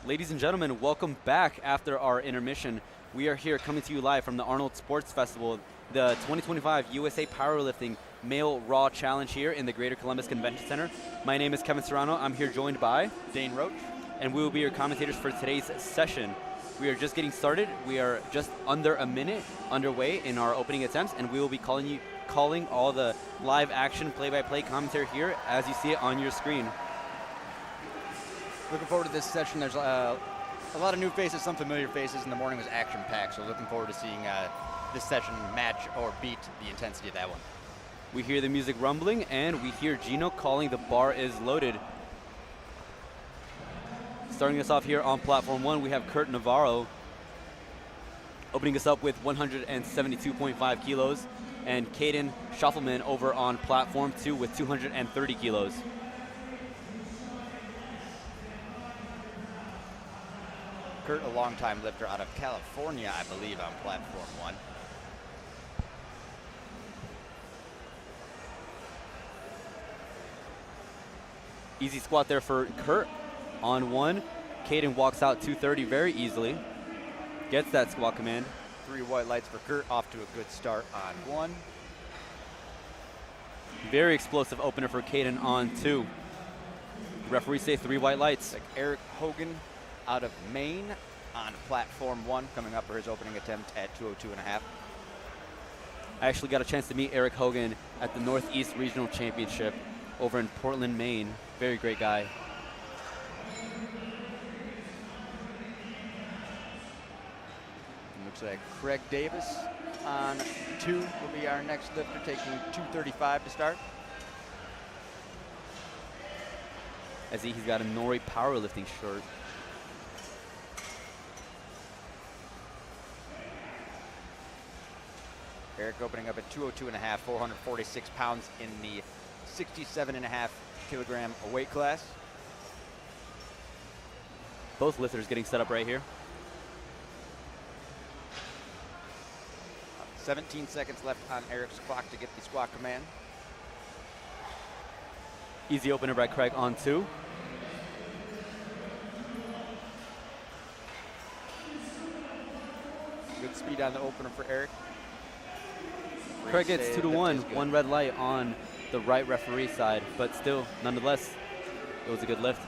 Ladies and gentlemen, welcome back after our intermission. We are here coming to you live from the Arnold Sports Festival, the 2025 USA Powerlifting Male Raw Challenge here in the Greater Columbus Convention Center. My name is Kevin Serrano. I'm here joined by Dane Roach, and we will be your commentators for today's session. We are just getting started. We are just under a minute underway in our opening attempts, and we will be calling all the live action play-by-play commentary here as you see it on your screen. looking forward to this session. There's a lot of new faces, some familiar faces, and the morning was action-packed, so looking forward to seeing this session match or beat the intensity of that one. We hear the music rumbling, and we hear Gino calling the bar is loaded. Starting us off here on Platform 1, we have Kurt Navarro opening us up with 172.5 kilos, and Caden Schaffelman over on Platform 2 with 230 kilos. Kurt, a longtime lifter out of California, I believe, on Platform 1. Easy squat there for Kurt on 1. Caden walks out 230 very easily. Gets that squat command. 3 white lights for Kurt, off to a good start on 1. Very explosive opener for Caden on 2. Referees say 3 white lights. Like Eric Hogan out of Maine on Platform 1, coming up for his opening attempt at 202.5. I actually got a chance to meet Eric Hogan at the Northeast Regional Championship over in Portland, Maine. Very great guy. Looks like Craig Davis on 2 will be our next lifter, taking 235 to start. As he's got a Nori powerlifting shirt. Eric opening up at 202.5, 446 pounds in the 67.5 kilogram weight class. Both lifters getting set up right here. 17 seconds left on Eric's clock to get the squat command. Easy opener by Craig on 2. Good speed on the opener for Eric. Craig gets 2 to 1, 1 red light on the right referee side, but still, nonetheless, it was a good lift.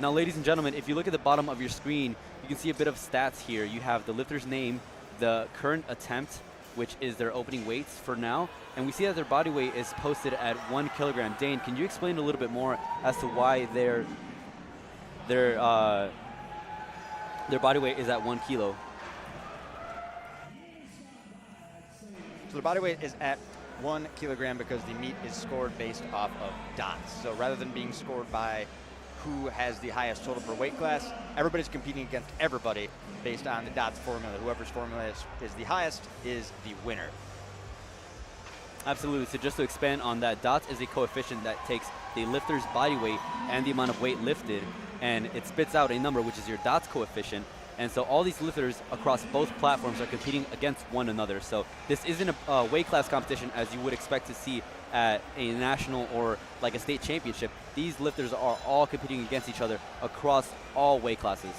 Now, ladies and gentlemen, if you look at the bottom of your screen, you can see a bit of stats here. You have the lifter's name, the current attempt, which is their opening weights for now, and we see that their body weight is posted at 1 kilogram. Dane, can you explain a little bit more as to why their body weight is at 1 kilo? So the body weight is at 1 kilogram because the meet is scored based off of dots. So rather than being scored by who has the highest total per weight class, everybody's competing against everybody based on the dots formula. Whoever's formula is the highest is the winner. Absolutely. So just to expand on that, dots is a coefficient that takes the lifter's body weight and the amount of weight lifted, and it spits out a number, which is your dots coefficient. And so all these lifters across both platforms are competing against one another. So this isn't a weight class competition as you would expect to see at a national or like a state championship. These lifters are all competing against each other across all weight classes.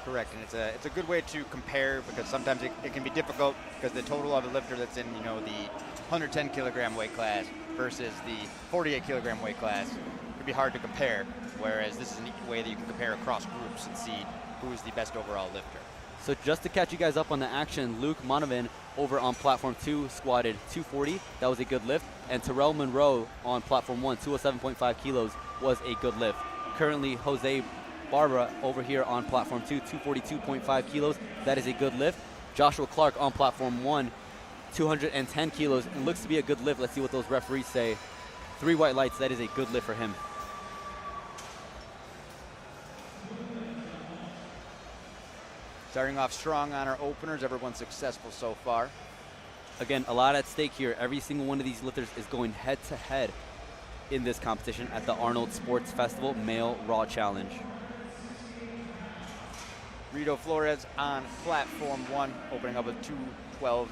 Correct, and it's a good way to compare because sometimes it can be difficult because the total of a lifter that's in the 110 kilogram weight class versus the 48 kilogram weight class could be hard to compare. Whereas this is a way that you can compare across groups and see who is the best overall lifter. So just to catch you guys up on the action, Luke Monovan over on Platform 2 squatted 240. That was a good lift. And Terrell Monroe on Platform 1, 207.5 kilos, was a good lift. Currently, Jose Barbara over here on Platform 2, 242.5 kilos. That is a good lift. Joshua Clark on Platform 1, 210 kilos. And looks to be a good lift. Let's see what those referees say. 3 white lights. That is a good lift for him. Starting off strong on our openers, everyone's successful so far. Again, a lot at stake here. Every single one of these lifters is going head-to-head in this competition at the Arnold Sports Festival Male Raw Challenge. Rito Flores on Platform 1, opening up with 212.5.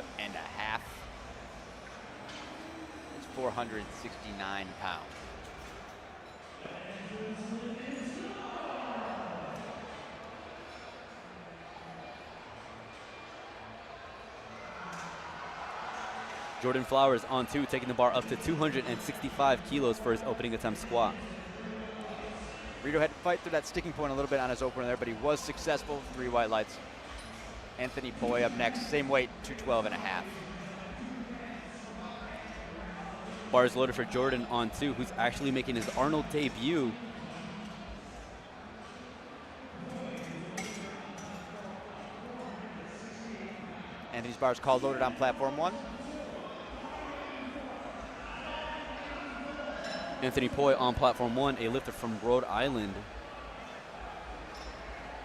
It's 469 pounds. Jordan Flowers on 2, taking the bar up to 265 kilos for his opening attempt squat. Rito had to fight through that sticking point a little bit on his opener there, but he was successful. 3 white lights. Anthony Boy up next, same weight, 212 and a half. Bars loaded for Jordan on 2, who's actually making his Arnold debut. Anthony's bars called loaded on platform 1. Anthony Poi on platform 1, a lifter from Rhode Island.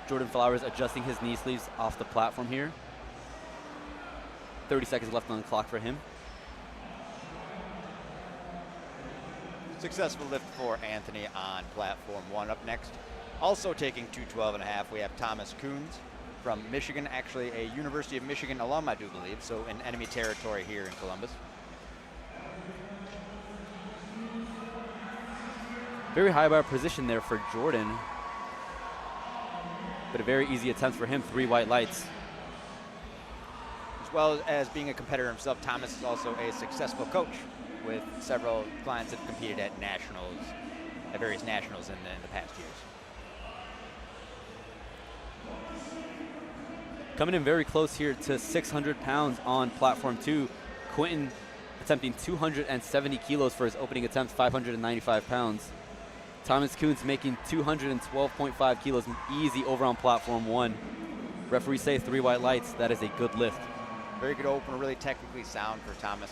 Jordan Flowers adjusting his knee sleeves off the platform here. 30 seconds left on the clock for him. Successful lift for Anthony on platform 1. Up next, also taking 212 and a half, we have Thomas Coons from Michigan, actually a University of Michigan alum, I do believe, so in enemy territory here in Columbus. Very high bar position there for Jordan, but a very easy attempt for him, 3 white lights. As well as being a competitor himself, Thomas is also a successful coach with several clients that have competed at nationals, at various nationals in the past years. Coming in very close here to 600 pounds on platform 2. Quentin attempting 270 kilos for his opening attempt, 595 pounds. Thomas Coons making 212.5 kilos easy over on platform 1. Referees say 3 white lights. That is a good lift. Very good opener, really technically sound for Thomas.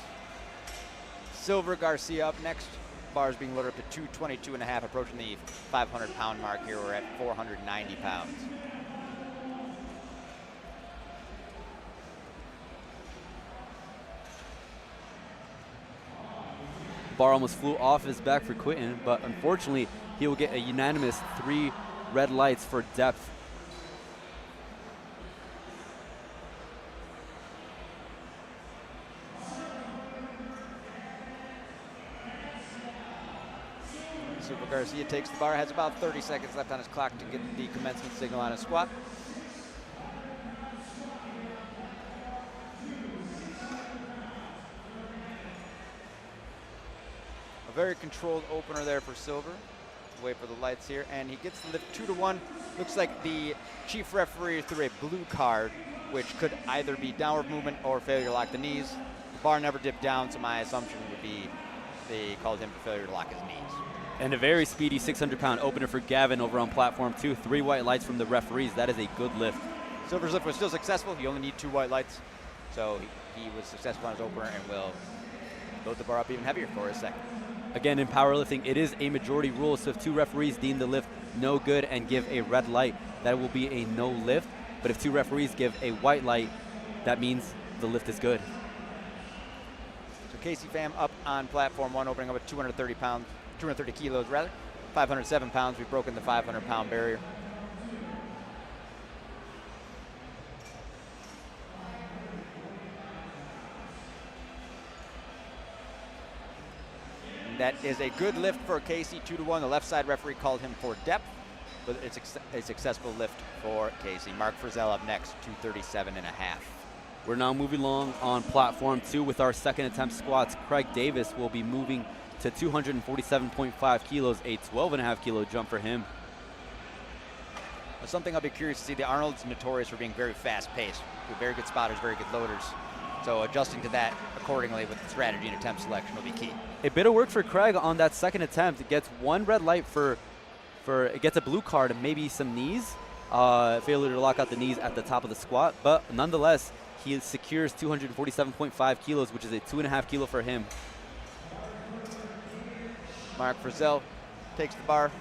Silver Garcia up next. Bars being loaded up to 222 and a half, approaching the 500-pound mark here. We're at 490 pounds. Bar almost flew off his back for Quentin, but unfortunately, he will get a unanimous 3 red lights for depth. Silver Garcia takes the bar, has about 30 seconds left on his clock to get the commencement signal on his squat. Very controlled opener there for Silver. Wait for the lights here, and he gets the lift 2-1. Looks like the chief referee threw a blue card, which could either be downward movement or failure to lock the knees. The bar never dipped down, so my assumption would be they called him for failure to lock his knees. And a very speedy 600-pound opener for Gavin over on platform 2. 3 white lights from the referees. That is a good lift. Silver's lift was still successful. He only needed 2 white lights, so he was successful on his opener and will load the bar up even heavier for his second. Again, in powerlifting, it is a majority rule, so if 2 referees deem the lift no good and give a red light, that will be a no lift. But if 2 referees give a white light, that means the lift is good. So Casey Pham up on platform 1, opening up at 230 kilos rather. 507 pounds, we've broken the 500-pound barrier. That is a good lift for Casey, 2-1. The left side referee called him for depth, but it's a successful lift for Casey. Mark Frizzell up next, 237 and a half. We're now moving along on platform 2 with our second attempt squats. Craig Davis will be moving to 247.5 kilos, a 12.5 kilo jump for him. Something I'll be curious to see. The Arnold's notorious for being very fast-paced, with very good spotters, very good loaders. So adjusting to that accordingly with strategy and attempt selection will be key. A bit of work for Craig on that second attempt. It gets 1 red light it gets a blue card and maybe some knees. Failure to lock out the knees at the top of the squat, but nonetheless, he secures 247.5 kilos, which is a 2.5 kilo for him. Mark Frizzell takes the bar.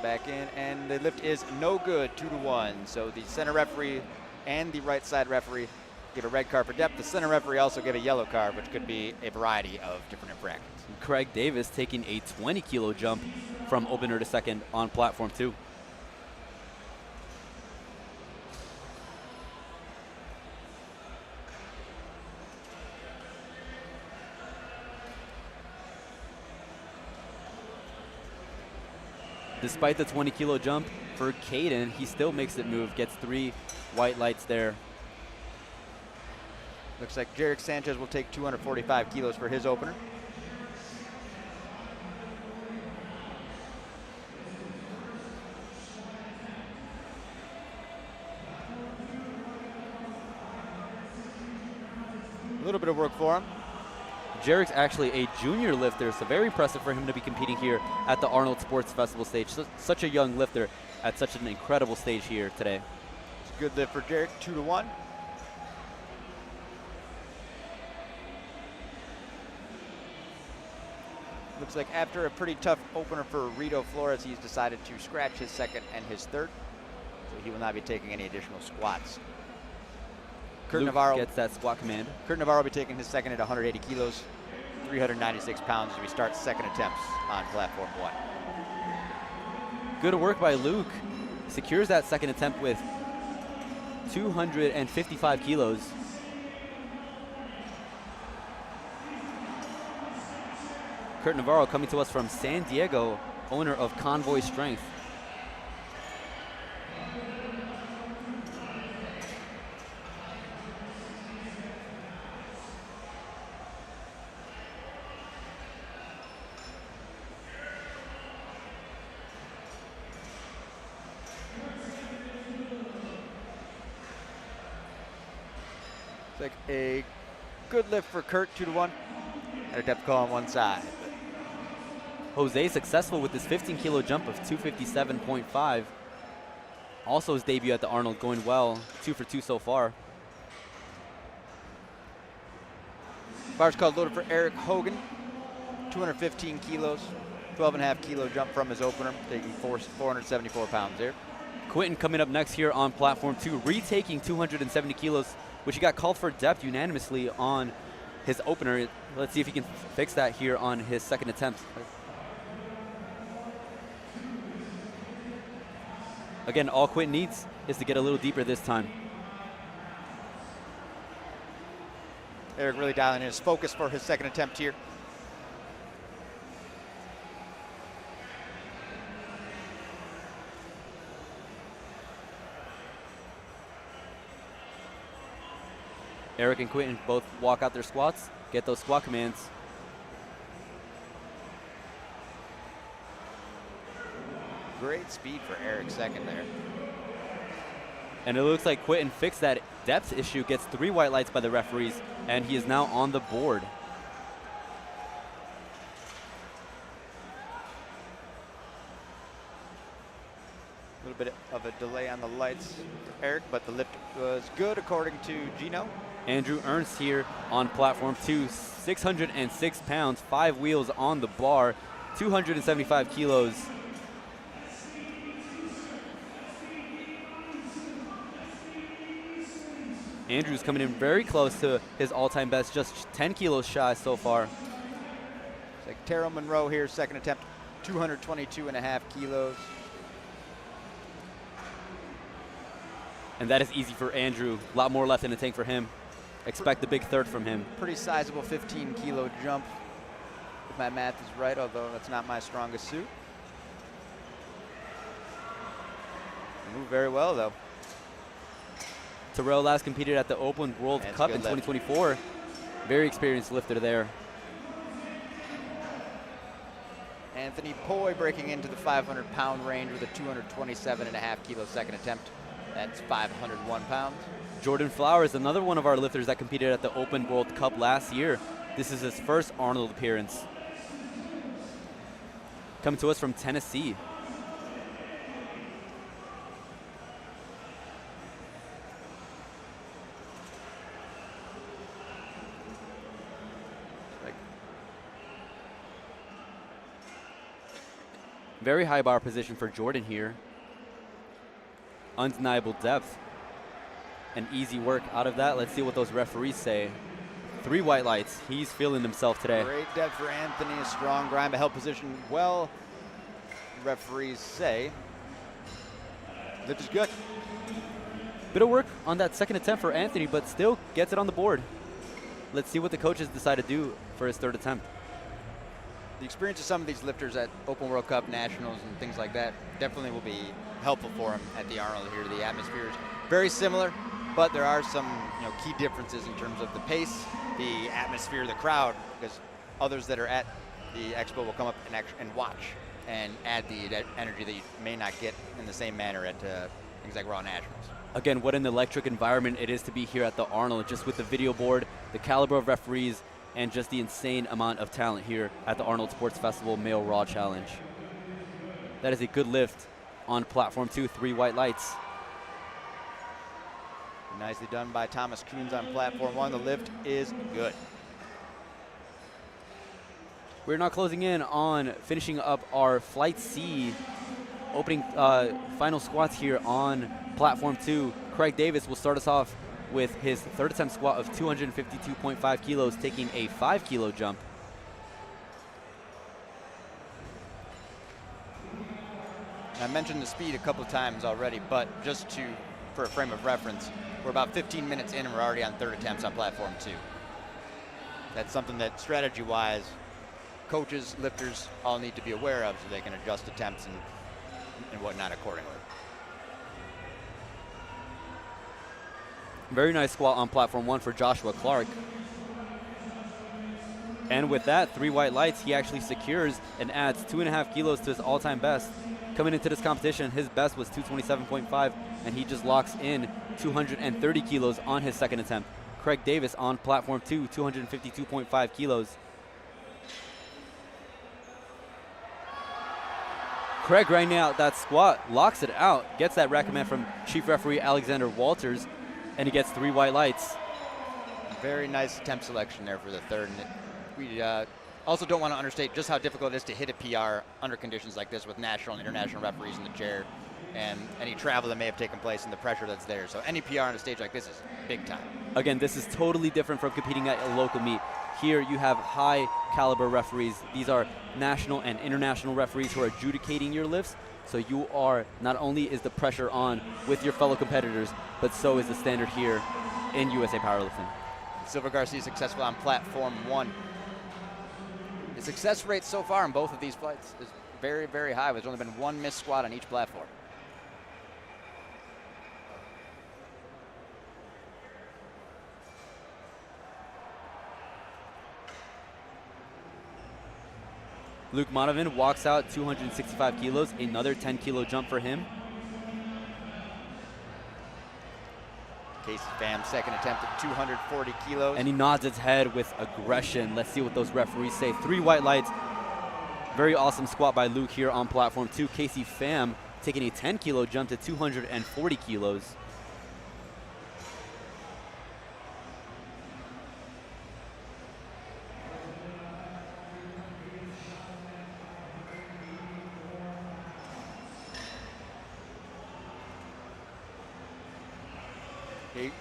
Back in, and the lift is no good, 2-1. So the center referee and the right side referee give a red card for depth. The center referee also give a yellow card, which could be a variety of different infractions. Craig Davis taking a 20 kilo jump from opener to second on platform 2. Despite the 20-kilo jump for Caden, he still makes it move, gets 3 white lights there. Looks like Jarek Sanchez will take 245 kilos for his opener. A little bit of work for him. Jarek's actually a junior lifter, so very impressive for him to be competing here at the Arnold Sports Festival stage. Such a young lifter at such an incredible stage here today. It's a good lift for Jarek, 2-1. Looks like after a pretty tough opener for Rito Flores, he's decided to scratch his second and his third, so he will not be taking any additional squats. Kurt Luke Navarro gets that squat command. Kurt Navarro will be taking his second at 180 kilos, 396 pounds as we start second attempts on platform 1. Good work by Luke. Secures that second attempt with 255 kilos. Kurt Navarro coming to us from San Diego, owner of Convoy Strength. It's like a good lift for Kurt, 2-1. And a depth call on one side. Jose successful with his 15-kilo jump of 257.5. Also his debut at the Arnold going well, 2 for 2 so far. Bar's called loaded for Eric Hogan, 215 kilos, 12.5 kilo jump from his opener, taking 474 pounds there. Quentin coming up next here on platform 2, retaking 270 kilos, which he got called for depth unanimously on his opener. Let's see if he can fix that here on his second attempt. Again, all Quentin needs is to get a little deeper this time. Eric really dialing in his focus for his second attempt here. Eric and Quentin both walk out their squats, get those squat commands. Great speed for Eric second there. And it looks like Quentin fixed that depth issue, gets 3 white lights by the referees, and he is now on the board. A little bit of a delay on the lights for Eric, but the lift was good according to Gino. Andrew Ernst here on platform 2, 606 pounds, 5 wheels on the bar, 275 kilos. Andrew's coming in very close to his all-time best, just 10 kilos shy so far. It's like Terrell Monroe here, second attempt, 222.5 kilos. And that is easy for Andrew. A lot more left in the tank for him. Expect the big third from him. Pretty sizable 15-kilo jump, if my math is right, although that's not my strongest suit. Moved very well, though. Terrell last competed at the Open World Cup in 2024. Very experienced lifter there. Anthony Poi breaking into the 500-pound range with a 227.5 kilo second attempt. That's 501 pounds. Jordan Flowers, another one of our lifters that competed at the Open World Cup last year. This is his first Arnold appearance. Coming to us from Tennessee. Very high bar position for Jordan here. Undeniable depth. And easy work out of that. Let's see what those referees say. 3 white lights. He's feeling himself today. Great depth for Anthony. A strong grind, but held position well. Referees say lift is good. Bit of work on that second attempt for Anthony, but still gets it on the board. Let's see what the coaches decide to do for his third attempt. the experience of some of these lifters at Open World Cup, Nationals, and things like that definitely will be helpful for him at the Arnold here. The atmosphere is very similar, but there are some key differences in terms of the pace, the atmosphere, the crowd, because others that are at the expo will come up and watch and add the energy that you may not get in the same manner at things like Raw Nationals. Again, what an electric environment it is to be here at the Arnold, just with the video board, the caliber of referees, and just the insane amount of talent here at the Arnold Sports Festival Male Raw Challenge. That is a good lift on platform 2, 3 white lights. Nicely done by Thomas Coons on platform 1. The lift is good. We're now closing in on finishing up our Flight C opening final squats here on platform 2. Craig Davis will start us off with his third attempt squat of 252.5 kilos, taking a 5 kilo jump. I mentioned the speed a couple of times already, but just for a frame of reference, we're about 15 minutes in and we're already on third attempts on platform 2. That's something that strategy-wise, coaches, lifters all need to be aware of so they can adjust attempts and whatnot accordingly. Very nice squat on platform 1 for Joshua Clark. And with that, 3 white lights, he actually secures and adds 2.5 kilos to his all-time best. Coming into this competition, his best was 227.5, and he just locks in 230 kilos on his second attempt. Craig Davis on platform 2, 252.5 kilos. Craig right now, that squat, locks it out, gets that recommend from Chief Referee Alexander Walters, and he gets 3 white lights. Very nice attempt selection there for the third. And we also don't want to understate just how difficult it is to hit a PR under conditions like this with national and international referees in the chair and any travel that may have taken place and the pressure that's there. So any PR on a stage like this is big time. Again, this is totally different from competing at a local meet. Here you have high caliber referees. These are national and international referees who are adjudicating your lifts. So you are, not only is the pressure on with your fellow competitors, but so is the standard here in USA Powerlifting. Silva Garcia successful on platform 1. The success rate so far in both of these flights is very, very high. There's only been 1 missed squat on each platform. Luke Monovan walks out 265 kilos, another 10 kilo jump for him. Casey Pham, second attempt at 240 kilos. And he nods his head with aggression. Let's see what those referees say. 3 white lights. Very awesome squat by Luke here on platform 2. Casey Pham taking a 10 kilo jump to 240 kilos.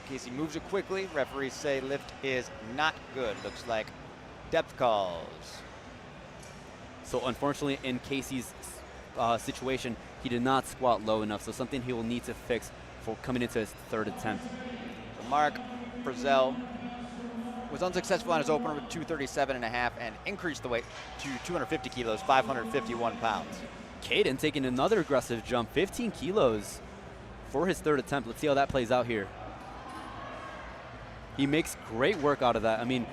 Casey moves it quickly. Referees say lift is not good. Looks like depth calls. So unfortunately, in Casey's situation, he did not squat low enough. So something he will need to fix for coming into his third attempt. So Mark Frizzell was unsuccessful on his opener with 237.5 and increased the weight to 250 kilos, 551 pounds. Caden taking another aggressive jump, 15 kilos for his third attempt. Let's see how that plays out here. He makes great work out of that. I mean,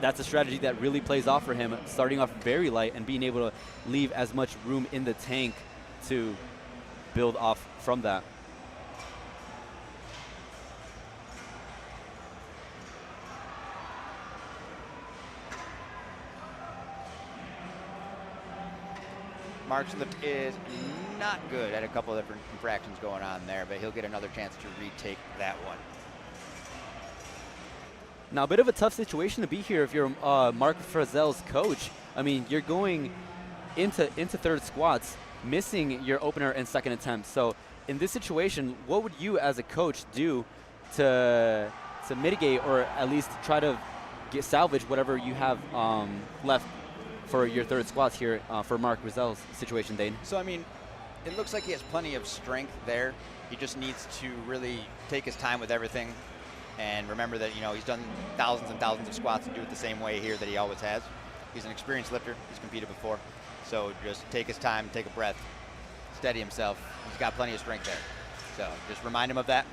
that's a strategy that really plays off for him, starting off very light and being able to leave as much room in the tank to build off from that. Mark's lift is not good. Had a couple of different infractions going on there, but he'll get another chance to retake that one. Now, a bit of a tough situation to be here if you're Mark Frizzell's coach. I mean, you're going into third squats, missing your opener and second attempt. So in this situation, what would you as a coach do to mitigate or at least try to salvage whatever you have left for your third squats here for Mark Frizzell's situation, Dane? So, I mean, it looks like he has plenty of strength there. He just needs to really take his time with everything. And remember that, he's done thousands and thousands of squats and do it the same way here that he always has. He's an experienced lifter. He's competed before. So just take his time, take a breath, steady himself. He's got plenty of strength there. So just remind him of that.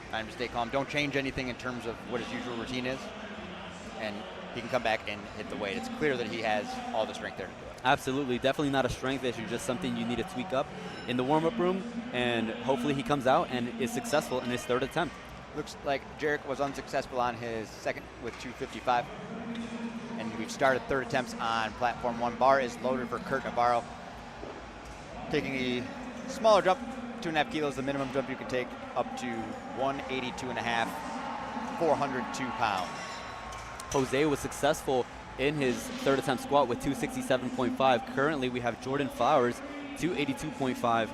Remind him to stay calm. Don't change anything in terms of what his usual routine is. And he can come back and hit the weight. It's clear that he has all the strength there to do it. Absolutely. Definitely not a strength issue, just something you need to tweak up in the warm-up room, and hopefully he comes out and is successful in his third attempt. Looks like Jarek was unsuccessful on his second with 255. And we've started third attempts on platform 1. Bar is loaded for Kurt Navarro. Taking a smaller jump, 2.5 kilos, the minimum jump you can take, up to 182.5, 402 pounds. Jose was successful in his third attempt squat with 267.5. Currently, we have Jordan Flowers, 282.5.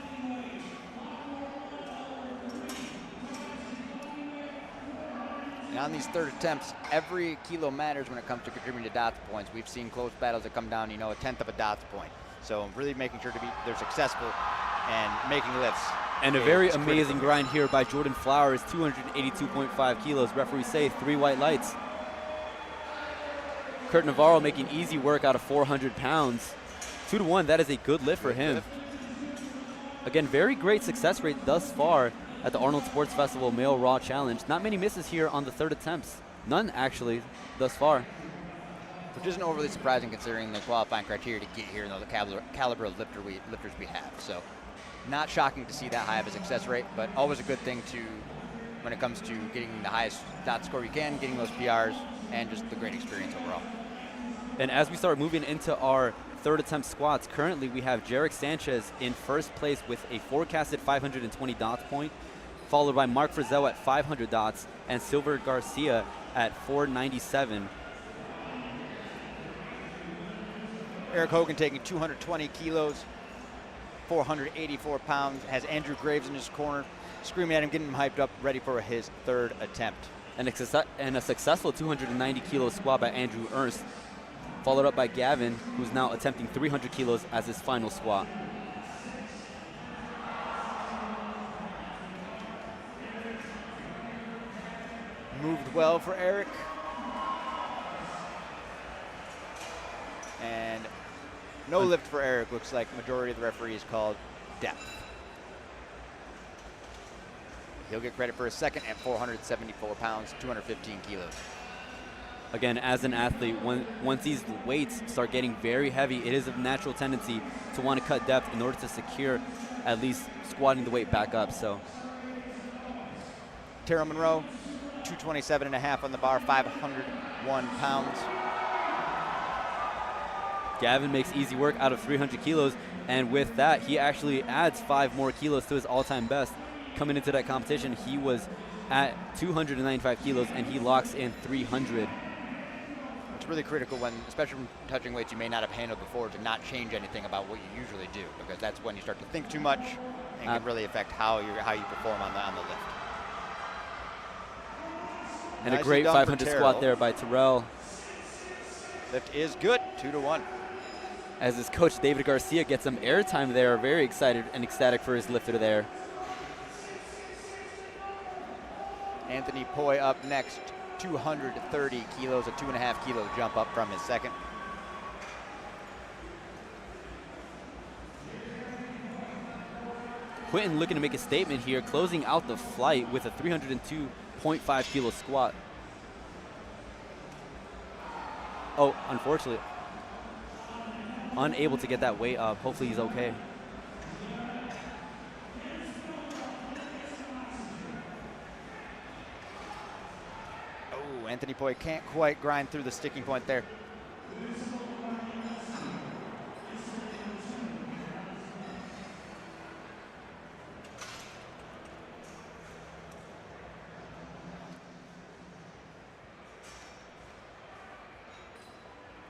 And on these third attempts, every kilo matters when it comes to contributing to dots points. We've seen close battles that come down, a tenth of a dots point. So really making sure they're successful and making lifts. And a very amazing grind here by Jordan Flowers, 282.5 kilos. Referees say 3 white lights. Kurt Navarro making easy work out of 400 pounds. 2-1, that is a good lift for him. Again, very great success rate thus far at the Arnold Sports Festival Male Raw Challenge. Not many misses here on the third attempts. None, actually, thus far. Which isn't overly surprising considering the qualifying criteria to get here and the caliber of lifters we have. So not shocking to see that high of a success rate, but always a good thing when it comes to getting the highest dot score you can, getting those PRs, and just the great experience overall. And as we start moving into our third attempt squats, currently we have Jarek Sanchez in first place with a forecasted 520 dots point, followed by Mark Frizzell at 500 dots and Silver Garcia at 497. Eric Hogan taking 220 kilos, 484 pounds, has Andrew Graves in his corner, screaming at him, getting him hyped up, ready for his third attempt. And a successful 290 kilo squat by Andrew Ernst, followed up by Gavin, who's now attempting 300 kilos as his final squat. Moved well for Eric. And no lift for Eric. Looks like majority of the referees called depth. He'll get credit for his second at 474 pounds, 215 kilos. Again, as an athlete, once these weights start getting very heavy, it is a natural tendency to want to cut depth in order to secure at least squatting the weight back up. So, Terrell Monroe, 227.5 on the bar, 501 pounds. Gavin makes easy work out of 300 kilos, and with that, he actually adds 5 more kilos to his all-time best. Coming into that competition, he was at 295 kilos, and he locks in 300. It's really critical when, especially from touching weights you may not have handled before, to not change anything about what you usually do, because that's when you start to think too much and can really affect how you perform on the lift. And a great 500 squat there by Terrell. Lift is good, 2-1. As his coach, David Garcia, gets some airtime there. Very excited and ecstatic for his lifter there. Anthony Poi up next, 230 kilos, a 2.5 kilo jump up from his second. Quentin looking to make a statement here, closing out the flight with a 302.5 kilo squat. Oh, unfortunately, unable to get that weight up. Hopefully he's okay. Oh, Anthony Poi can't quite grind through the sticking point there.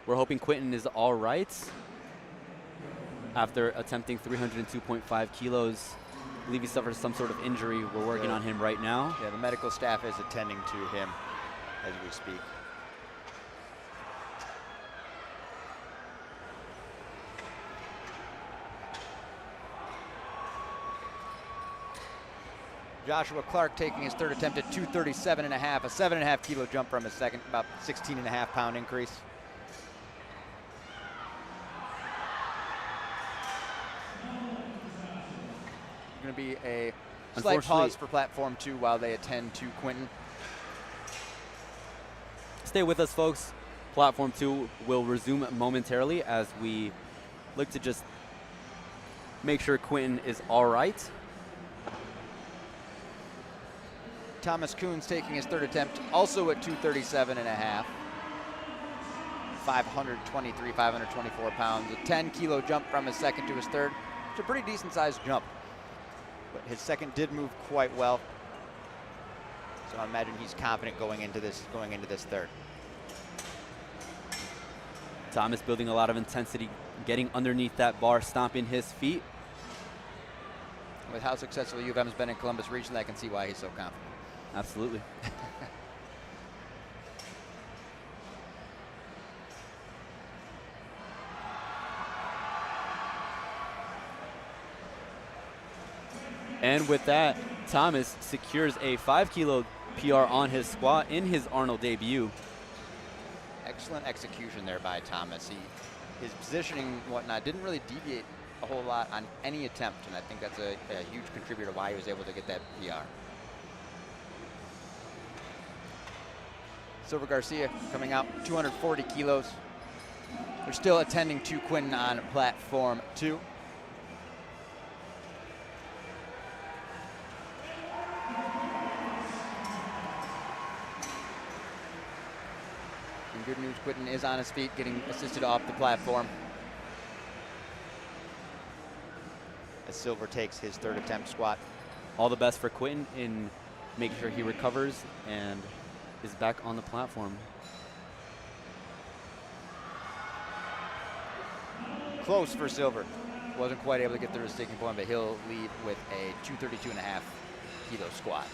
We're hoping Quentin is all right after attempting 302.5 kilos. I believe he suffered some sort of injury. We're working on him right now. Yeah, the medical staff is attending to him as we speak. Joshua Clark taking his third attempt at 237.5, a 7.5 kilo jump from his second, about 16.5 pound increase. going to be a slight pause for platform 2 while they attend to Quentin. Stay with us, folks. Platform 2 will resume momentarily as we look to just make sure Quentin is all right. Thomas Kuhn's taking his third attempt, also at 237.5. 523, 524 pounds. A 10-kilo jump from his second to his third. It's a pretty decent-sized jump. But his second did move quite well. So I imagine he's confident going into this third. Thomas building a lot of intensity, getting underneath that bar, stomping his feet. With how successful U of M's been in Columbus recently, I can see why he's so confident. Absolutely. And with that, Thomas secures a 5-kilo PR on his squat in his Arnold debut. Excellent execution there by Thomas. His positioning and whatnot didn't really deviate a whole lot on any attempt, and I think that's a huge contributor to why he was able to get that PR. Silver Garcia coming out 240 kilos. They're still attending to Quentin on platform 2. And good news, Quentin is on his feet, getting assisted off the platform. As Silver takes his third attempt squat. All the best for Quentin in making sure he recovers and is back on the platform. Close for Silver. Wasn't quite able to get through his sticking point, but he'll leave with a 232.5 kilo squat.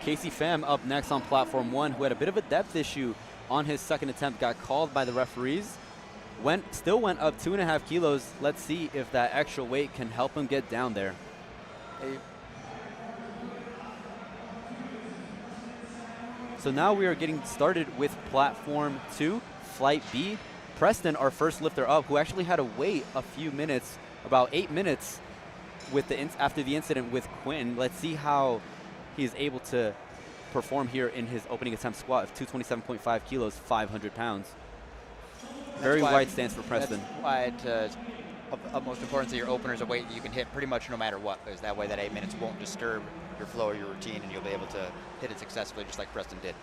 Casey Pham up next on platform 1, who had a bit of a depth issue on his second attempt, got called by the referees. Still went up 2.5 kilos. Let's see if that extra weight can help him get down there. So now we are getting started with platform 2, flight B. Preston, our first lifter up, who actually had to wait a few minutes, about 8 minutes after the incident with Quentin. Let's see how he's able to perform here in his opening attempt squat of 227.5 kilos, 500 pounds. Very wide stance for Preston. That's why it's of utmost importance that your opener is a weight that you can hit pretty much no matter what, because that way that 8 minutes won't disturb your flow or your routine, and you'll be able to hit it successfully just like Preston did.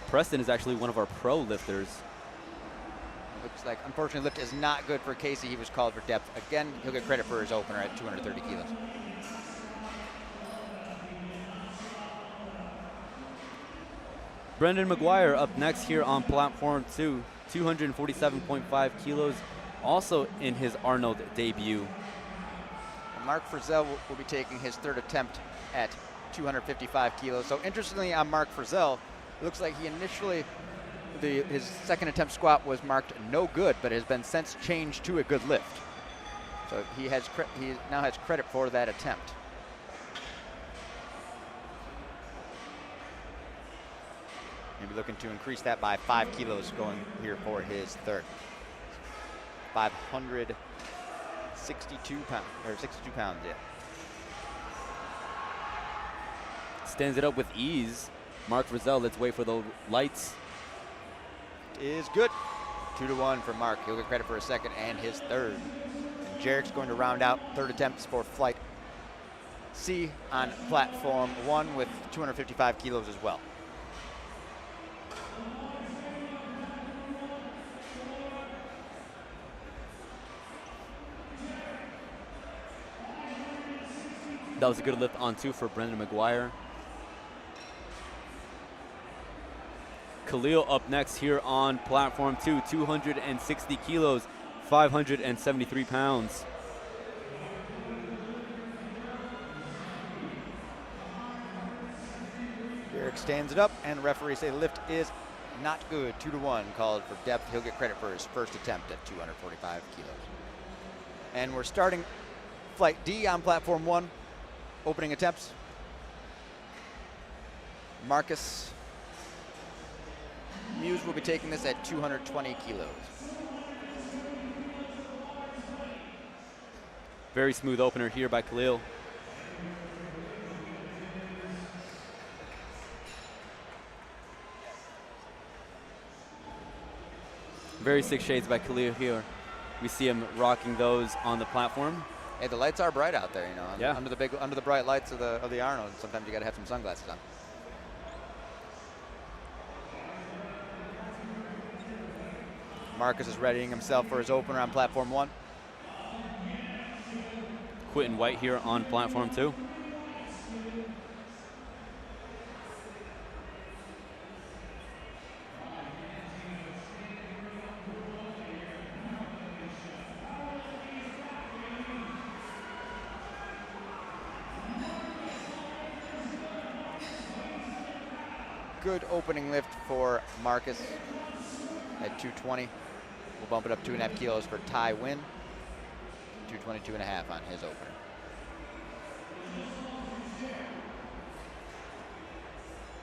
Preston is actually one of our pro lifters. Looks like, unfortunately, lift is not good for Casey. He was called for depth. Again, he'll get credit for his opener at 230 kilos. Brendan McGuire up next here on platform 2, 247.5 kilos, also in his Arnold debut. And Mark Frizzell will be taking his third attempt at 255 kilos. So interestingly, on Mark Frizzell, it looks like he initially, his second attempt squat was marked no good, but has been since changed to a good lift. So he now has credit for that attempt. Maybe looking to increase that by 5 kilos going here for his third. 562 pounds, or 62 pounds, yeah. Stands it up with ease. Mark Frizzell, let's wait for the lights. Is good. 2-1 for Mark. He'll get credit for his second and his third. And Jarek's going to round out third attempts for flight C on platform 1 with 255 kilos as well. That was a good lift on 2 for Brendan McGuire. Khalil up next here on platform 2, 260 kilos, 573 pounds. Derek stands it up, and referees say the lift is not good. 2-1 called for depth. He'll get credit for his first attempt at 245 kilos. And we're starting flight D on platform 1. Opening attempts. Marcus Muse will be taking this at 220 kilos. Very smooth opener here by Khalil. Very Six Shades by Khalil here. We see him rocking those on the platform. Hey, the lights are bright out there, you know. Yeah. Under the bright lights of the Arnold, sometimes you got to have some sunglasses on. Marcus is readying himself for his opener on platform 1. Quentin White here on platform 2. Good opening lift for Marcus at 220. We'll bump it up 2.5 kilos for Ty Wynn. 222.5 on his opener.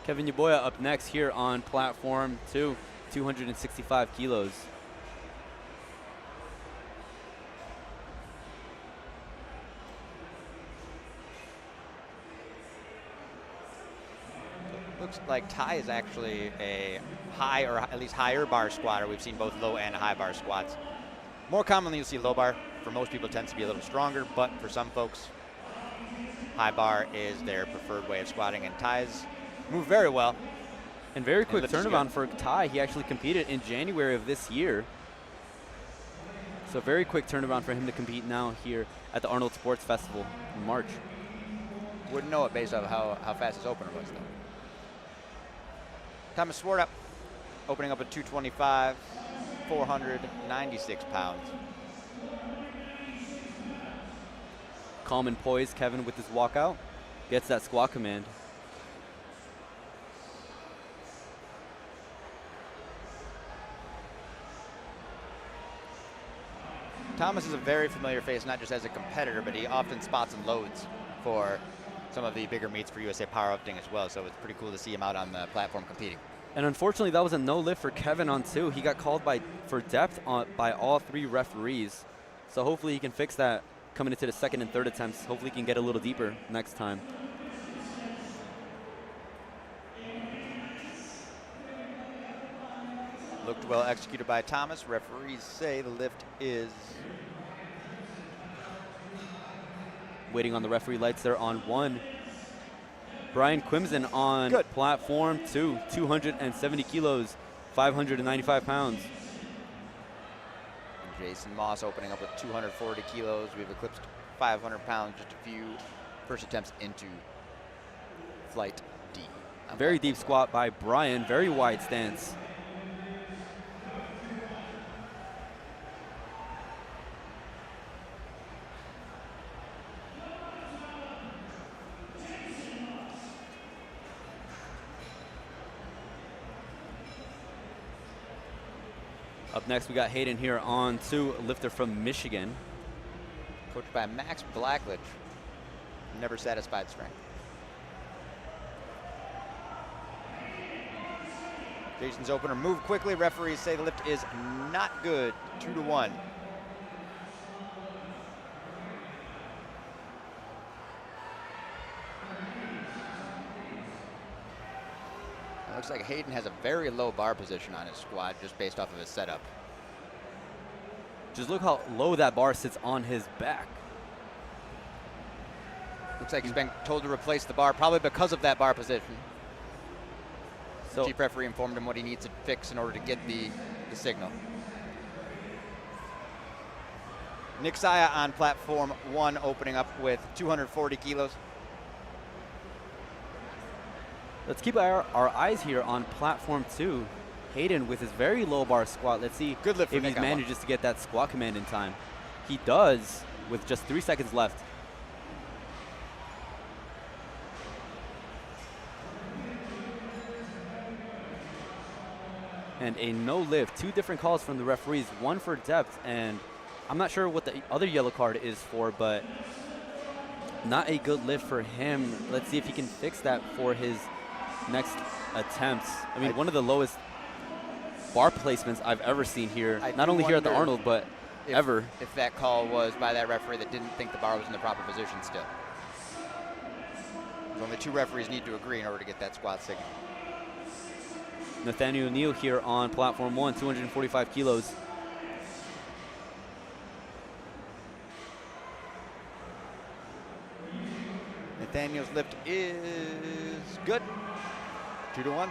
Kevin Yaboya up next here on platform 2, 265 kilos. Looks like Ty is actually a high or at least higher bar squatter. We've seen both low and high bar squats. More commonly you'll see low bar. For most people it tends to be a little stronger, but for some folks, high bar is their preferred way of squatting, and Ty's move very well. And very quick turnaround for Ty. He actually competed in January of this year. So very quick turnaround for him to compete now here at the Arnold Sports Festival in March. Wouldn't know it based on how fast his opener was, though. Thomas Swart opening up at 225, 496 pounds. Calm and poised, Kevin, with his walkout. Gets that squat command. Thomas is a very familiar face, not just as a competitor, but he often spots and loads for some of the bigger meets for USA Powerlifting as well, so it's pretty cool to see him out on the platform competing. And unfortunately, that was a no lift for Kevin on 2. He got called for depth by all 3 referees. So hopefully he can fix that coming into the second and third attempts. Hopefully he can get a little deeper next time. Looked well executed by Thomas. Referees say the lift is... Waiting on the referee lights there on 1. Brian Quimson on platform 2, 270 kilos, 595 pounds. Jason Moss opening up with 240 kilos. We've eclipsed 500 pounds, just a few first attempts into flight D. Very deep squat by Brian, very wide stance. Up next, we got Hayden here on 2, a lifter from Michigan. Coached by Max Blackledge. Never satisfied strength. Jason's opener moved quickly. Referees say the lift is not good. 2-1. Looks like Hayden has a very low bar position on his squat just based off of his setup. Just look how low that bar sits on his back. Looks like he's been told to replace the bar, probably because of that bar position. So the chief referee informed him what he needs to fix in order to get the signal. Nick Saya on platform 1, opening up with 240 kilos. Let's keep our eyes here on platform 2. Hayden with his very low bar squat. Let's see if he manages to get that squat command in time. He does with just 3 seconds left. And a no lift. 2 different calls from the referees, 1 for depth, and I'm not sure what the other yellow card is for, but not a good lift for him. Let's see if he can fix that for his next attempts. I mean, one of the lowest bar placements I've ever seen here, not only here at the Arnold, but ever. If that call was by that referee that didn't think the bar was in the proper position still. Only 2 referees need to agree in order to get that squat signal. Nathaniel Neal here on platform 1, 245 kilos. Nathaniel's lift is good. 2-1.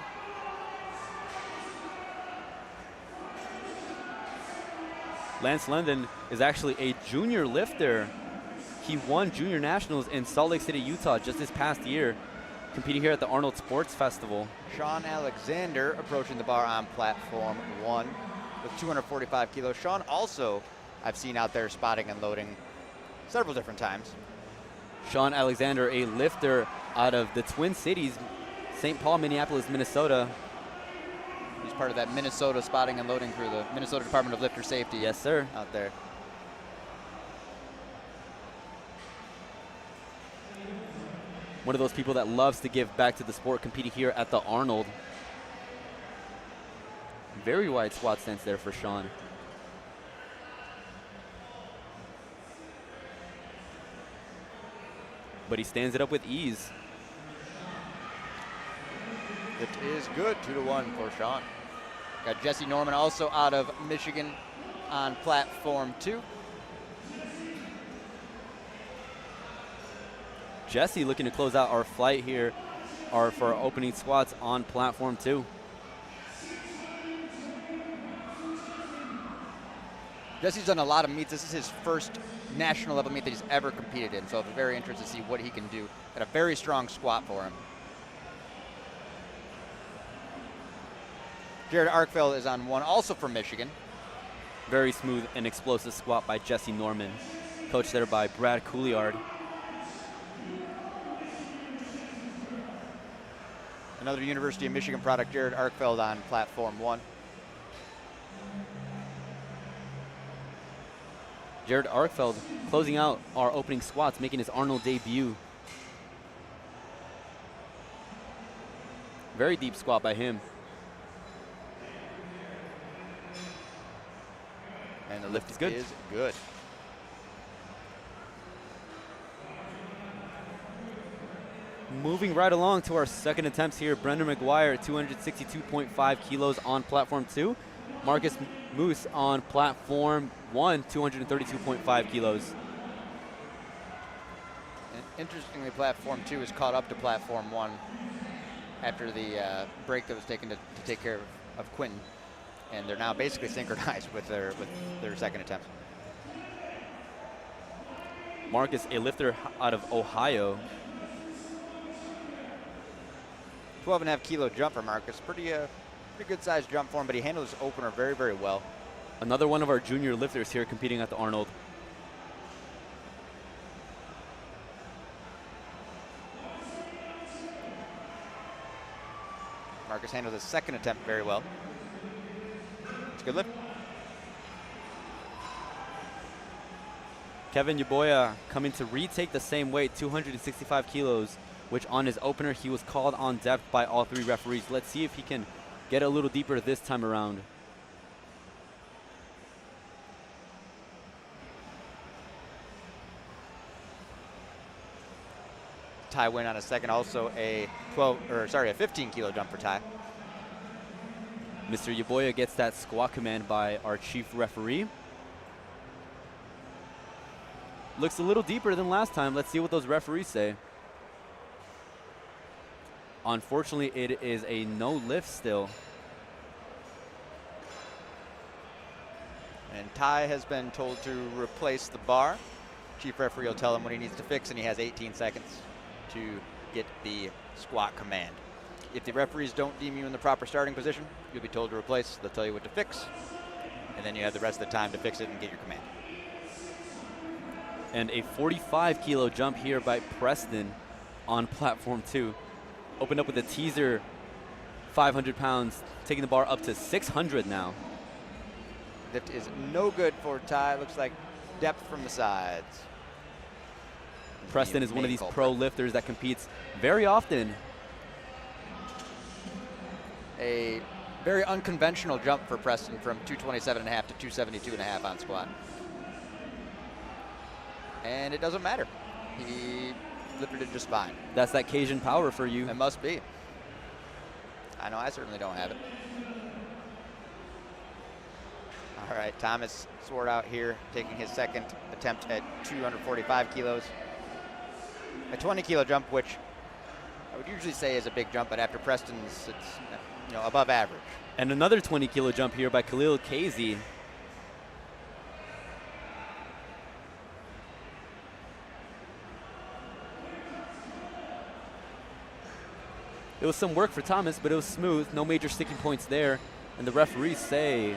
Lance London is actually a junior lifter. He won Junior Nationals in Salt Lake City, Utah just this past year, competing here at the Arnold Sports Festival. Sean Alexander approaching the bar on platform 1 with 245 kilos. Sean also I've seen out there spotting and loading several different times. Sean Alexander, a lifter out of the Twin Cities, St. Paul, Minneapolis, Minnesota. He's part of that Minnesota spotting and loading crew, the Minnesota Department of Lifter Safety. Yes, sir. Out there. One of those people that loves to give back to the sport, competing here at the Arnold. Very wide squat stance there for Sean. But he stands it up with ease. It is good, 2-1 for Sean. Got Jesse Norman also out of Michigan on platform 2. Jesse looking to close out our flight here for our opening squats on platform 2. Jesse's done a lot of meets. This is his first national level meet that he's ever competed in, so I'm very interested to see what he can do. Got a very strong squat for him. Jared Arkfeld is on 1, also from Michigan. Very smooth and explosive squat by Jesse Norman, coached there by Brad Couliard. Another University of Michigan product, Jared Arkfeld on platform 1. Jared Arkfeld closing out our opening squats, making his Arnold debut. Very deep squat by him. And the lift is good. Moving right along to our second attempts here, Brendan McGuire, 262.5 kilos on platform 2. Marcus Moose on platform 1, 232.5 kilos. And interestingly, platform 2 is caught up to platform 1 after the break that was taken to take care of Quinton. And they're now basically synchronized with their second attempt. Marcus, a lifter out of Ohio. 12.5 kilo jump for Marcus. Pretty good sized jump for him, but he handled his opener very, very well. Another one of our junior lifters here competing at the Arnold. Marcus handled his second attempt very well. It's a good lift. Kevin Yaboya coming to retake the same weight, 265 kilos, which on his opener he was called on depth by all 3 referees. Let's see if he can get a little deeper this time around. Ty went on a second, also a 15 kilo jump for Ty. Mr. Yaboya gets that squat command by our chief referee. Looks a little deeper than last time. Let's see what those referees say. Unfortunately, it is a no lift still. And Ty has been told to replace the bar. Chief referee will tell him what he needs to fix, and he has 18 seconds to get the squat command. If the referees don't deem you in the proper starting position, you'll be told to replace. They'll tell you what to fix, and then you have the rest of the time to fix it and get your command. And a 45 kilo jump here by Preston on platform 2. Opened up with a teaser, 500 pounds, taking the bar up to 600 now. Lift is no good for Ty. Looks like depth from the sides. Preston is one of these pro lifters that competes very often. A very unconventional jump for Preston from 227.5 to 272.5 on squat. and it doesn't matter. He lifted it just fine. That's that Cajun power for you. It must be. I know I certainly don't have it. All right, Thomas Sword out here, taking his second attempt at 245 kilos. A 20-kilo jump, which I would usually say is a big jump, but after Preston's, it's above average. And another 20-kilo jump here by Khalil Casey. It was some work for Thomas, but it was smooth. No major sticking points there. And the referees say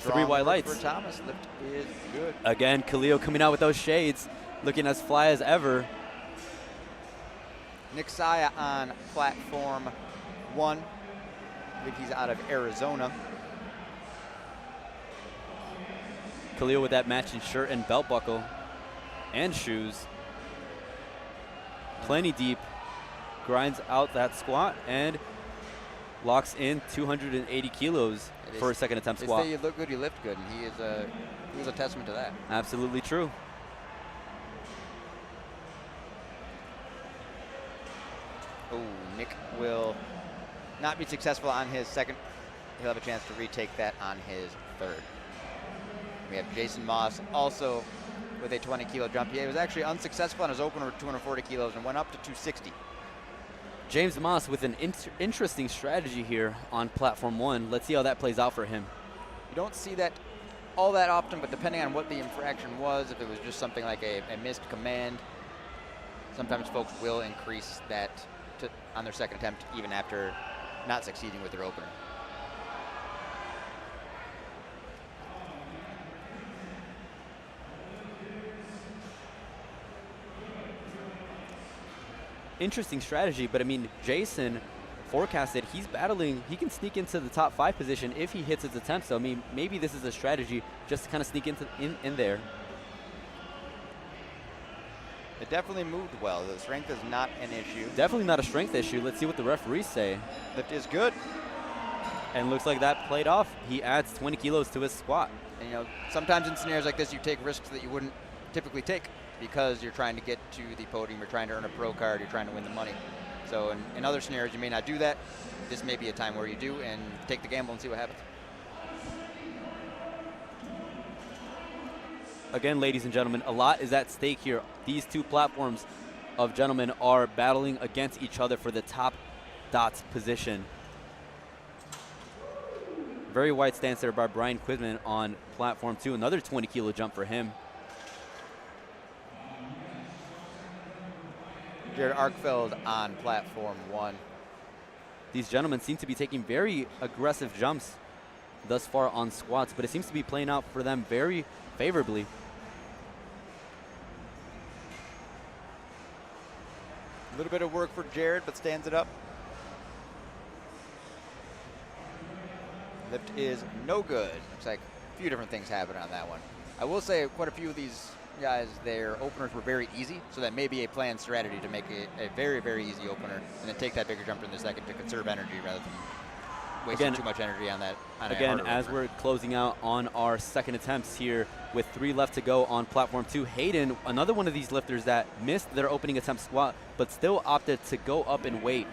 Strong 3 white lights. For Thomas, lift is good. Again, Khalil coming out with those shades, looking as fly as ever. Nick Saya on platform 1. I believe he's out of Arizona. Khalil with that matching shirt and belt buckle and shoes. Plenty deep. Grinds out that squat and locks in 280 kilos for a second attempt squat. They say you look good, you lift good, and he was a testament to that. Absolutely true. Oh, Nick will not be successful on his second. He'll have a chance to retake that on his third. We have Jason Moss also with a 20-kilo jump. He was actually unsuccessful on his opener with 240 kilos and went up to 260. James Moss with an interesting strategy here on platform 1. Let's see how that plays out for him. You don't see that all that often, but depending on what the infraction was, if it was just something like a missed command, sometimes folks will increase that on their second attempt even after not succeeding with their opener. Interesting strategy, but I mean, Jason forecasted he's battling, he can sneak into the top 5 position if he hits his attempts. So I mean, maybe this is a strategy just to kind of sneak into in there. It definitely moved well. The strength is not an issue. Definitely not a strength issue. Let's see what the referees say. Lift is good. And looks like that played off. He adds 20 kilos to his squat. And sometimes in scenarios like this, you take risks that you wouldn't typically take because you're trying to get to the podium, you're trying to earn a pro card, you're trying to win the money. So in other scenarios, you may not do that. This may be a time where you do and take the gamble and see what happens. Again, ladies and gentlemen, a lot is at stake here. These two platforms of gentlemen are battling against each other for the top dots position. Very wide stance there by Brian Quidman on platform 2. Another 20-kilo jump for him. Jared Arkfeld on platform 1. These gentlemen seem to be taking very aggressive jumps thus far on squats, but it seems to be playing out for them very favorably. A little bit of work for Jared, but stands it up. Lift is no good. Looks like a few different things happened on that one. I will say quite a few of these guys, their openers were very easy, so that may be a planned strategy to make it a very, very easy opener and then take that bigger jump in the second to conserve energy rather than wasting too much energy on that. Again, as we're closing out on our second attempts here with 3 left to go on platform 2, Hayden, another one of these lifters that missed their opening attempt squat but still opted to go up in weight,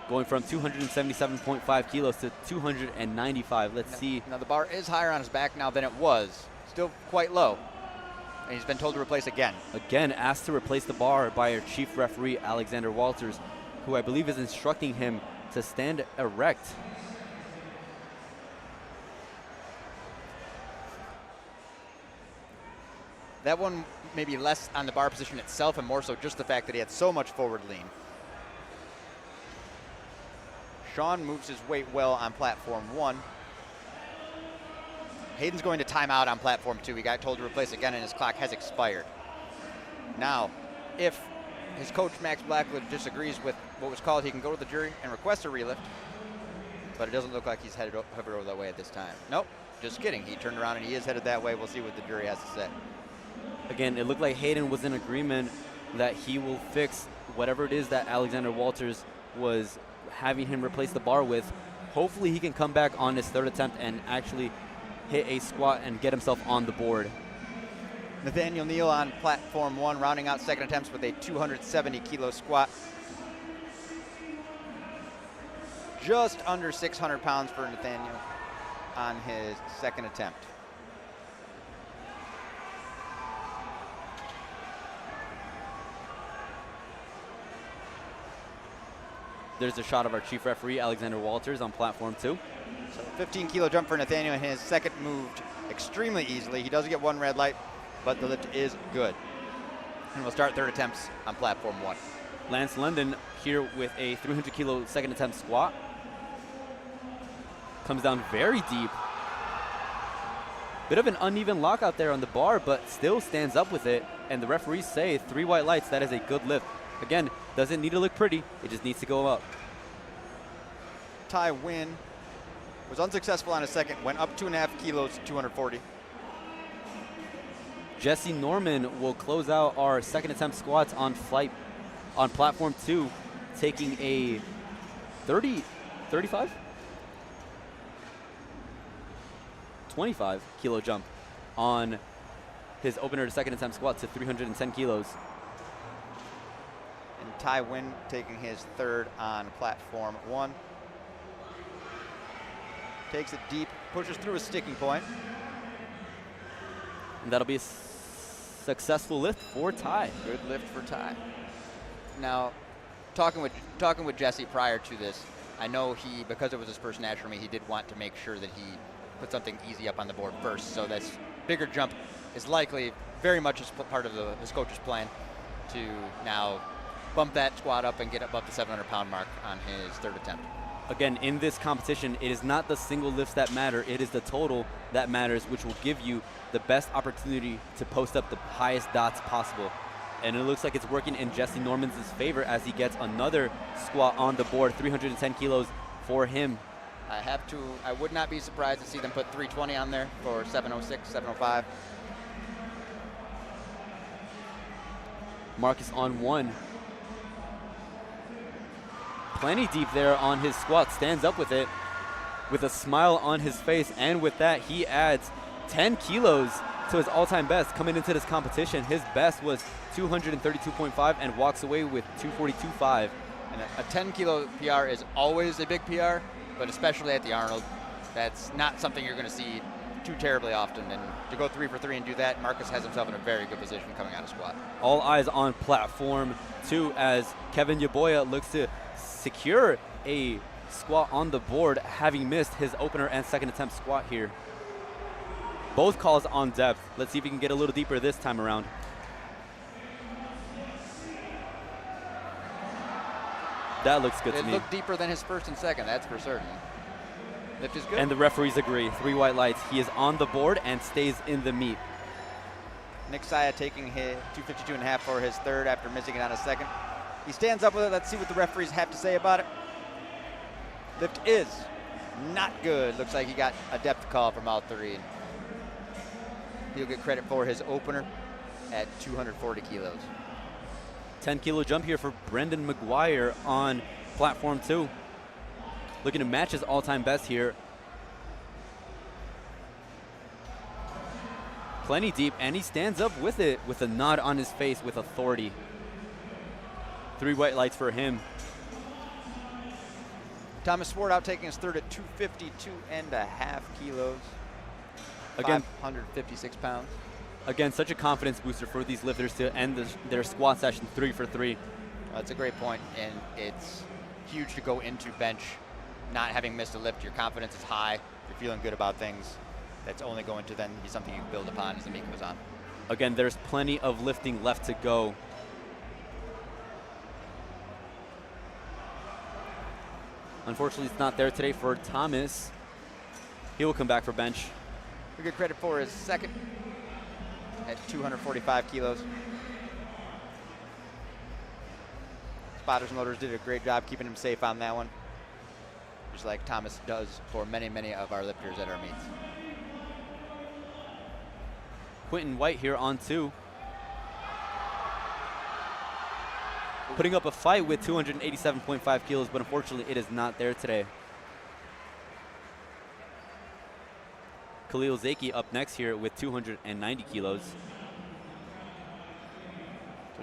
going from 277.5 kilos to 295. Let's see. Now the bar is higher on his back now than it was. Still quite low. And he's been told to replace again. Again, asked to replace the bar by our chief referee, Alexander Walters, who I believe is instructing him to stand erect. That one maybe less on the bar position itself and more so just the fact that he had so much forward lean. Sean moves his weight well on platform 1. Hayden's going to time out on platform 2. He got told to replace again and his clock has expired. Now, if his coach Max Blackwood disagrees with what was called, he can go to the jury and request a relift, but it doesn't look like he's headed over that way at this time. Nope, just kidding. He turned around and he is headed that way. We'll see what the jury has to say. Again, it looked like Hayden was in agreement that he will fix whatever it is that Alexander Walters was having him replace the bar with. Hopefully he can come back on his third attempt and actually hit a squat and get himself on the board. Nathaniel Neal on platform 1, rounding out second attempts with a 270 kilo squat. Just under 600 pounds for Nathaniel on his second attempt. There's a shot of our chief referee, Alexander Walters, on platform 2. So 15 kilo jump for Nathaniel, and his second moved extremely easily. He does get 1 red light, but the lift is good. And we'll start third attempts on platform 1. Lance London here with a 300 kilo second attempt squat. Comes down very deep. Bit of an uneven lock out there on the bar, but still stands up with it. And the referees say 3 white lights, that is a good lift. Again, doesn't need to look pretty, it just needs to go up. Ty Wynn was unsuccessful on his second, went up 2.5 kilos to 240. Jesse Norman will close out our second attempt squats on platform 2, taking a 35? 25 kilo jump on his opener to second attempt squat to 310 kilos. And Ty Wynn taking his third on platform 1. Takes it deep, pushes through a sticking point. And that'll be a successful lift for Ty. Good lift for Ty. Now, talking with Jesse prior to this, I know because it was his first national meet, he did want to make sure that he put something easy up on the board first. So this bigger jump is likely very much as part of his coach's plan to now bump that squat up and get above the 700-pound mark on his third attempt. Again, in this competition, it is not the single lifts that matter, it is the total that matters, which will give you the best opportunity to post up the highest dots possible. And it looks like it's working in Jesse Norman's favor as he gets another squat on the board, 310 kilos for him. I would not be surprised to see them put 320 on there for 706, 705. Marcus on 1. Plenty deep there on his squat, stands up with it with a smile on his face, and with that he adds 10 kilos to his all-time best coming into this competition. His best was 232.5 and walks away with 242.5. And a 10 kilo PR is always a big PR, but especially at the Arnold, that's not something you're going to see too terribly often. And to go 3 for 3 and do that, Marcus has himself in a very good position coming out of squat. All eyes on platform 2 as Kevin Yaboya looks to secure a squat on the board, having missed his opener and second attempt squat here. Both calls on depth. Let's see if we can get a little deeper this time around. That looks good to me. It looked deeper than his first and second, that's for certain. Lift is good. And the referees agree. 3 white lights. He is on the board and stays in the meet. Nick Saya taking his 252.5 for his third after missing it on his second. He stands up with it. Let's see what the referees have to say about it. Lift is not good. Looks like he got a depth call from all 3. He'll get credit for his opener at 240 kilos. 10 kilo jump here for Brendan McGuire on platform 2. Looking to match his all-time best here. Plenty deep, and he stands up with it with a nod on his face with authority. 3 white lights for him. Thomas Swart out taking his third at 252.5 kilos. Again, 556 pounds. Again, such a confidence booster for these lifters to end their squat session 3 for 3. That's a great point, and it's huge to go into bench not having missed a lift. Your confidence is high. You're feeling good about things. That's only going to then be something you build upon as the meet goes on. Again, there's plenty of lifting left to go. Unfortunately, it's not there today for Thomas. He will come back for bench. We get credit for his second at 245 kilos. Spotters and loaders did a great job keeping him safe on that one, just like Thomas does for many, many of our lifters at our meets. Quentin White here on 2. Putting up a fight with 287.5 kilos, but unfortunately it is not there today. Khalil Zaki up next here with 290 kilos.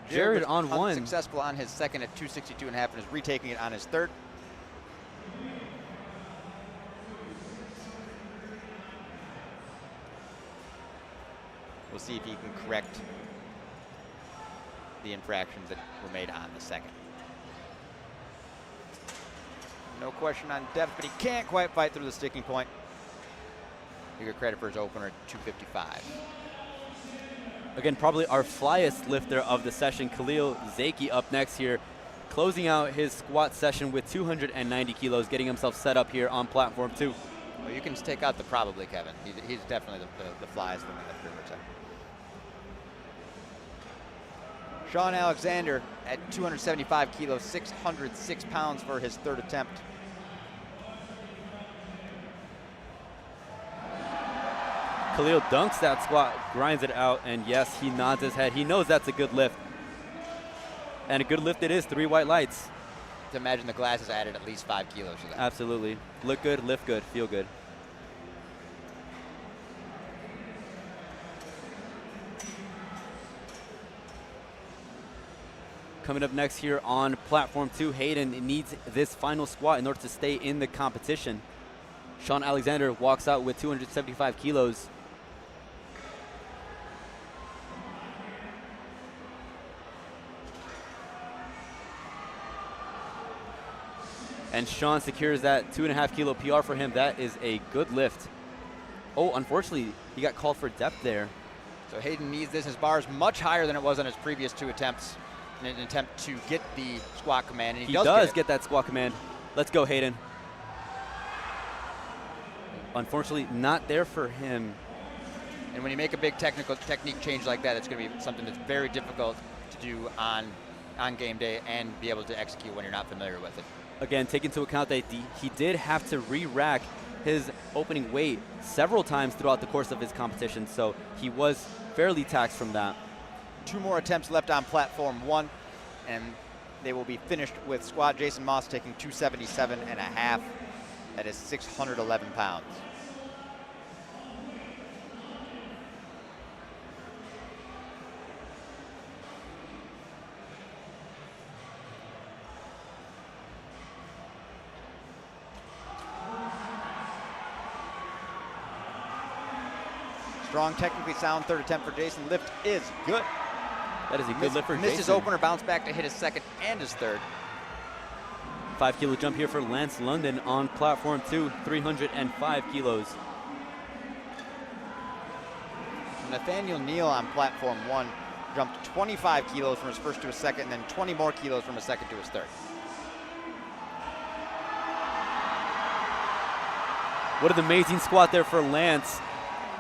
Jared was on one. Successful on his second at 262.5 and is retaking it on his third. We'll see if he can correct the infractions that were made on the second. No question on depth, but he can't quite fight through the sticking point. You get credit for his opener at 255. Again, probably our flyest lifter of the session, Khalil Zaki, up next here, closing out his squat session with 290 kilos, getting himself set up here on platform 2. Well, you can take out the probably, Kevin. He's definitely the flyest lifter. Sean Alexander at 275 kilos, 606 pounds for his third attempt. Khalil dunks that squat, grinds it out, and yes, he nods his head. He knows that's a good lift. And a good lift it is, 3 white lights. To imagine the glasses added at least 5 kilos to that. Absolutely. Look good, lift good, feel good. Coming up next here on platform 2, Hayden needs this final squat in order to stay in the competition. Sean Alexander walks out with 275 kilos. And Sean secures that 2.5 kilo PR for him. That is a good lift. Oh, unfortunately, he got called for depth there. So Hayden needs this. His bar is much higher than it was on his previous 2 attempts in an attempt to get the squat command. And he does get that squat command. Let's go, Hayden. Unfortunately, not there for him. And when you make a big technique change like that, it's going to be something that's very difficult to do on game day and be able to execute when you're not familiar with it. Again, take into account that he did have to re-rack his opening weight several times throughout the course of his competition, so he was fairly taxed from that. 2 more attempts left on platform 1, and they will be finished with squat. Jason Moss taking 277.5. That is 611 pounds. Strong, technically sound third attempt for Jason. Lift is good. That is a good lift for Jason. Missed his opener, bounced back to hit his second and his third. 5 kilo jump here for Lance London on platform 2, 305 kilos. Nathaniel Neal on platform 1 jumped 25 kilos from his first to his second, and then 20 more kilos from his second to his third. What an amazing squat there for Lance.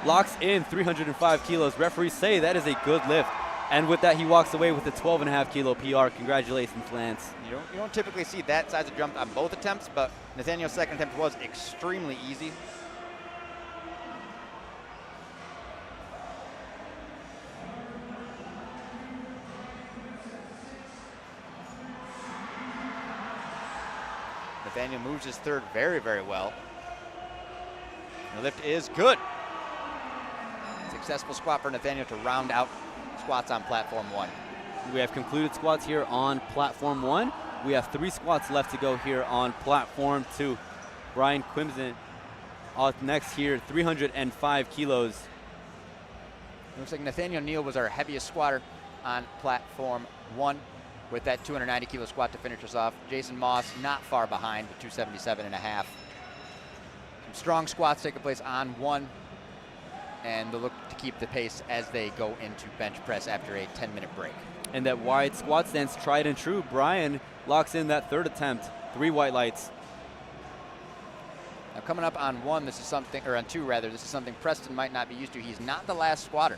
Locks in 305 kilos. Referees say that is a good lift. And with that, he walks away with a 12.5 kilo PR. Congratulations, Lance. You don't typically see that size of jump on both attempts, but Nathaniel's second attempt was extremely easy. Nathaniel moves his third very, very well. The lift is good. Successful squat for Nathaniel to round out squats on platform 1. We have concluded squats here on platform 1. We have 3 squats left to go here on platform 2. Brian Quimson up next here, 305 kilos. It looks like Nathaniel Neal was our heaviest squatter on platform 1 with that 290 kilo squat to finish us off. Jason Moss not far behind with 277.5. Some strong squats taking place on 1, and they'll look to keep the pace as they go into bench press after a 10-minute break. And that wide squat stance, tried and true. Brian locks in that third attempt, 3 white lights. Now coming up on 1, this is something, or on 2 rather, this is something Preston might not be used to. He's not the last squatter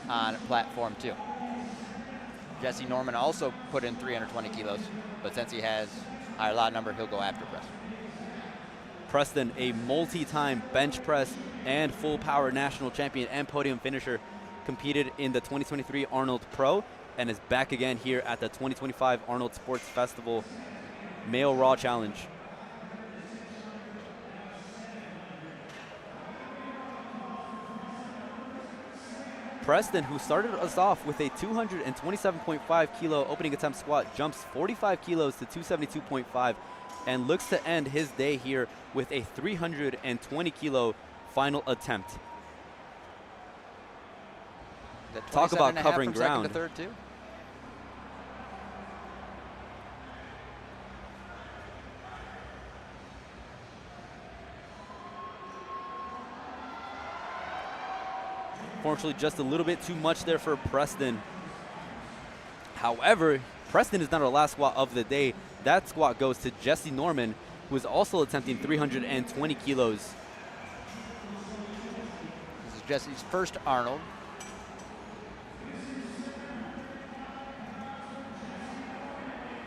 on platform 2. Jesse Norman also put in 320 kilos, but since he has a higher lot number, he'll go after Preston. Preston, a multi-time bench press and full power national champion and podium finisher, competed in the 2023 Arnold Pro and is back again here at the 2025 Arnold Sports Festival Male Raw Challenge. Preston, who started us off with a 227.5 kilo opening attempt squat, jumps 45 kilos to 272.5 and looks to end his day here with a 320 kilo final attempt. Talk about covering ground. Second to third too. Unfortunately, just a little bit too much there for Preston. However, Preston is not our last squat of the day. That squat goes to Jesse Norman, who is also attempting 320 kilos. This is Jesse's first Arnold.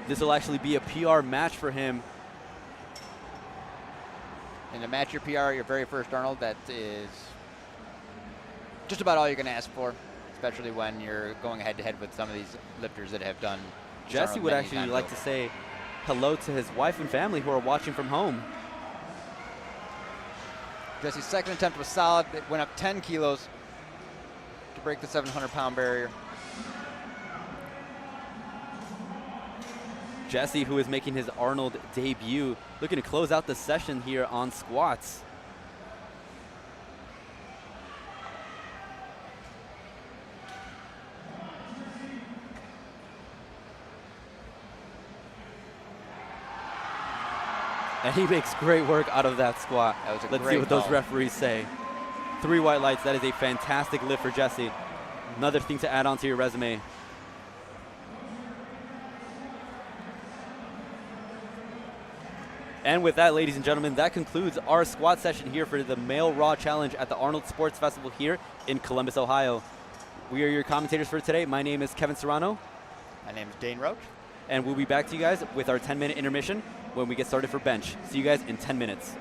This will actually be a PR match for him. And to match your PR, your very first Arnold, that is just about all you can ask for, especially when you're going head-to-head with some of these lifters that have done. Jesse would actually like to say hello to his wife and family who are watching from home. Jesse's second attempt was solid. It went up 10 kilos to break the 700-pound barrier. Jesse, who is making his Arnold debut, looking to close out the session here on squats. And he makes great work out of that squat. That was a Let's great see what those call. referees say. 3 white lights. That is a fantastic lift for Jesse. Another thing to add on to your resume. And with that, ladies and gentlemen, that concludes our squat session here for the Male Raw Challenge at the Arnold Sports Festival here in Columbus, Ohio. We are your commentators for today. My name is Kevin Serrano. My name is Dane Roach. And we'll be back to you guys with our 10-minute intermission when we get started for bench. See you guys in 10 minutes.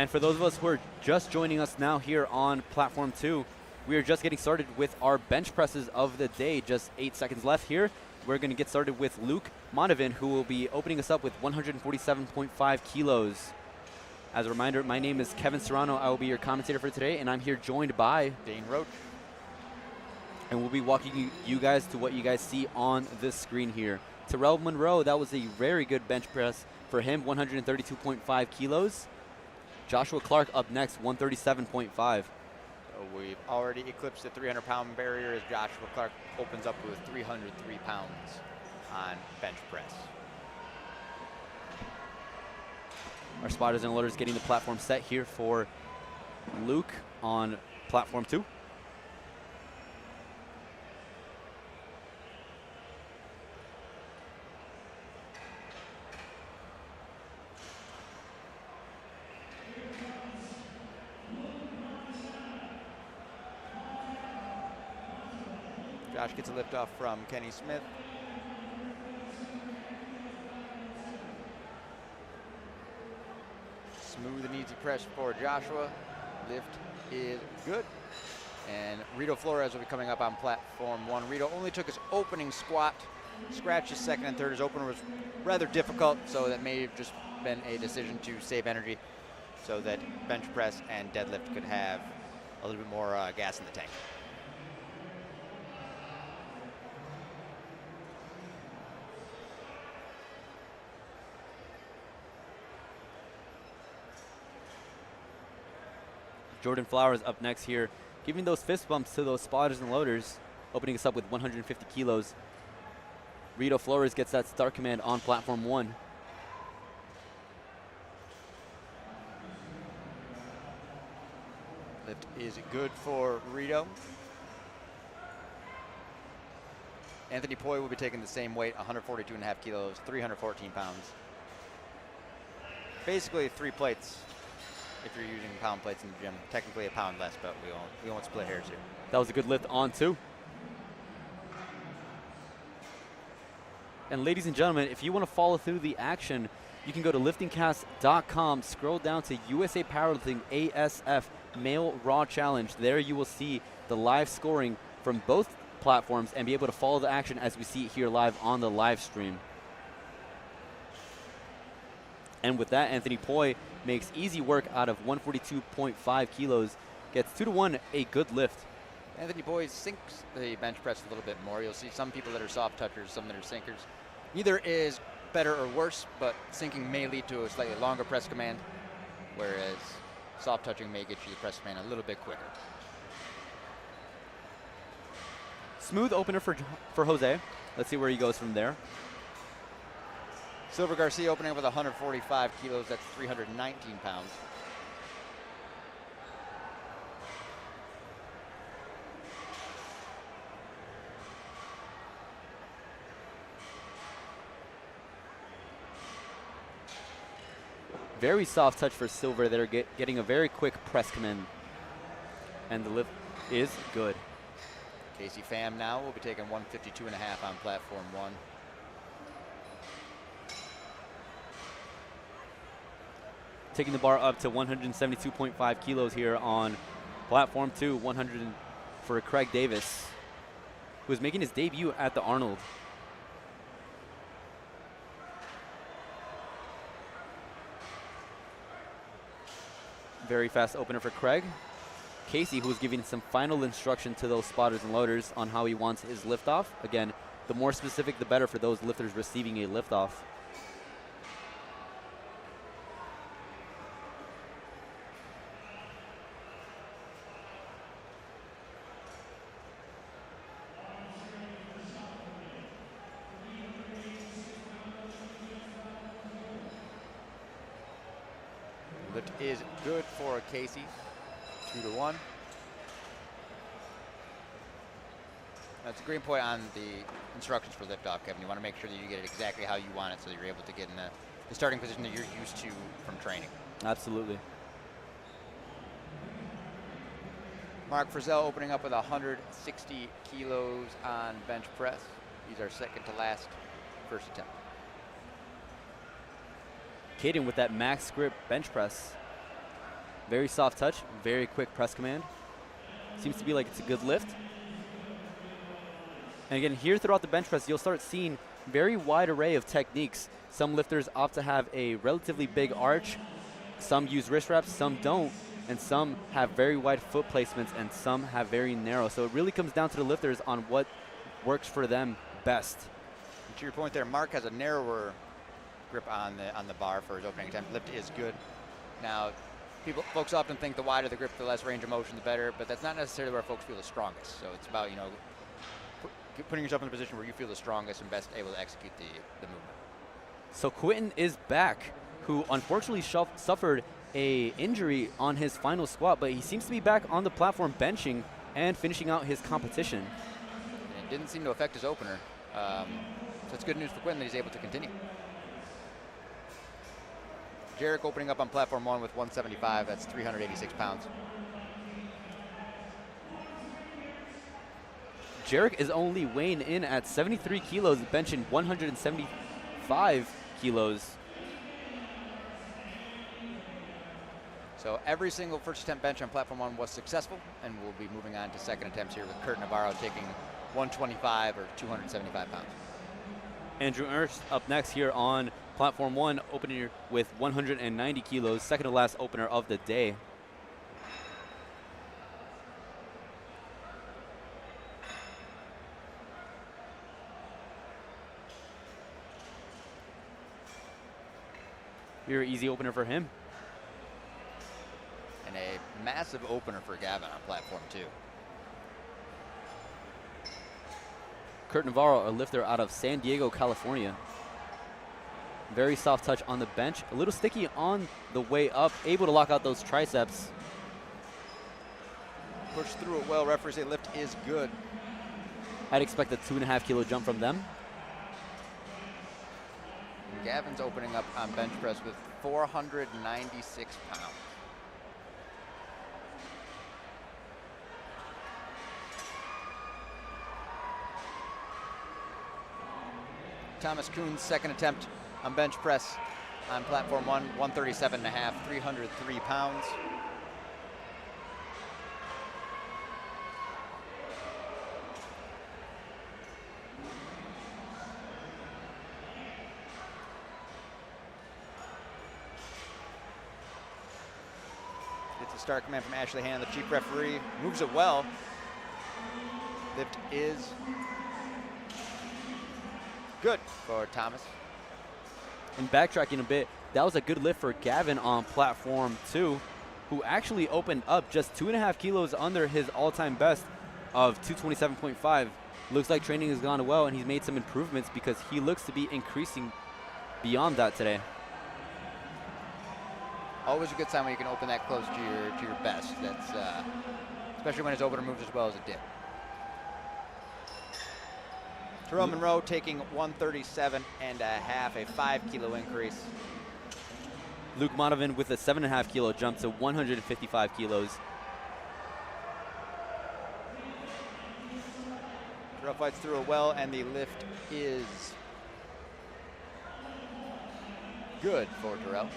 And for those of us who are just joining us now here on Platform 2, we are just getting started with our bench presses of the day. Just 8 seconds left here. We're going to get started with Luke Monovan, who will be opening us up with 147.5 kilos. As a reminder, my name is Kevin Serrano. I will be your commentator for today, and I'm here joined by Dane Roach. And we'll be walking you guys to what you guys see on this screen here. Terrell Monroe, that was a very good bench press for him, 132.5 kilos. Joshua Clark up next, 137.5. So we've already eclipsed the 300-pound barrier as Joshua Clark opens up with 303 pounds on bench press. Our spotters and loaders getting the platform set here for Luke on Platform 2. Josh gets a lift off from Kenny Smith. Smooth and easy press for Joshua. Lift is good. And Rito Flores will be coming up on Platform 1. Rito only took his opening squat, scratched his second and third. His opener was rather difficult, so that may have just been a decision to save energy so that bench press and deadlift could have a little bit more gas in the tank. Jordan Flowers up next here, giving those fist bumps to those spotters and loaders, opening us up with 150 kilos. Rito Flores gets that start command on Platform 1. Lift is good for Rito. Anthony Poi will be taking the same weight, 142.5 kilos, 314 pounds. Basically 3 plates if you're using pound plates in the gym. Technically a pound less, but we won't split hairs here. That was a good lift on 2. And ladies and gentlemen, if you want to follow through the action, you can go to liftingcast.com, scroll down to USA Powerlifting ASF Male Raw Challenge. There you will see the live scoring from both platforms and be able to follow the action as we see it here live on the live stream. And with that, Anthony Poi makes easy work out of 142.5 kilos, gets 2-to-1, a good lift. Anthony Poi sinks the bench press a little bit more. You'll see some people that are soft touchers, some that are sinkers. Neither is better or worse, but sinking may lead to a slightly longer press command, whereas soft touching may get you the press command a little bit quicker. Smooth opener for Jose. Let's see where he goes from there. Silver Garcia opening up with 145 kilos, that's 319 pounds. Very soft touch for Silver. They're getting a very quick press command. And the lift is good. Casey Pham now will be taking 152.5 on Platform 1. Taking the bar up to 172.5 kilos here on Platform 2, 100 for Craig Davis, who is making his debut at the Arnold. Very fast opener for Craig. Casey, who is giving some final instruction to those spotters and loaders on how he wants his liftoff. Again, the more specific, the better for those lifters receiving a liftoff. Lift is good for Casey, 2-to-1. That's a great point on the instructions for liftoff, Kevin. You want to make sure that you get it exactly how you want it so that you're able to get in the starting position that you're used to from training. Absolutely. Mark Frizzell opening up with 160 kilos on bench press. He's our second to last first attempt. Caden with that max grip bench press. Very soft touch, very quick press command. Seems to be like it's a good lift. And again, here throughout the bench press, you'll start seeing very wide array of techniques. Some lifters opt to have a relatively big arch. Some use wrist wraps, some don't. And some have very wide foot placements, and some have very narrow. So it really comes down to the lifters on what works for them best. And to your point there, Mark has a narrower grip on the bar for his opening attempt. Lift is good. Now, folks often think the wider the grip, the less range of motion, the better, but that's not necessarily where folks feel the strongest. So it's about, you know, putting yourself in a position where you feel the strongest and best able to execute the movement. So Quentin is back, who unfortunately suffered a injury on his final squat, but he seems to be back on the platform benching and finishing out his competition. And it didn't seem to affect his opener. So it's good news for Quentin that he's able to continue. Jarek opening up on platform 1 with 175. That's 386 pounds. Jarek is only weighing in at 73 kilos, benching 175 kilos. So every single first attempt bench on platform 1 was successful, and we'll be moving on to second attempts here with Kurt Navarro taking 125 or 275 pounds. Andrew Ernst up next here on platform 1, opening with 190 kilos, second to last opener of the day. Very easy opener for him. And a massive opener for Gavin on platform 2. Kurt Navarro, a lifter out of San Diego, California. Very soft touch on the bench, a little sticky on the way up, able to lock out those triceps. Push through it well. Referees say lift is good. I'd expect a 2.5 kilo jump from them. And Gavin's opening up on bench press with 496 pounds. Thomas Kuhn's second attempt on bench press on platform 1, 137.5, 303 pounds. It's a start command from Ashley Han, the chief referee. Moves it well. Lift is good for Thomas. And backtracking a bit, that was a good lift for Gavin on platform 2, who actually opened up just 2.5 kilos under his all-time best of 227.5. Looks like training has gone well, and he's made some improvements because he looks to be increasing beyond that today. Always a good sign when you can open that close to your best. That's especially when his opener moves as well as it did. Terrell Monroe taking 137.5, a 5 kilo increase. Luke Monovan with a 7.5 kilo jump to 155 kilos. Terrell fights through it well, and the lift is good for Terrell.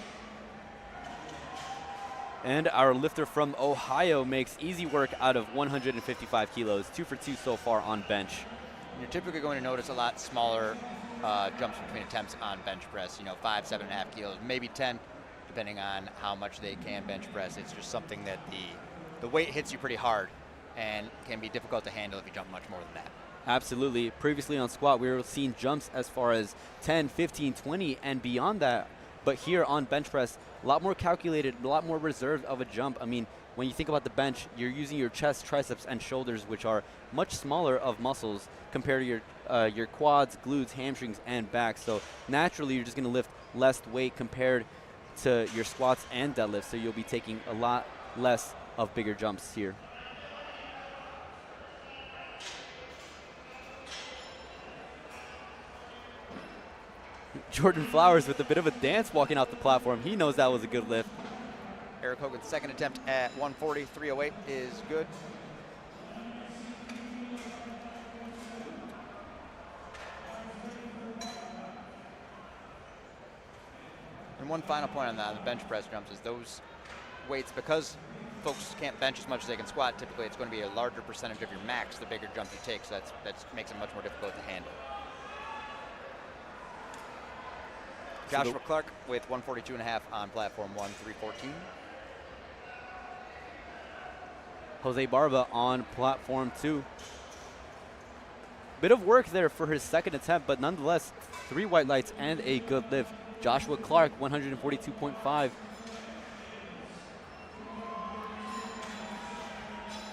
And our lifter from Ohio makes easy work out of 155 kilos, 2 for 2 so far on bench. You're typically going to notice a lot smaller jumps between attempts on bench press, 5, 7.5 kilos, maybe 10, depending on how much they can bench press. It's just something that the weight hits you pretty hard and can be difficult to handle if you jump much more than that. Absolutely. Previously on squat, we were seeing jumps as far as 10, 15, 20, and beyond that. But here on bench press, a lot more calculated, a lot more reserved of a jump. I mean, when you think about the bench, you're using your chest, triceps, and shoulders, which are much smaller of muscles compared to your quads, glutes, hamstrings, and back. So naturally, you're just going to lift less weight compared to your squats and deadlifts. So you'll be taking a lot less of bigger jumps here. Jordan Flowers with a bit of a dance walking out the platform. He knows that was a good lift. Eric Hogan's second attempt at 140, 308 is good. And one final point on the bench press jumps is those weights, because folks can't bench as much as they can squat, typically it's going to be a larger percentage of your max the bigger jump you take, so that makes it much more difficult to handle. Joshua Clark with 142.5 on platform 1, 314. Jose Barba on platform 2. Bit of work there for his second attempt, but nonetheless, 3 white lights and a good lift. Joshua Clark, 142.5.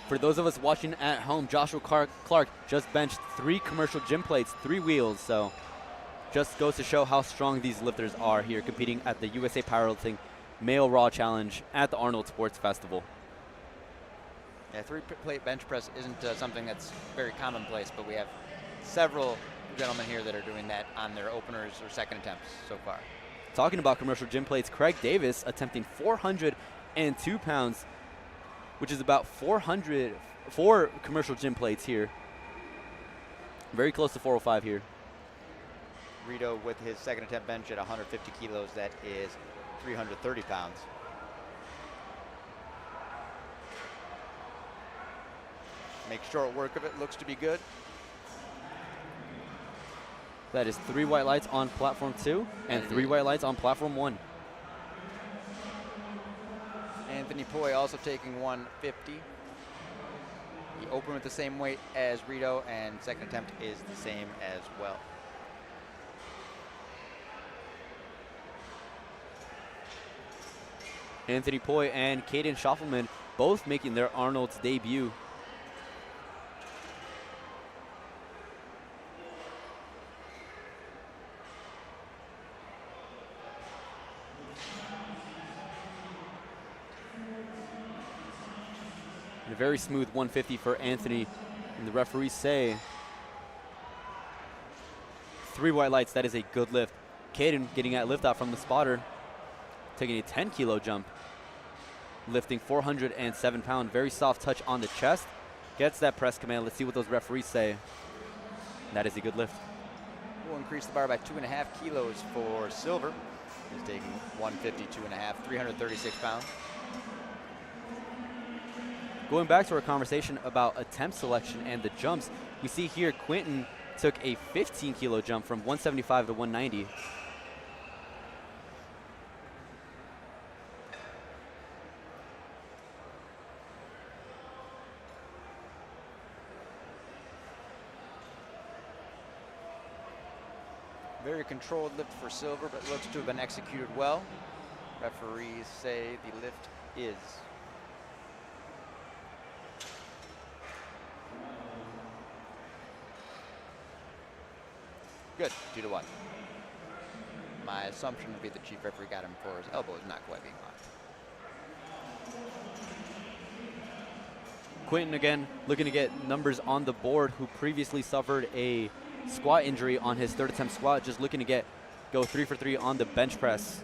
For those of us watching at home, Joshua Clark just benched 3 commercial gym plates, 3 wheels, so just goes to show how strong these lifters are here competing at the USA Powerlifting Male Raw Challenge at the Arnold Sports Festival. Yeah, 3-plate bench press isn't something that's very commonplace, but we have several gentlemen here that are doing that on their openers or second attempts so far. Talking about commercial gym plates, Craig Davis attempting 402 pounds, which is about 4 commercial gym plates here. Very close to 405 here. Rito with his second attempt bench at 150 kilos, that is 330 pounds. Make short work of it, looks to be good. That is 3 white lights on platform 2 and 3 white lights on platform 1. Anthony Poi also taking 150. He opened with the same weight as Rito, and second attempt is the same as well. Anthony Poi and Caden Schaffelman both making their Arnold's debut. And a very smooth 150 for Anthony. And the referees say 3 white lights, that is a good lift. Caden getting that lift out from the spotter, taking a 10-kilo jump, lifting 407 pounds. Very soft touch on the chest. Gets that press command. Let's see what those referees say. That is a good lift. We'll increase the bar by 2.5 kilos for Silver. He's taking 150, 2.5, 336 pounds. Going back to our conversation about attempt selection and the jumps, we see here Quentin took a 15-kilo jump from 175 to 190. Very controlled lift for Silver, but looks to have been executed well. Referees say the lift is. Good, 2-1. My assumption would be the chief referee got him for his elbow is not quite being locked. Quentin again looking to get numbers on the board, who previously suffered a squat injury on his third attempt squat, just looking to go 3 for 3 on the bench press.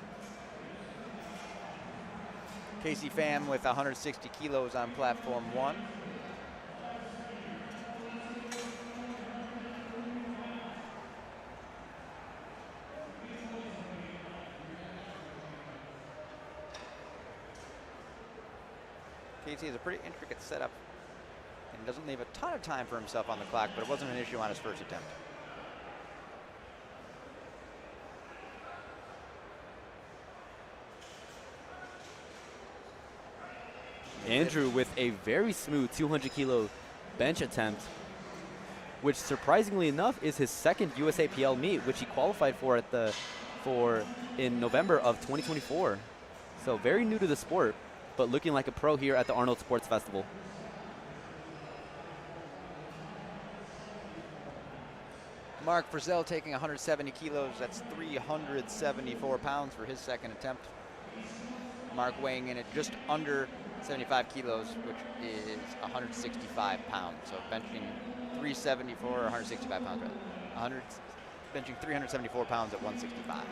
Casey Pham with 160 kilos on platform 1. Casey has a pretty intricate setup and doesn't leave a ton of time for himself on the clock, but it wasn't an issue on his first attempt. Andrew with a very smooth 200-kilo bench attempt, which surprisingly enough is his second USAPL meet, which he qualified for in November of 2024. So very new to the sport, but looking like a pro here at the Arnold Sports Festival. Mark Frizzell taking 170 kilos. That's 374 pounds for his second attempt. Mark weighing in at just under 75 kilos, which is 165 pounds. So benching 374, or 165 pounds rather. Benching 374 pounds at 165.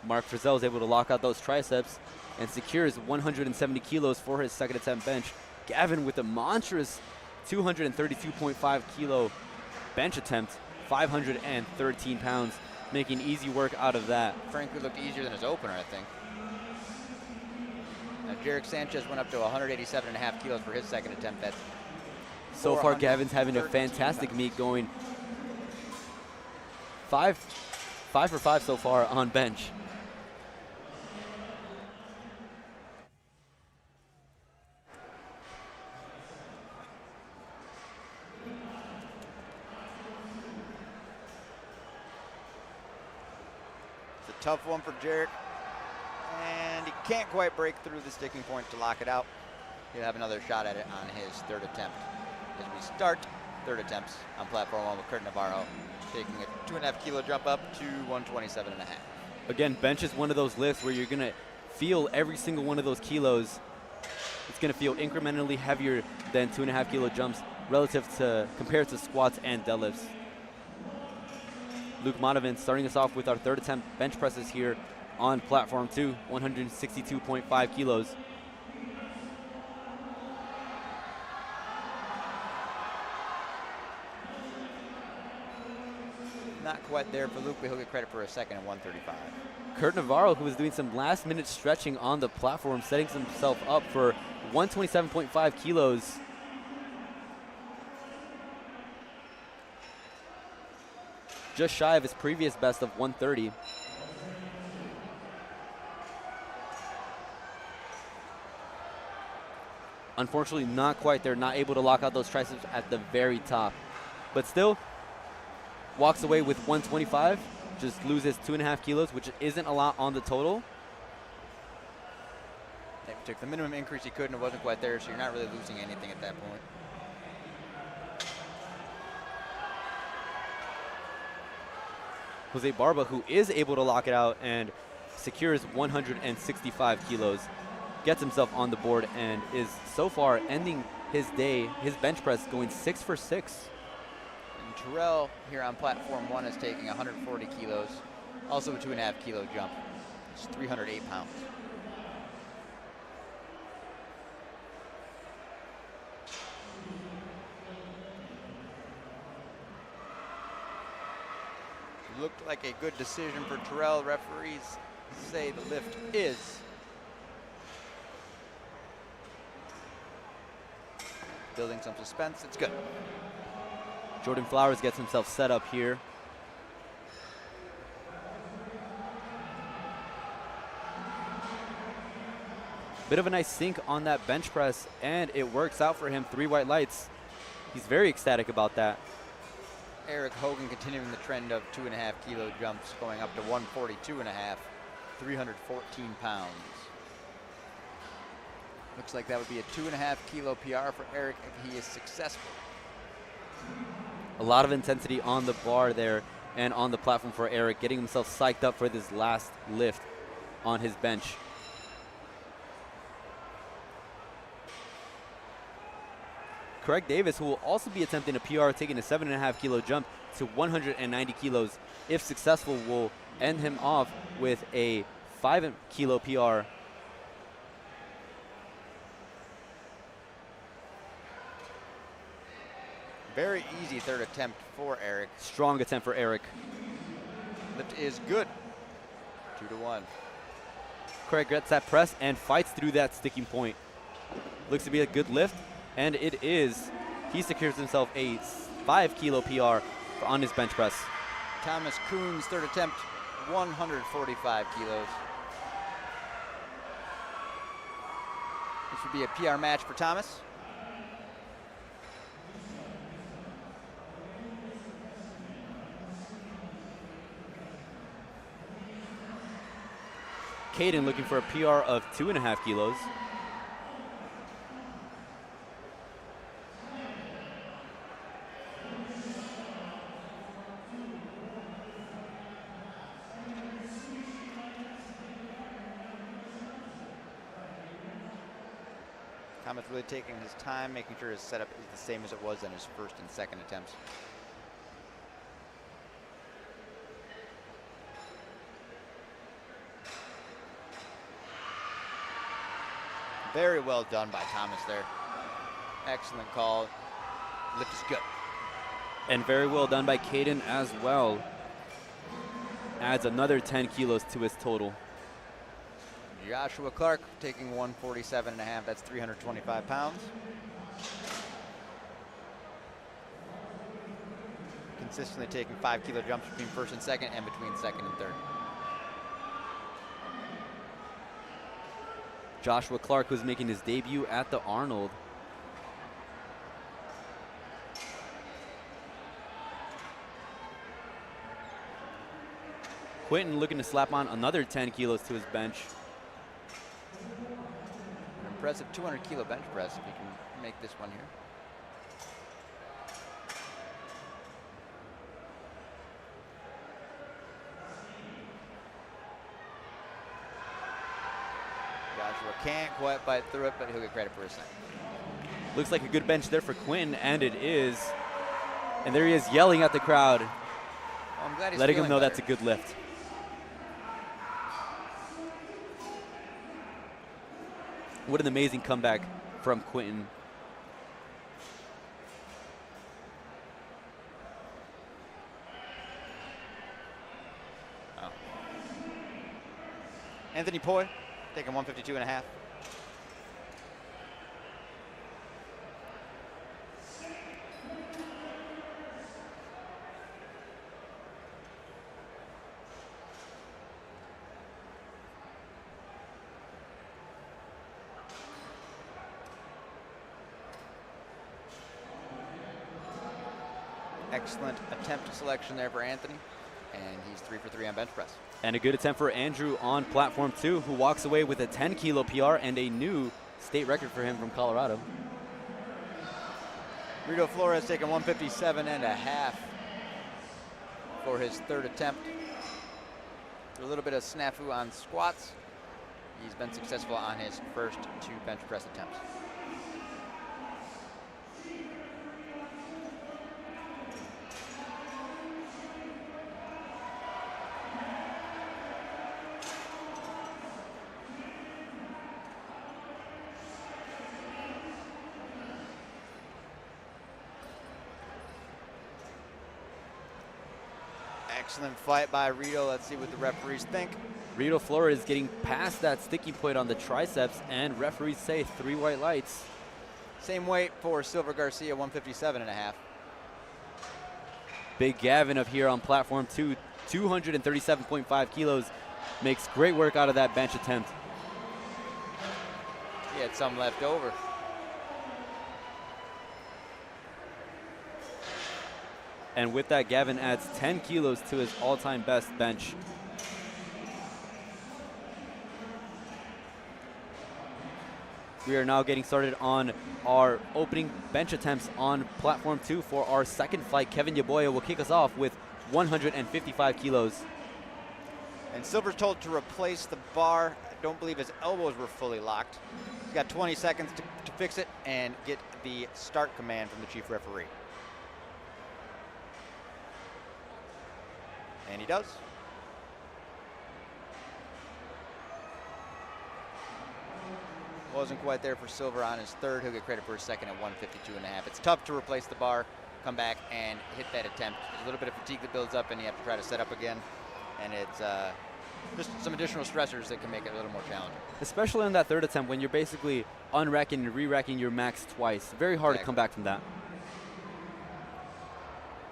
Mark Frizzell is able to lock out those triceps and secures 170 kilos for his second attempt bench. Gavin with a monstrous 232.5 kilo bench attempt, 513 pounds, making easy work out of that. Frankly, looked easier than his opener, I think. Now, Jarek Sanchez went up to 187.5 kilos for his second attempt. That's so far, Gavin's having a fantastic meet, going 5 for 5 so far on bench. It's a tough one for Jarek, and he can't quite break through the sticking point to lock it out. He'll have another shot at it on his third attempt. As we start third attempts on platform 1 with Kurt Navarro, taking a 2.5 kilo jump up to 127.5. Again, bench is one of those lifts where you're gonna feel every single one of those kilos. It's gonna feel incrementally heavier than 2.5 kilo jumps compared to squats and deadlifts. Luke Monovan starting us off with our third attempt bench presses here on platform 2, 162.5 kilos. Not quite there for Luke, but he'll get credit for a second at 135. Kurt Navarro, who was doing some last-minute stretching on the platform, setting himself up for 127.5 kilos. Just shy of his previous best of 130. Unfortunately, not quite there, not able to lock out those triceps at the very top. But still, walks away with 125, just loses 2.5 kilos, which isn't a lot on the total. He took the minimum increase he could, and it wasn't quite there, so you're not really losing anything at that point. Jose Barba, who is able to lock it out and secures 165 kilos, gets himself on the board and is so far ending his day, his bench press, going 6 for 6. And Terrell here on platform 1 is taking 140 kilos, also a 2.5 kilo jump. It's 308 pounds. Looked like a good decision for Terrell. Referees say the lift is. Building some suspense, it's good. Jordan Flowers gets himself set up here. Bit of a nice sink on that bench press, and it works out for him. 3 white lights. He's very ecstatic about that. Eric Hogan continuing the trend of 2.5 kilo jumps, going up to 142.5, 314 pounds. Looks like that would be a 2.5 kilo PR for Eric if he is successful. A lot of intensity on the bar there and on the platform for Eric, getting himself psyched up for this last lift on his bench. Craig Davis, who will also be attempting a PR, taking a 7.5 kilo jump to 190 kilos. If successful, will end him off with a 5 kilo PR. Very easy third attempt for Eric. Strong attempt for Eric. Lift is good. 2-1. Craig gets that press and fights through that sticking point. Looks to be a good lift, and it is. He secures himself a 5 kilo PR on his bench press. Thomas Kuhn's third attempt, 145 kilos. This would be a PR match for Thomas. Caden looking for a PR of 2.5 kilos. Thomas really taking his time, making sure his setup is the same as it was on his first and second attempts. Very well done by Thomas there. Excellent call. Lift is good. And very well done by Caden as well. Adds another 10 kilos to his total. Joshua Clark taking 147.5. That's 325 pounds. Consistently taking 5 kilo jumps between first and second and between second and third. Joshua Clark was making his debut at the Arnold. Quentin looking to slap on another 10 kilos to his bench. An impressive 200 kilo bench press if you can make this one here. Joshua can't quite bite through it, but he'll get credit for a second. Looks like a good bench there for Quentin, and it is. And there he is yelling at the crowd, Well, I'm glad he's letting him feeling know better. that's a good lift. What an amazing comeback from Quentin. Oh. Anthony Poi taking 152.5. Excellent attempt selection there for Anthony, and he's 3 for 3 on bench press. And a good attempt for Andrew on platform 2, who walks away with a 10 kilo PR and a new state record for him from Colorado. Rito Flores taking 157.5 for his third attempt. A little bit of snafu on squats. He's been successful on his first 2 bench press attempts. Excellent fight by Rito. Let's see what the referees think. Rito Flores getting past that sticky point on the triceps, and referees say 3 white lights. Same weight for Silver Garcia, 157.5. Big Gavin up here on platform 2, 237.5 kilos. Makes great work out of that bench attempt. He had some left over. And with that, Gavin adds 10 kilos to his all-time best bench. We are now getting started on our opening bench attempts on platform 2 for our second fight. Kevin Yaboya will kick us off with 155 kilos. And Silver's told to replace the bar. I don't believe his elbows were fully locked. He's got 20 seconds to fix it and get the start command from the chief referee. And he does. Wasn't quite there for Silver on his third. He'll get credit for his second at 152.5. It's tough to replace the bar, come back and hit that attempt. There's a little bit of fatigue that builds up and you have to try to set up again. And it's just some additional stressors that can make it a little more challenging. Especially on that third attempt when you're basically unracking and re-racking your max twice. Very hard to come back from that.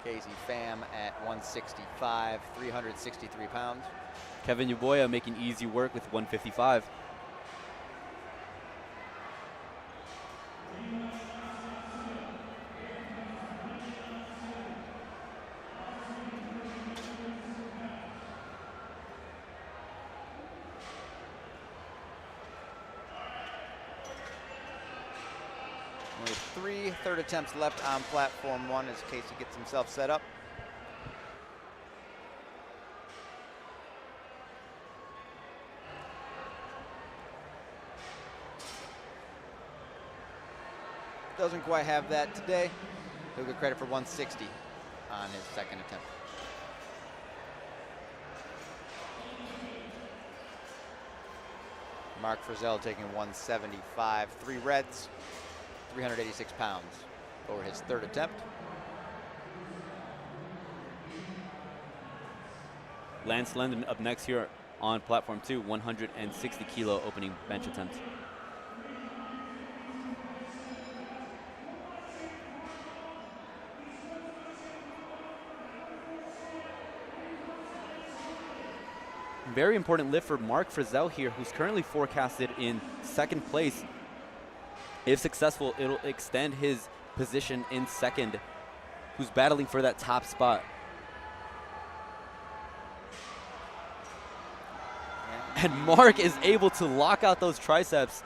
Casey Pham at 165, 363 pounds. Kevin Yaboya making easy work with 155. Only 3 third attempts left on platform 1 as Casey gets himself set up. Doesn't quite have that today. He'll get credit for 160 on his second attempt. Mark Frizzell taking 175, 3 reds, 386 pounds for his third attempt. Lance London up next here on platform 2, 160 kilo opening bench attempt. Very important lift for Mark Frizzell here, who's currently forecasted in 2nd place. If successful, it'll extend his position in 2nd, who's battling for that top spot. And Mark is able to lock out those triceps.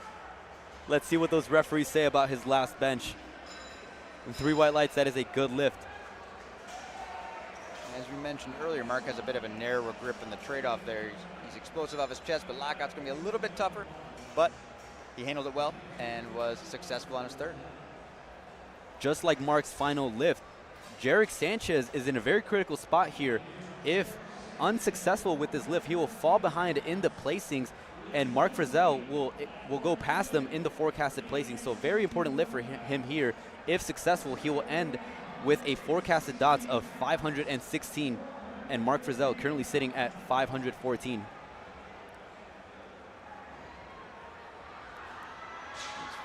Let's see what those referees say about his last bench. And 3 white lights, that is a good lift. As we mentioned earlier, Mark has a bit of a narrower grip in the trade-off there. He's explosive off his chest, but lockout's going to be a little bit tougher. But he handled it well and was successful on his 3rd. Just like Mark's final lift, Jarek Sanchez is in a very critical spot here. If unsuccessful with this lift, he will fall behind in the placings, and Mark Frizzell will go past them in the forecasted placings. So very important lift for him here. If successful, he will end with a forecasted dots of 516, and Mark Frizzell currently sitting at 514. He's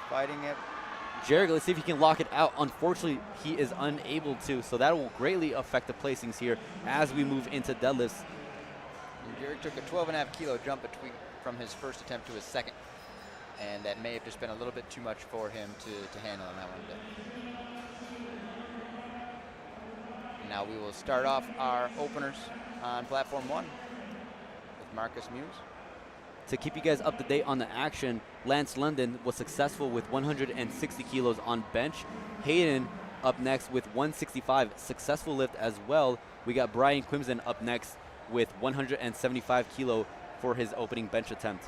fighting it. Jarek, let's see if he can lock it out. Unfortunately, he is unable to, so that will greatly affect the placings here as we move into deadlifts. And Jarek took a 12.5 kilo jump from his 1st attempt to his 2nd, and that may have just been a little bit too much for him to handle on that one day. Now we will start off our openers on platform 1 with Marcus Muse. To keep you guys up to date on the action, Lance London was successful with 160 kilos on bench. Hayden up next with 165, successful lift as well. We got Brian Quimson up next with 175 kilo for his opening bench attempt.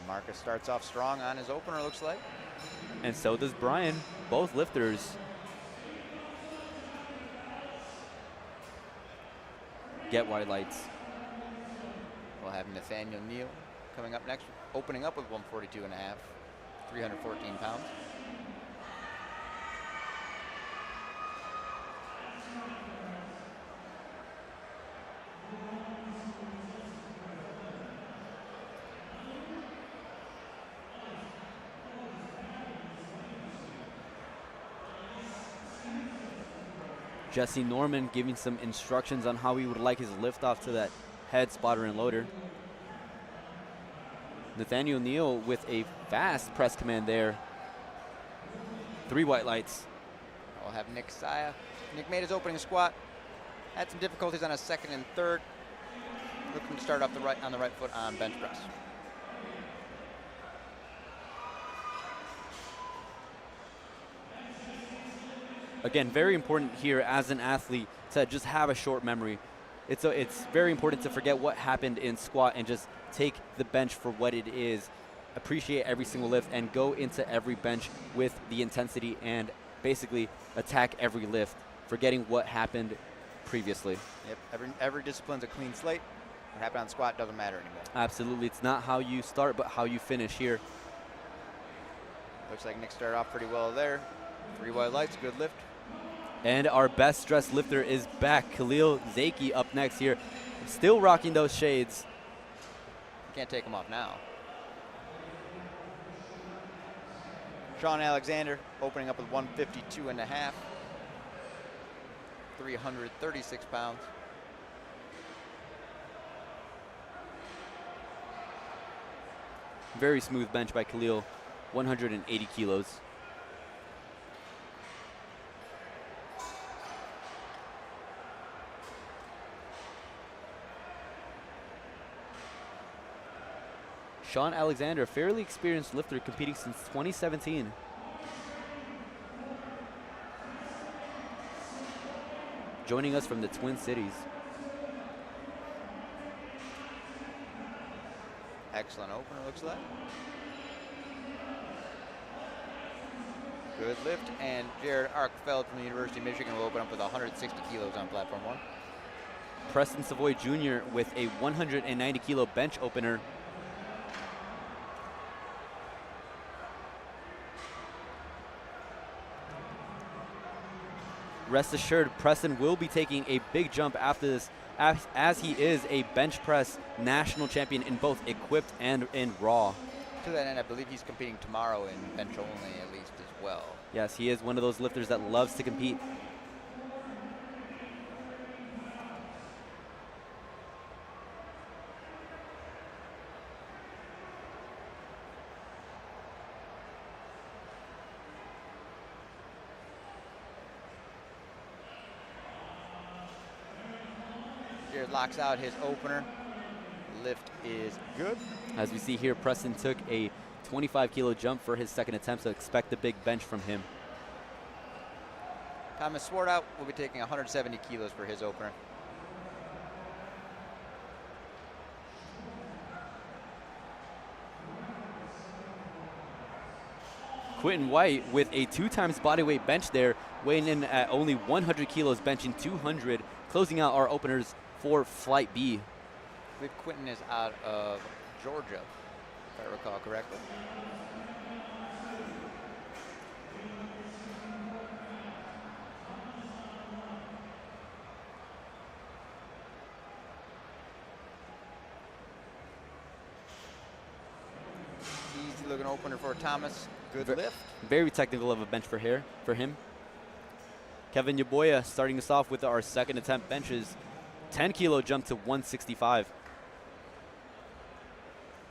Marcus starts off strong on his opener, looks like. And so does Brian, both lifters. Get white lights. We'll have Nathaniel Neal coming up next, opening up with 142.5, 314 pounds. Jesse Norman giving some instructions on how he would like his lift off to that head spotter and loader. Nathaniel Neal with a fast press command there. 3 white lights. We'll have Nick Saya. Nick made his opening squat. Had some difficulties on his 2nd and 3rd. Looking to start off on the right foot on bench press. Again, very important here as an athlete to just have a short memory. It's very important to forget what happened in squat and just take the bench for what it is. Appreciate every single lift and go into every bench with the intensity and basically attack every lift, forgetting what happened previously. Yep, every discipline's a clean slate. What happened on squat doesn't matter anymore. Absolutely, it's not how you start, but how you finish here. Looks like Nick started off pretty well there. 3 white lights, good lift. And our best stress lifter is back. Khalil Zaki up next here. Still rocking those shades. Can't take them off now. Sean Alexander opening up with 152.5, 336 pounds. Very smooth bench by Khalil, 180 kilos. Sean Alexander, a fairly experienced lifter, competing since 2017. Joining us from the Twin Cities. Excellent opener, looks like. Good lift. And Jared Arkfeld from the University of Michigan will open up with 160 kilos on platform 1. Preston Savoy Jr. with a 190 kilo bench opener. Rest assured, Preston will be taking a big jump after this, as he is a bench press national champion in both equipped and in raw. To that end, I believe he's competing tomorrow in bench only at least as well. Yes, he is one of those lifters that loves to compete. Jared locks out his opener. Lift is good. As we see here, Preston took a 25 kilo jump for his second attempt, so expect a big bench from him. Thomas Swartout will be taking 170 kilos for his opener. Quentin White with a 2 times bodyweight bench there, weighing in at only 100 kilos, benching 200, closing out our openers for Flight B. I believe Quentin is out of Georgia, if I recall correctly. Easy looking opener for Thomas. Good lift. Very technical of a bench for him. Kevin Yaboya starting us off with our second attempt benches. 10 kilo jump to 165.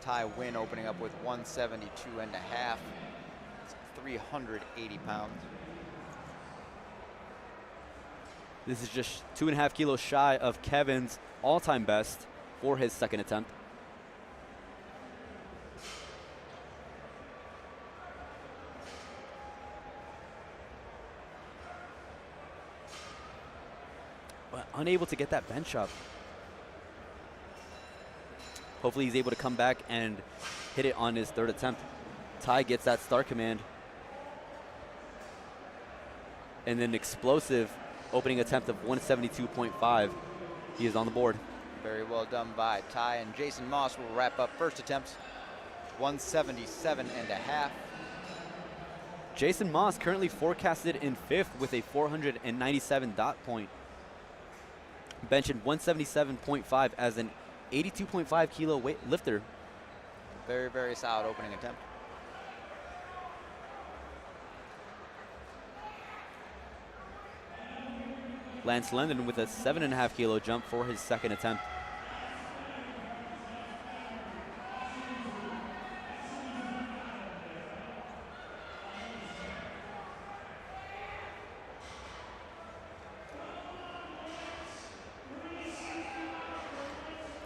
Ty Wynn opening up with 172 and a half. It's 380 pounds. This is just 2.5 kilos shy of Kevin's all-time best for his second attempt. But unable to get that bench up. Hopefully he's able to come back and hit it on his third attempt. Ty gets that start command. And then explosive opening attempt of 172.5. He is on the board. Very well done by Ty, and Jason Moss will wrap up first attempts, 177 and a half. Jason Moss currently forecasted in 5th with a 497 dot point. Benching 177.5 as an 82.5 kilo weight lifter. Very, very solid opening attempt. Lance London with a 7.5 kilo jump for his second attempt.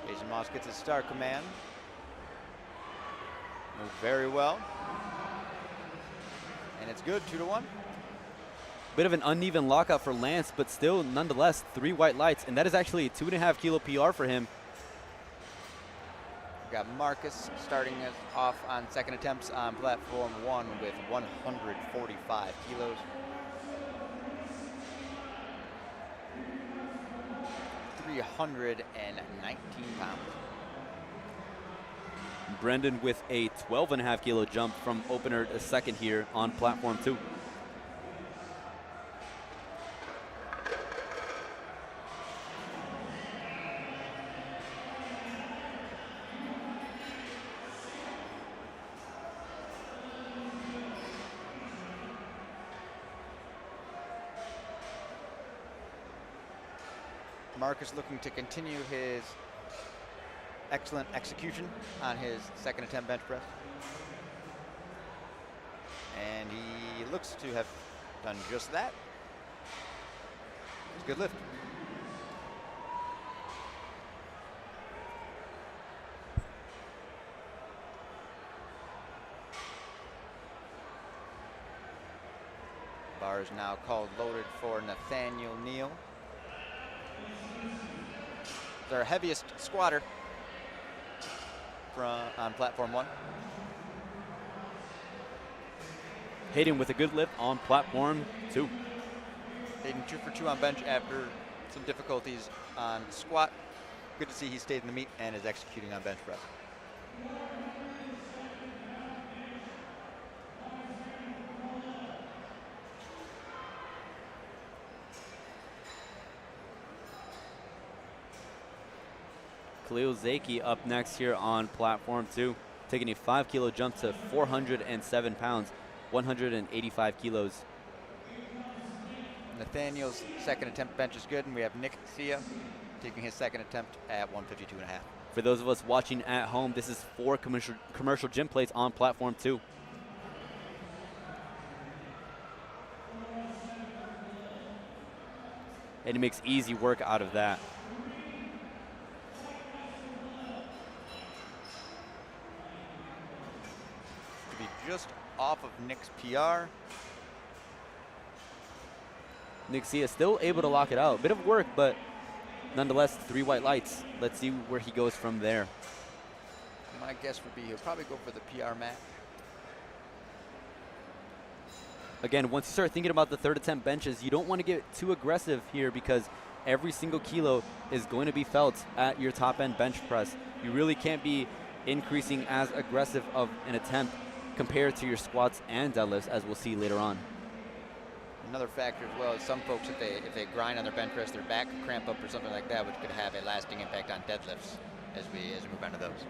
Jason Moss gets his start command. Moved very well. And it's good, 2-1. Bit of an uneven lockout for Lance, but still, nonetheless, 3 white lights, and that is actually a 2.5 kilo PR for him. We've got Marcus starting us off on second attempts on platform 1 with 145 kilos. .319 pounds. Brendan with a 12.5 kilo jump from opener to second here on platform 2. Marcus looking to continue his excellent execution on his second attempt bench press. And he looks to have done just that. It's a good lift. Bar is now called loaded for Nathaniel Neal. Our heaviest squatter on platform 1. Hayden with a good lift on platform 2. Hayden 2 for 2 on bench after some difficulties on squat. Good to see he stayed in the meet and is executing on bench press. Khalil Zaki up next here on platform 2, taking a 5 kilo jump to 407 pounds, 185 kilos. Nathaniel's second attempt bench is good, and we have Nick Sia taking his second attempt at 152.5. For those of us watching at home, this is 4 commercial gym plates on platform 2. And he makes easy work out of that. To be just off of Nick's PR. Nick Sia still able to lock it out. Bit of work, but nonetheless, 3 white lights. Let's see where he goes from there. My guess would be he'll probably go for the PR match. Again, once you start thinking about the third attempt benches, you don't want to get too aggressive here because every single kilo is going to be felt at your top end bench press. You really can't be increasing as aggressive of an attempt compared to your squats and deadlifts, as we'll see later on. Another factor as well is some folks, if they grind on their bench press, their back could cramp up or something like that, which could have a lasting impact on deadlifts as we move on to those.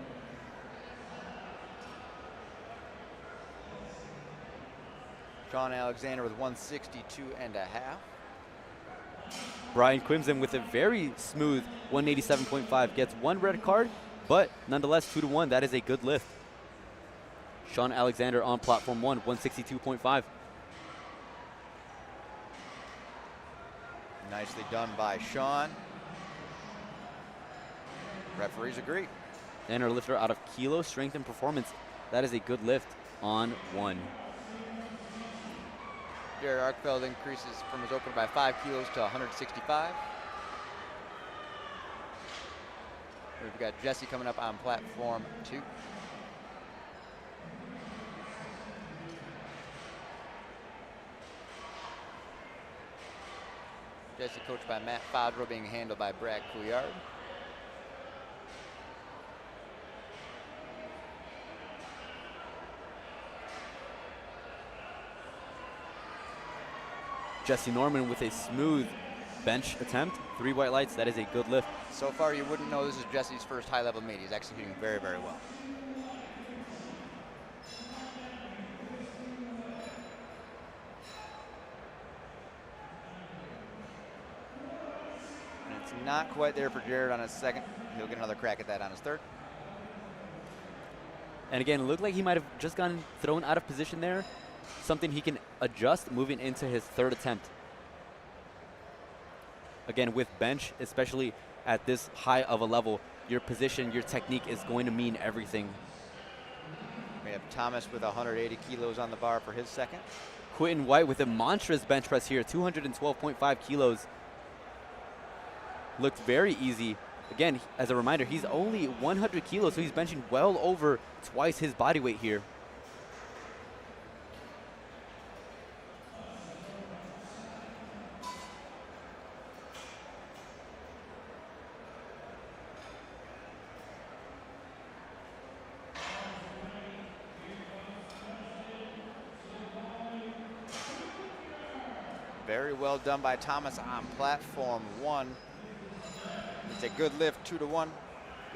Sean Alexander with 162.5. Brian Quimson with a very smooth 187.5 gets 1 red card, but nonetheless 2-1. That is a good lift. Sean Alexander on platform 1, 162.5. Nicely done by Sean. Referees agree. And our lifter out of Kilo Strength and Performance. That is a good lift on 1. Jared Arkfeld increases from his open by 5 kilos to 165. We've got Jesse coming up on platform 2. Jesse coached by Matt Fodro, being handled by Brad Couillard. Jesse Norman with a smooth bench attempt. 3 white lights. That is a good lift. So far, you wouldn't know this is Jesse's first high-level meet. He's executing very, very well. And it's not quite there for Jared on his second. He'll get another crack at that on his third. And again, it looked like he might have just gotten thrown out of position there. Something he can adjust moving into his third attempt. Again, with bench, especially at this high of a level, your position, your technique is going to mean everything. We have Thomas with 180 kilos on the bar for his second. Quentin White with a monstrous bench press here, 212.5 kilos. Looked very easy. Again, as a reminder, he's only 100 kilos, so he's benching well over twice his body weight here. Very well done by Thomas on platform 1. It's a good lift, 2-1.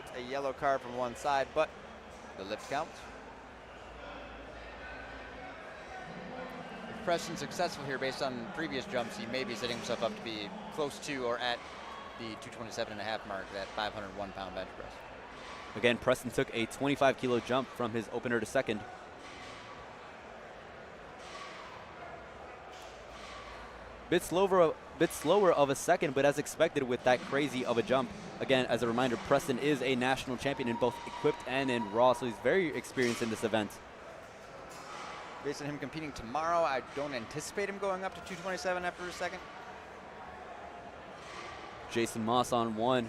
It's a yellow card from one side, but the lift counts. If Preston's successful here based on previous jumps, he may be setting himself up to be close to or at the 227.5 mark, that 501-pound bench press. Again, Preston took a 25 kilo jump from his opener to second. Bit slower of a second, but as expected with that crazy of a jump. Again, as a reminder, Preston is a national champion in both equipped and in raw, so he's very experienced in this event. Based on him competing tomorrow, I don't anticipate him going up to 227 after his second. Jason Moss on 1.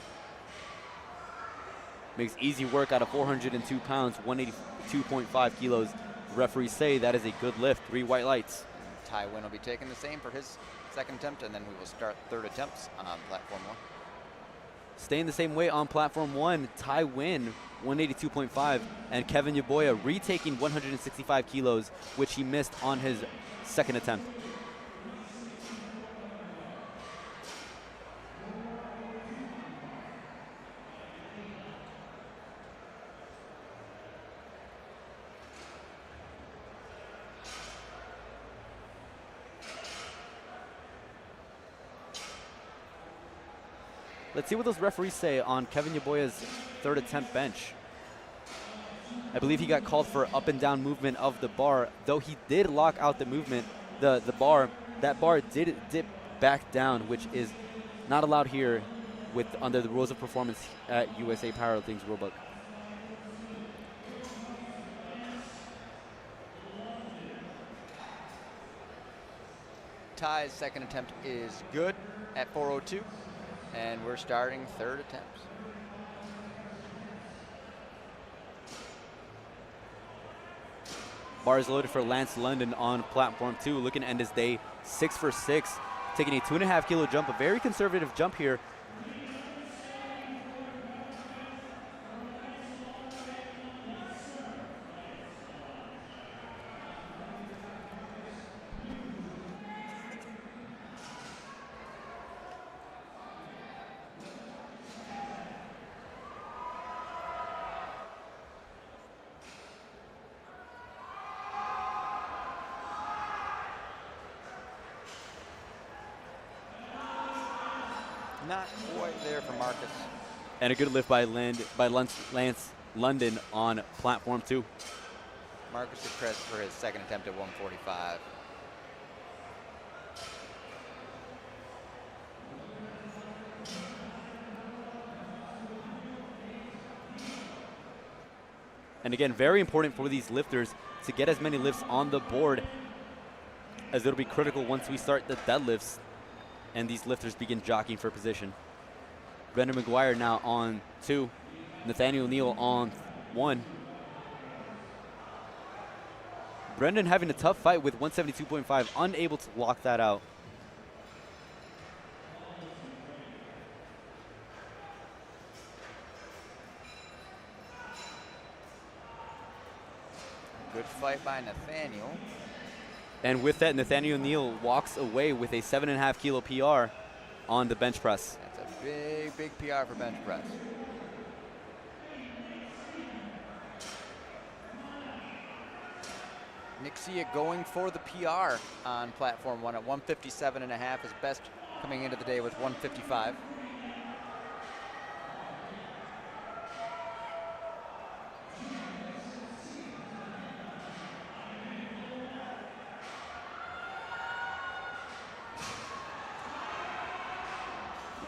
Makes easy work out of 402 pounds, 182.5 kilos. referees say that is a good lift. 3 white lights. Ty Wynn will be taking the same for his second attempt, and then we will start third attempts on platform 1. Staying the same weight on platform 1, Ty Wynn, 182.5, and Kevin Yaboya retaking 165 kilos, which he missed on his second attempt. Let's see what those referees say on Kevin Yaboya's third attempt bench. I believe he got called for up and down movement of the bar, though he did lock out the movement, the bar. That bar did dip back down, which is not allowed here under the rules of performance at USA Powerlifting's rulebook. Ty's second attempt is good at 402. And we're starting third attempts. Bar is loaded for Lance London on platform 2, looking to end his day 6 for 6, taking a 2.5 kilo jump, a very conservative jump here. Not quite there for Marcus. And a good lift by Lance London on platform 2. Marcus is pressed for his second attempt at 145. And again, very important for these lifters to get as many lifts on the board, as it'll be critical once we start the deadlifts and these lifters begin jockeying for position. Brendan McGuire now on 2. Nathaniel Neal on 1. Brendan having a tough fight with 172.5, unable to lock that out. Good fight by Nathaniel. And with that, Nathaniel Neal walks away with a 7.5 kilo PR on the bench press. That's a big, big PR for bench press. Nick Sia going for the PR on platform 1 at 157.5. His best coming into the day was 155.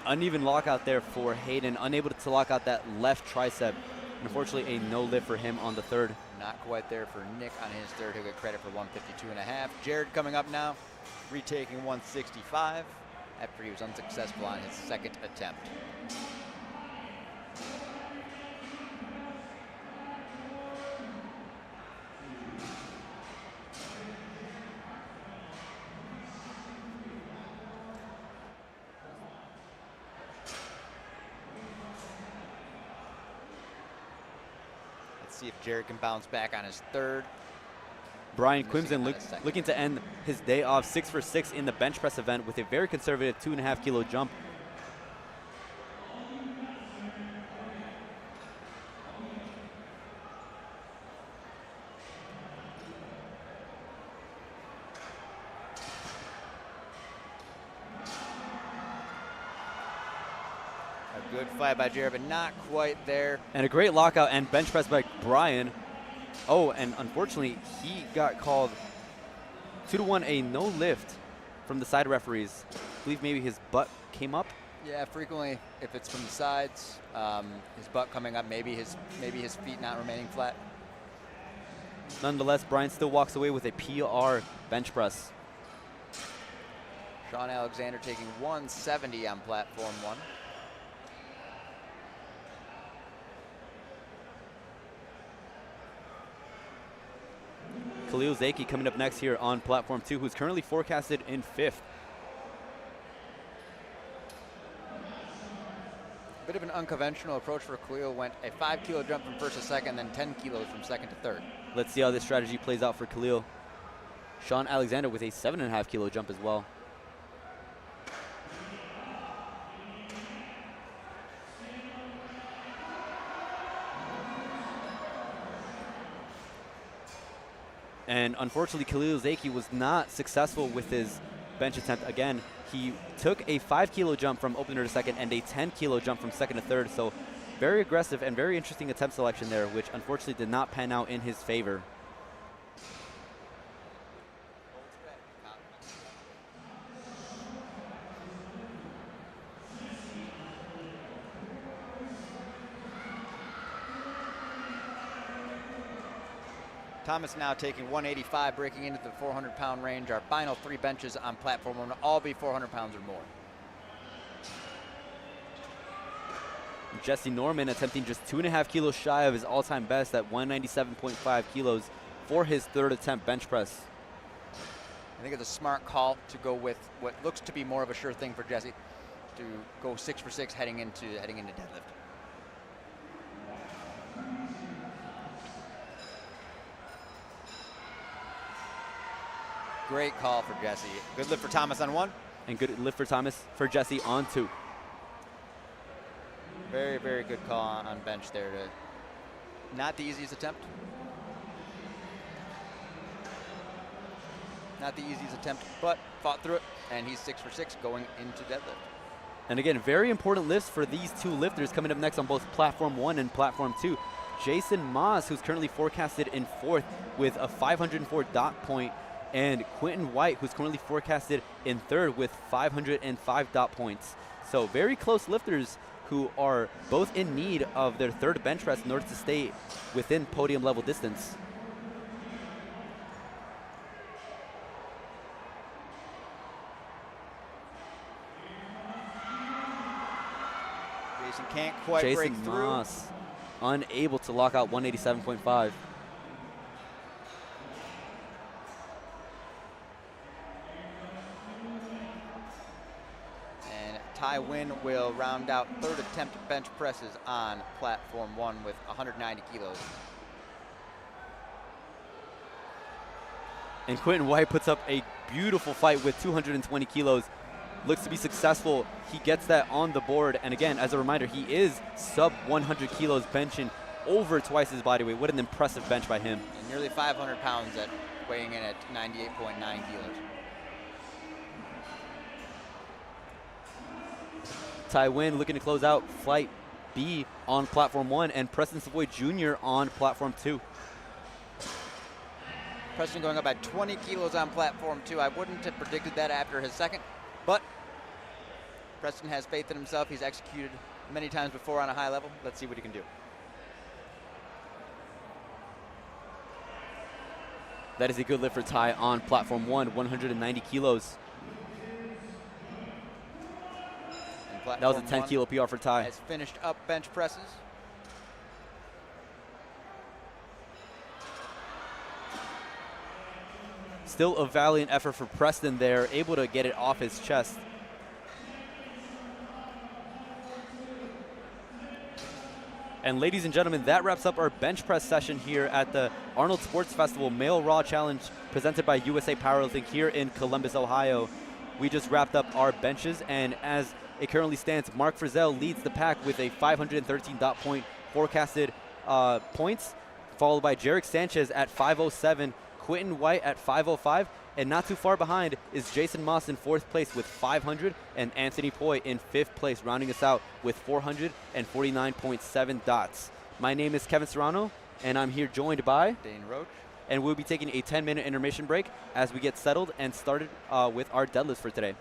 Uneven lockout there for Hayden, unable to lock out that left tricep. Unfortunately, a no lift for him on the third. Not quite there for Nick on his third. He'll get credit for 152.5. Jared coming up now, retaking 165 after he was unsuccessful on his second attempt. See if Jared can bounce back on his third. Brian Quimson looking to end his day off 6 for 6 in the bench press event with a very conservative 2.5 kilo jump. Good fight by Jared, but not quite there. And a great lockout and bench press by Brian. Oh, and unfortunately, he got called 2-1, a no lift from the side referees. I believe maybe his butt came up. Yeah, frequently, if it's from the sides, his butt coming up, maybe his feet not remaining flat. Nonetheless, Brian still walks away with a PR bench press. Sean Alexander taking 170 on platform 1. Khalil Zaki coming up next here on platform 2, who's currently forecasted in 5th. Bit of an unconventional approach for Khalil. Went a 5 kilo jump from first to second, then 10 kilos from second to third. Let's see how this strategy plays out for Khalil. Sean Alexander with a 7.5 kilo jump as well. And unfortunately, Khalil Zaki was not successful with his bench attempt again. He took a 5 kilo jump from opener to second and a 10 kilo jump from second to third. So very aggressive and very interesting attempt selection there, which unfortunately did not pan out in his favor. Thomas now taking 185, breaking into the 400-pound range. Our final 3 benches on platform will all be 400 pounds or more. Jesse Norman attempting just 2.5 kilos shy of his all-time best at 197.5 kilos for his 3rd attempt bench press. I think it's a smart call to go with what looks to be more of a sure thing for Jesse, to go 6 for 6 heading into deadlift. Great call for Jesse. Good lift for Thomas on 1. And good lift for Thomas for Jesse on 2. Very, very good call on bench there. Not the easiest attempt. Not the easiest attempt, but fought through it, and he's 6 for 6 going into deadlift. And again, very important lifts for these 2 lifters coming up next on both platform 1 and platform 2. Jason Moss, who's currently forecasted in 4th with a 504 dot point, and Quentin White, who's currently forecasted in 3rd with 505 dot points. So very close lifters who are both in need of their 3rd bench press in order to stay within podium level distance. Jason can't quite break through. Jason Moss unable to lock out 187.5. Ty Wynn will round out 3rd attempt bench presses on platform 1 with 190 kilos. And Quentin White puts up a beautiful fight with 220 kilos. Looks to be successful. He gets that on the board. And again, as a reminder, he is sub 100 kilos benching over twice his body weight. What an impressive bench by him. And nearly 500 pounds at weighing in at 98.9 kilos. Ty Wynn looking to close out flight B on platform 1, and Preston Savoy Jr. on platform 2. Preston going up by 20 kilos on platform 2. I wouldn't have predicted that after his 2nd, but Preston has faith in himself. He's executed many times before on a high level. Let's see what he can do. That is a good lift for Ty on platform 1, 190 kilos. That was a 10 kilo PR for Ty. Has finished up bench presses. Still a valiant effort for Preston there, able to get it off his chest. And ladies and gentlemen, that wraps up our bench press session here at the Arnold Sports Festival Male Raw Challenge presented by USA Powerlifting here in Columbus, Ohio. We just wrapped up our benches, and as it currently stands, Mark Frizzell leads the pack with a 513 dot point forecasted points, followed by Jarek Sanchez at 507, Quentin White at 505, and not too far behind is Jason Moss in 4th place with 500, and Anthony Poi in 5th place, rounding us out with 449.7 dots. My name is Kevin Serrano, and I'm here joined by Dane Roach. And we'll be taking a 10-minute intermission break as we get settled and started with our deadlifts for today.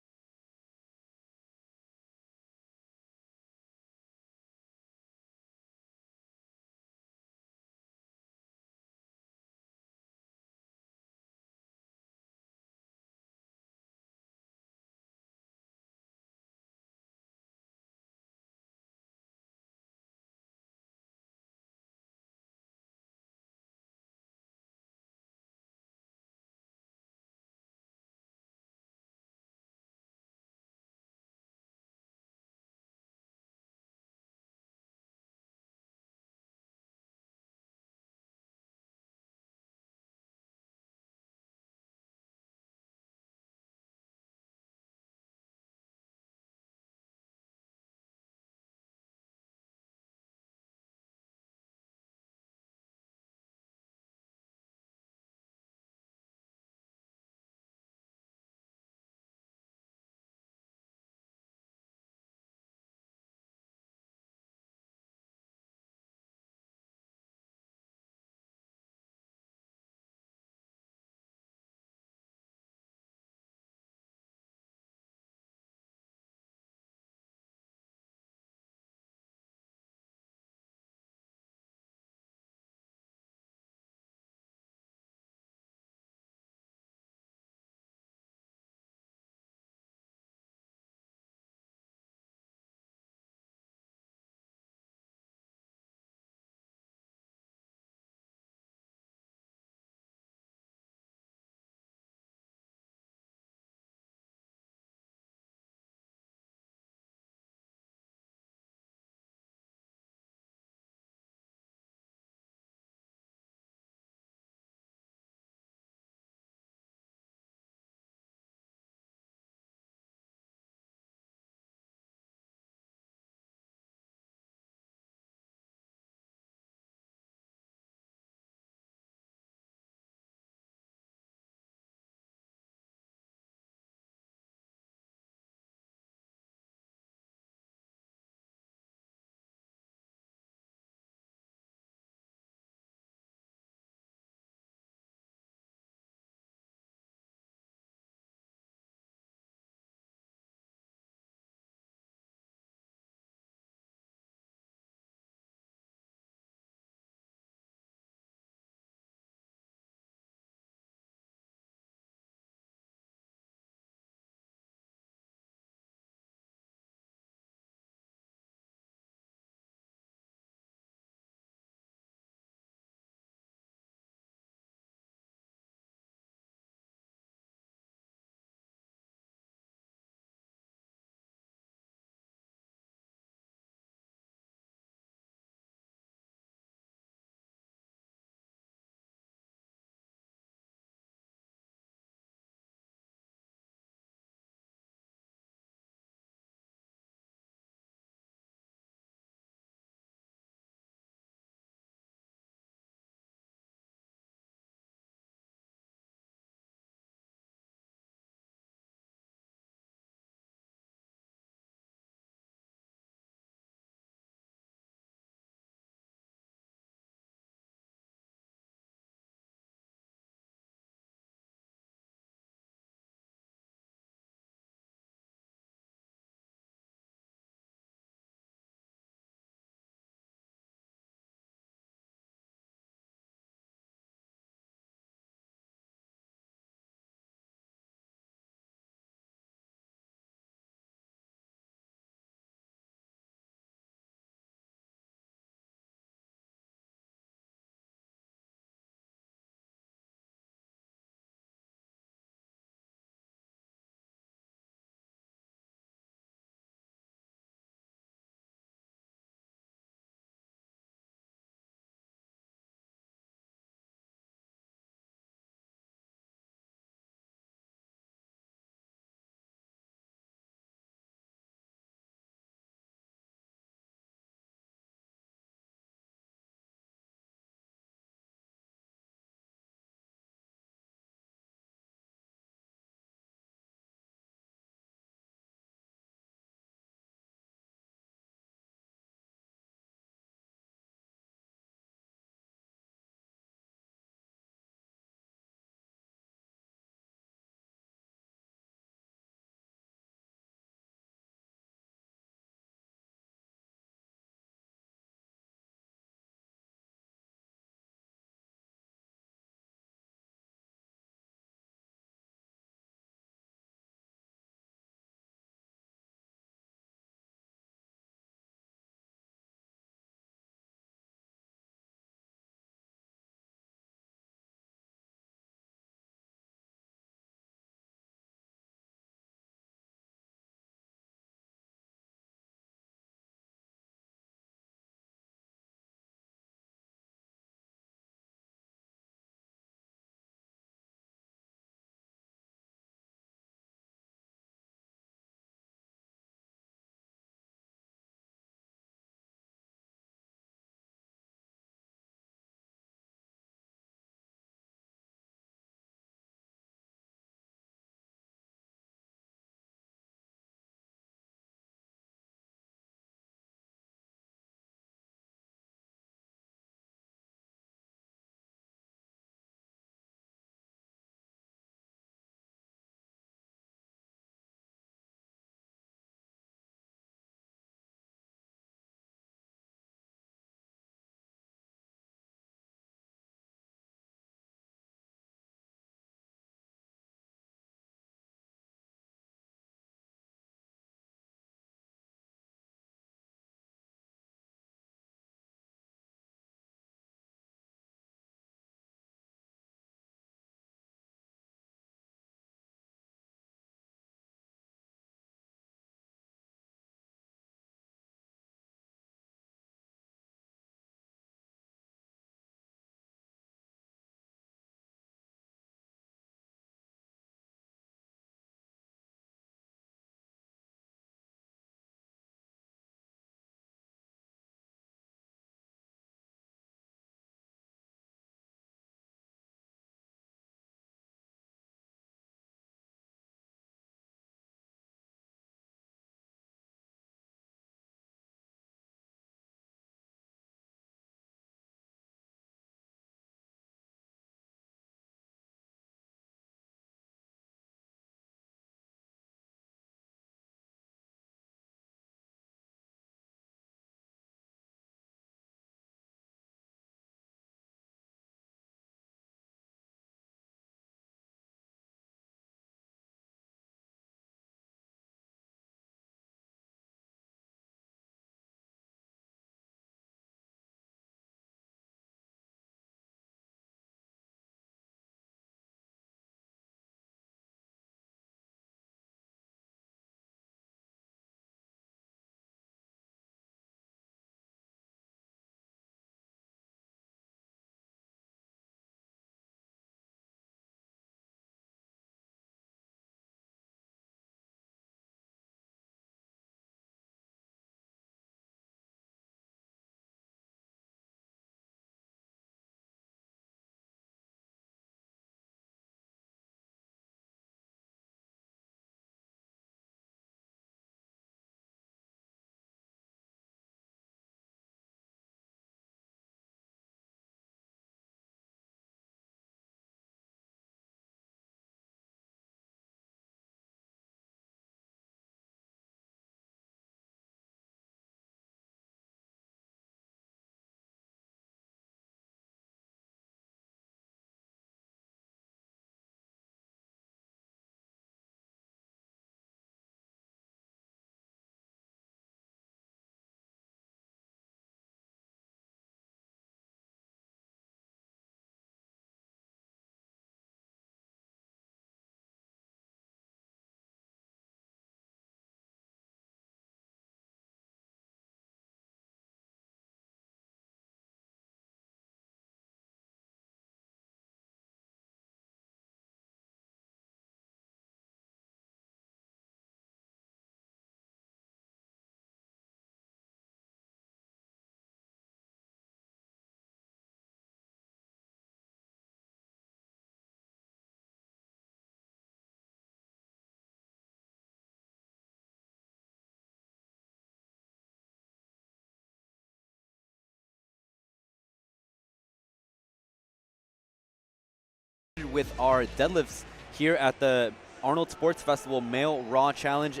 with our deadlifts here at the Arnold Sports Festival Male Raw Challenge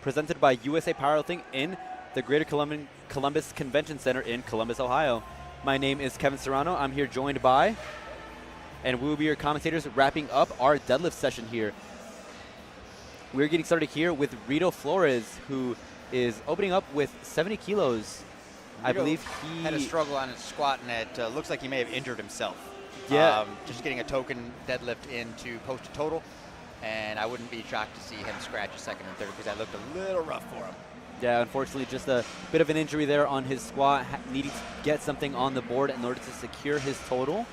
presented by USA Powerlifting in the Greater Columbus Convention Center in Columbus, Ohio. My name is Kevin Serrano. I'm here joined by, and we will be your commentators wrapping up our deadlift session here. We're getting started here with Rito Flores, who is opening up with 70 kilos. I believe he had a struggle on his squat, and it looks like he may have injured himself. Yeah. Just getting a token deadlift in to post a total, and I wouldn't be shocked to see him scratch a second and third because that looked a little rough for him. Yeah, unfortunately, just a bit of an injury there on his squat, needing to get something on the board in order to secure his total.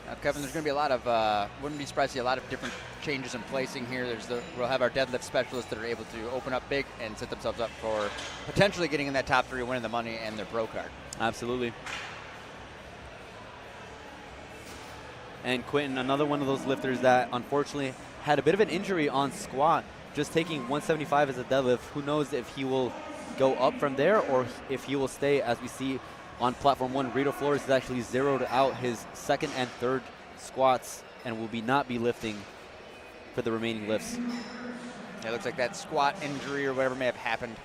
Now, Kevin, there's going to be a lot of, wouldn't be surprised to see a lot of different changes in placing here. We'll have our deadlift specialists that are able to open up big and set themselves up for potentially getting in that top three, winning the money and their pro card. Absolutely. And Quentin, another one of those lifters that unfortunately had a bit of an injury on squat, just taking 175 as a deadlift. Who knows if he will go up from there or if he will stay. As we see on platform 1, Rito Flores has actually zeroed out his second and third squats and will not be lifting for the remaining lifts. It looks like that squat injury or whatever may have happened.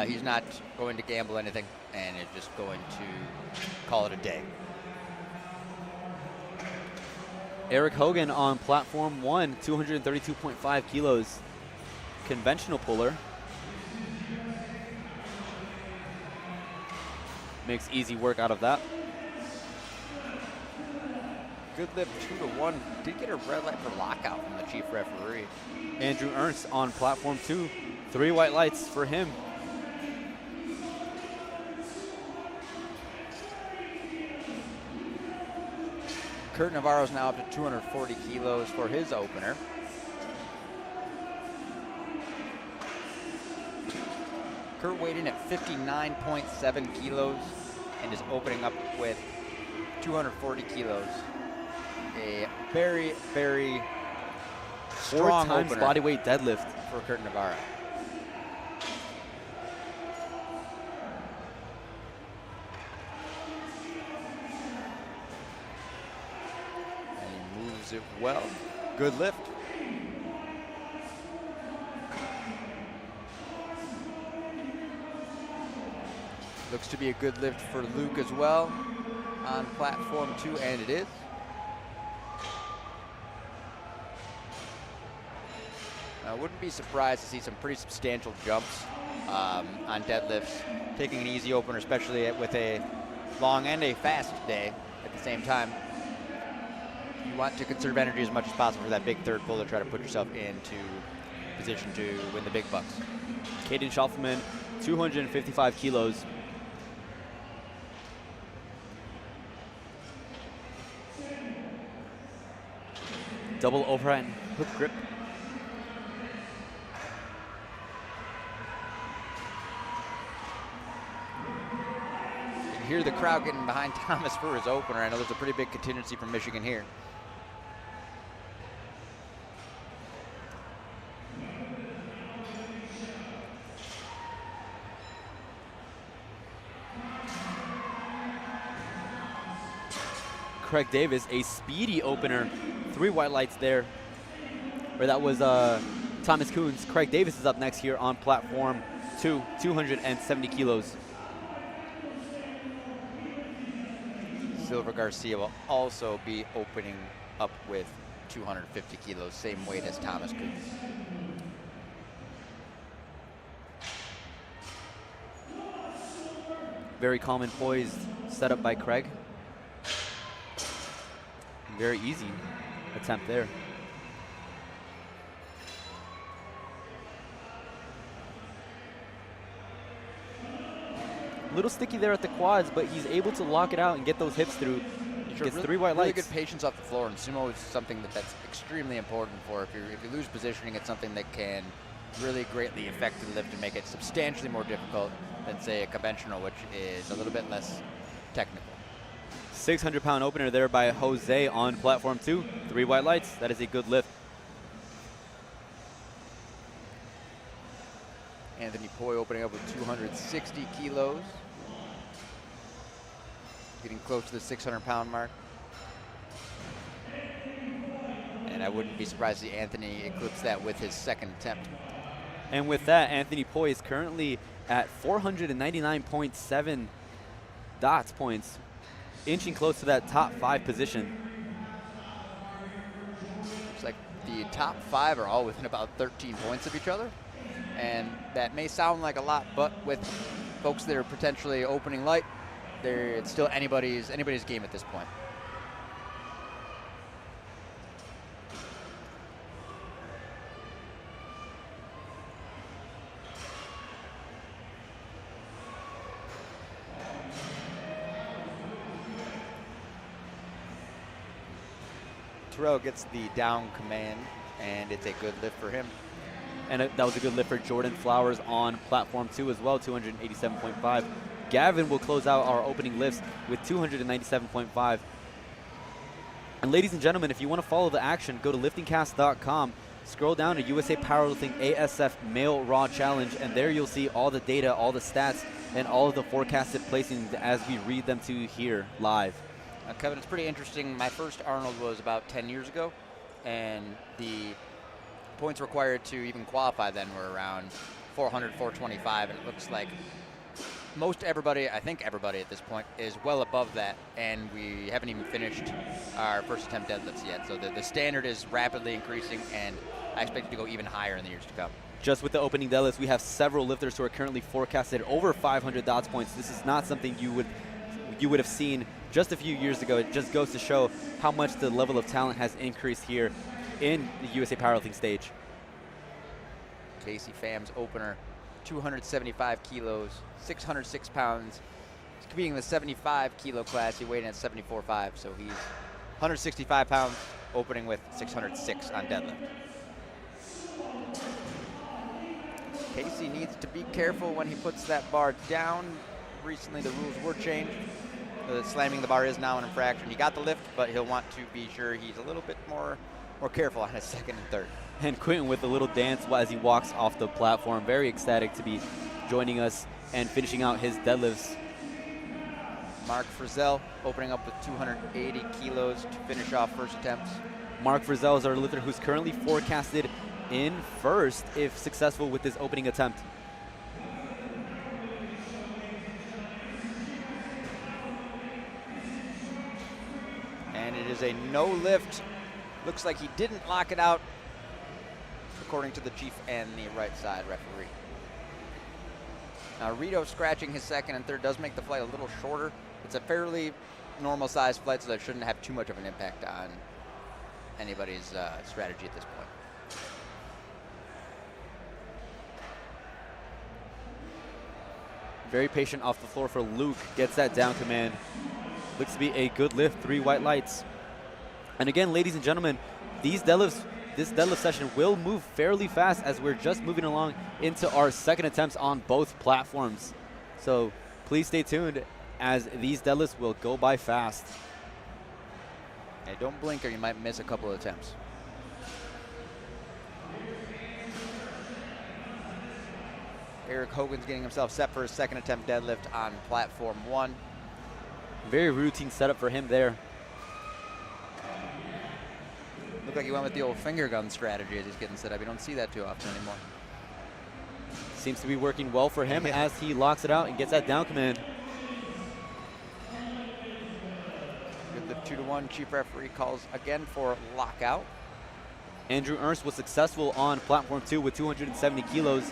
He's not going to gamble anything and is just going to call it a day. Eric Hogan on platform 1, 232.5 kilos, conventional puller. Makes easy work out of that. Good lift, 2-1. Did get a red light for lockout from the chief referee. Andrew Ernst on platform 2, 3 white lights for him. Kurt Navarro's now up to 240 kilos for his opener. Kurt weighed in at 59.7 kilos and is opening up with 240 kilos. A very, very strong 4 times opener body weight deadlift for Kurt Navarro. And he moves it well. Good lift. Looks to be a good lift for Luke as well on platform 2, and it is. I wouldn't be surprised to see some pretty substantial jumps on deadlifts, taking an easy opener, especially with a long and a fast day at the same time. You want to conserve energy as much as possible for that big third pull to try to put yourself into position to win the big bucks. Caden Schaufelman, 255 kilos. Double overhand hook grip. You can hear the crowd getting behind Thomas for his opener. I know there's a pretty big contingency from Michigan here. Craig Davis, a speedy opener. 3 white lights there. Or that was Thomas Coons. Craig Davis is up next here on platform 2, 270 kilos. Silver Garcia will also be opening up with 250 kilos, same weight as Thomas Coons. Very calm and poised setup by Craig. Very easy attempt there. A little sticky there at the quads, but he's able to lock it out and get those hips through. Gets 3 white really lights. Good patience off the floor, and sumo is something that's extremely important for. If you lose positioning, it's something that can really greatly affect the lift and make it substantially more difficult than, say, a conventional, which is a little bit less technical. 600-pound opener there by Jose on platform 2. 3 white lights. That is a good lift. Anthony Poi opening up with 260 kilos. Getting close to the 600-pound mark. and I wouldn't be surprised to see Anthony eclipse that with his second attempt. And with that, Anthony Poi is currently at 499.7 dots points, inching close to that top 5 position. Looks like the top 5 are all within about 13 points of each other. And that may sound like a lot, but with folks that are potentially opening light, it's still anybody's game at this point. Terrell gets the down command, and it's a good lift for him. And that was a good lift for Jordan Flowers on platform 2 as well, 287.5. Gavin will close out our opening lifts with 297.5. And ladies and gentlemen, if you want to follow the action, go to liftingcast.com, scroll down to USA Powerlifting ASF Male Raw Challenge, and there you'll see all the data, all the stats, and all of the forecasted placings as we read them to you here live. Kevin, it's pretty interesting. My first Arnold was about 10 years ago, and the points required to even qualify then were around 400, 425, and it looks like most everybody, I think everybody at this point, is well above that, and we haven't even finished our first attempt deadlifts yet. So the standard is rapidly increasing, and I expect it to go even higher in the years to come. Just with the opening deadlifts, we have several lifters who are currently forecasted over 500 dots points. This is not something you would have seen just a few years ago. It just goes to show how much the level of talent has increased here in the USA Powerlifting stage. Casey Pham's opener, 275 kilos, 606 pounds. He's competing in the 75 kilo class. He weighed in at 74.5, so he's 165 pounds, opening with 606 on deadlift. Casey needs to be careful when he puts that bar down. Recently the rules were changed. Slamming the bar is now an infraction. He got the lift, but he'll want to be sure he's a little bit more careful on his second and third. And Quentin with a little dance as he walks off the platform. Very ecstatic to be joining us and finishing out his deadlifts. Mark Frizzell opening up with 280 kilos to finish off first attempts. Mark Frizzell is our lifter who's currently forecasted in first if successful with his opening attempt. And it is a no lift. Looks like he didn't lock it out, according to the chief and the right side referee. Now Rito scratching his second and third does make the flight a little shorter. It's a fairly normal sized flight, so that shouldn't have too much of an impact on anybody's strategy at this point. Very patient off the floor for Luke. Gets that down command. Looks to be a good lift, 3 white lights. And again, ladies and gentlemen, this deadlift session will move fairly fast as we're just moving along into our second attempts on both platforms. So please stay tuned as these deadlifts will go by fast. Hey, don't blink or you might miss a couple of attempts. Eric Hogan's getting himself set for his second attempt deadlift on platform 1. Very routine setup for him there. Looked like he went with the old finger gun strategy as he's getting set up. You don't see that too often anymore. Seems to be working well for him as he locks it out and gets that down command. Good lift 2-1. Chief referee calls again for lockout. Andrew Ernst was successful on platform 2 with 270 kilos,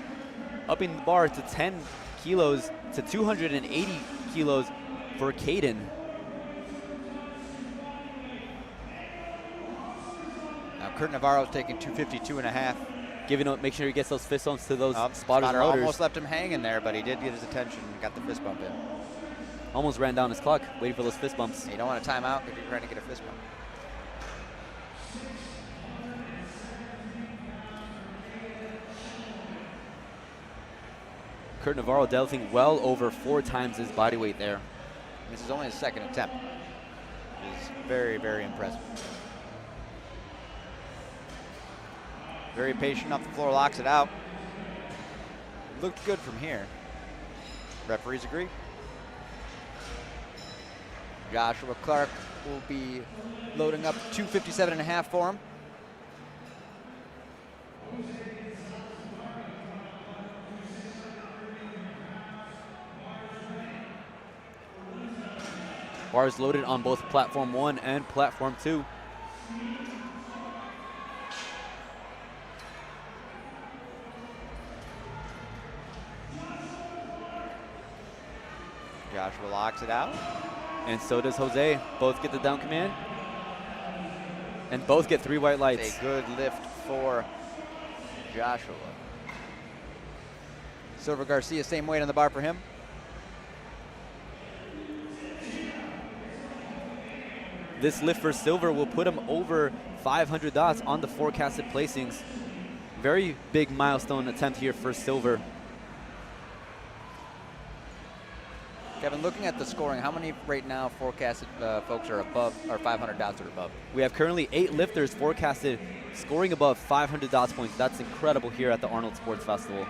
upping the bar to 10 kilos to 280 kilos for Caden. Now Kurt Navarro's taking 252.5. Make sure he gets those fist bumps to those spotters Spotter and loaders. almost left him hanging there, but he did get his attention and got the fist bump in. Almost ran down his clock waiting for those fist bumps. You don't want a timeout if you're trying to get a fist bump. Kurt Navarro deadlifting well over 4 times his body weight there. This is only his second attempt. It is very, very impressive. Very patient off the floor, locks it out. Looked good from here. Referees agree. Joshua Clark will be loading up 257.5 for him. Bars loaded on both platform 1 and platform 2. Joshua locks it out. And so does Jose. Both get the down command. And both get 3 white lights. It's a good lift for Joshua. Silver Garcia, same weight on the bar for him. This lift for Silver will put him over 500 dots on the forecasted placings. Very big milestone attempt here for Silver. Kevin, looking at the scoring, how many right now forecasted folks are above, or 500 dots or above? We have currently 8 lifters forecasted scoring above 500 dots points. That's incredible here at the Arnold Sports Festival.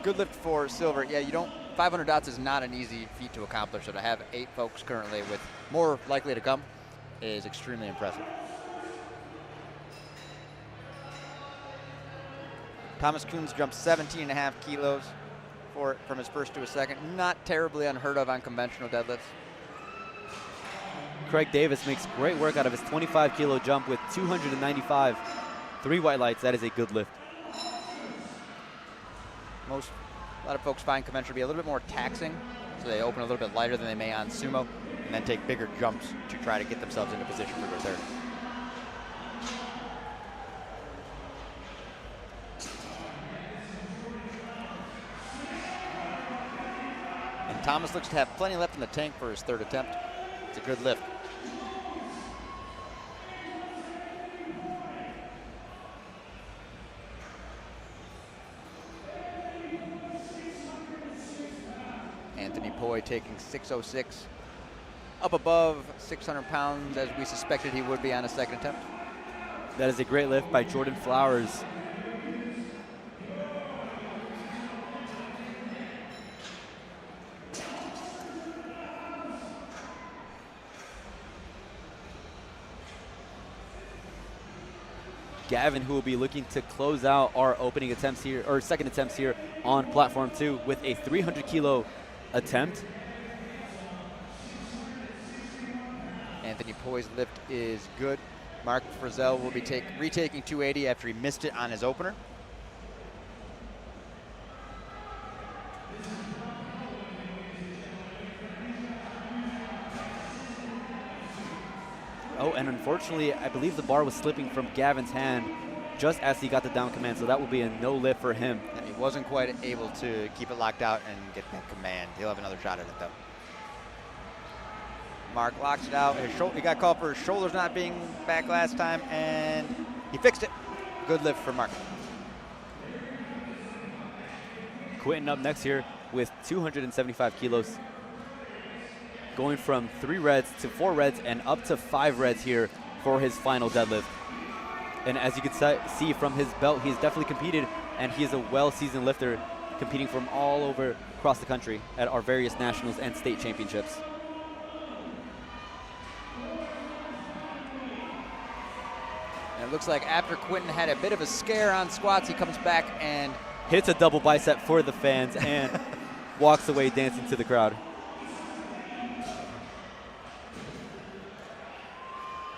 Good lift for Silver. Yeah, 500 dots is not an easy feat to accomplish, so to have 8 folks currently with more likely to come is extremely impressive. Thomas Kuhn's jumped 17.5 kilos from his first to his second. Not terribly unheard of on conventional deadlifts. Craig Davis makes great work out of his 25 kilo jump with 295. 3 white lights, that is a good lift. A lot of folks find conventional to be a little bit more taxing, so they open a little bit lighter than they may on sumo, and then take bigger jumps to try to get themselves into position for their third. And Thomas looks to have plenty left in the tank for his third attempt. It's a good lift. Anthony Poi taking 606, up above 600 pounds as we suspected he would be on a second attempt. That is a great lift by Jordan Flowers. Gavin, who will be looking to close out our opening attempts here, or second attempts here on platform 2 with a 300 kilo attempt. Anthony Poi's lift is good. Mark Frizzell will be retaking 280 after he missed it on his opener. Oh, and unfortunately, I believe the bar was slipping from Gavin's hand just as he got the down command, so that will be a no lift for him. And he wasn't quite able to keep it locked out and get that command. He'll have another shot at it, though. Mark locks it out. He got called for his shoulders not being back last time, and he fixed it. Good lift for Mark. Quentin up next here with 275 kilos. Going from 3 reds to 4 reds and up to 5 reds here for his final deadlift. And as you can see from his belt, he's definitely competed, and he is a well-seasoned lifter, competing from all over across the country at our various nationals and state championships. And it looks like after Quentin had a bit of a scare on squats, he comes back and hits a double bicep for the fans and walks away dancing to the crowd.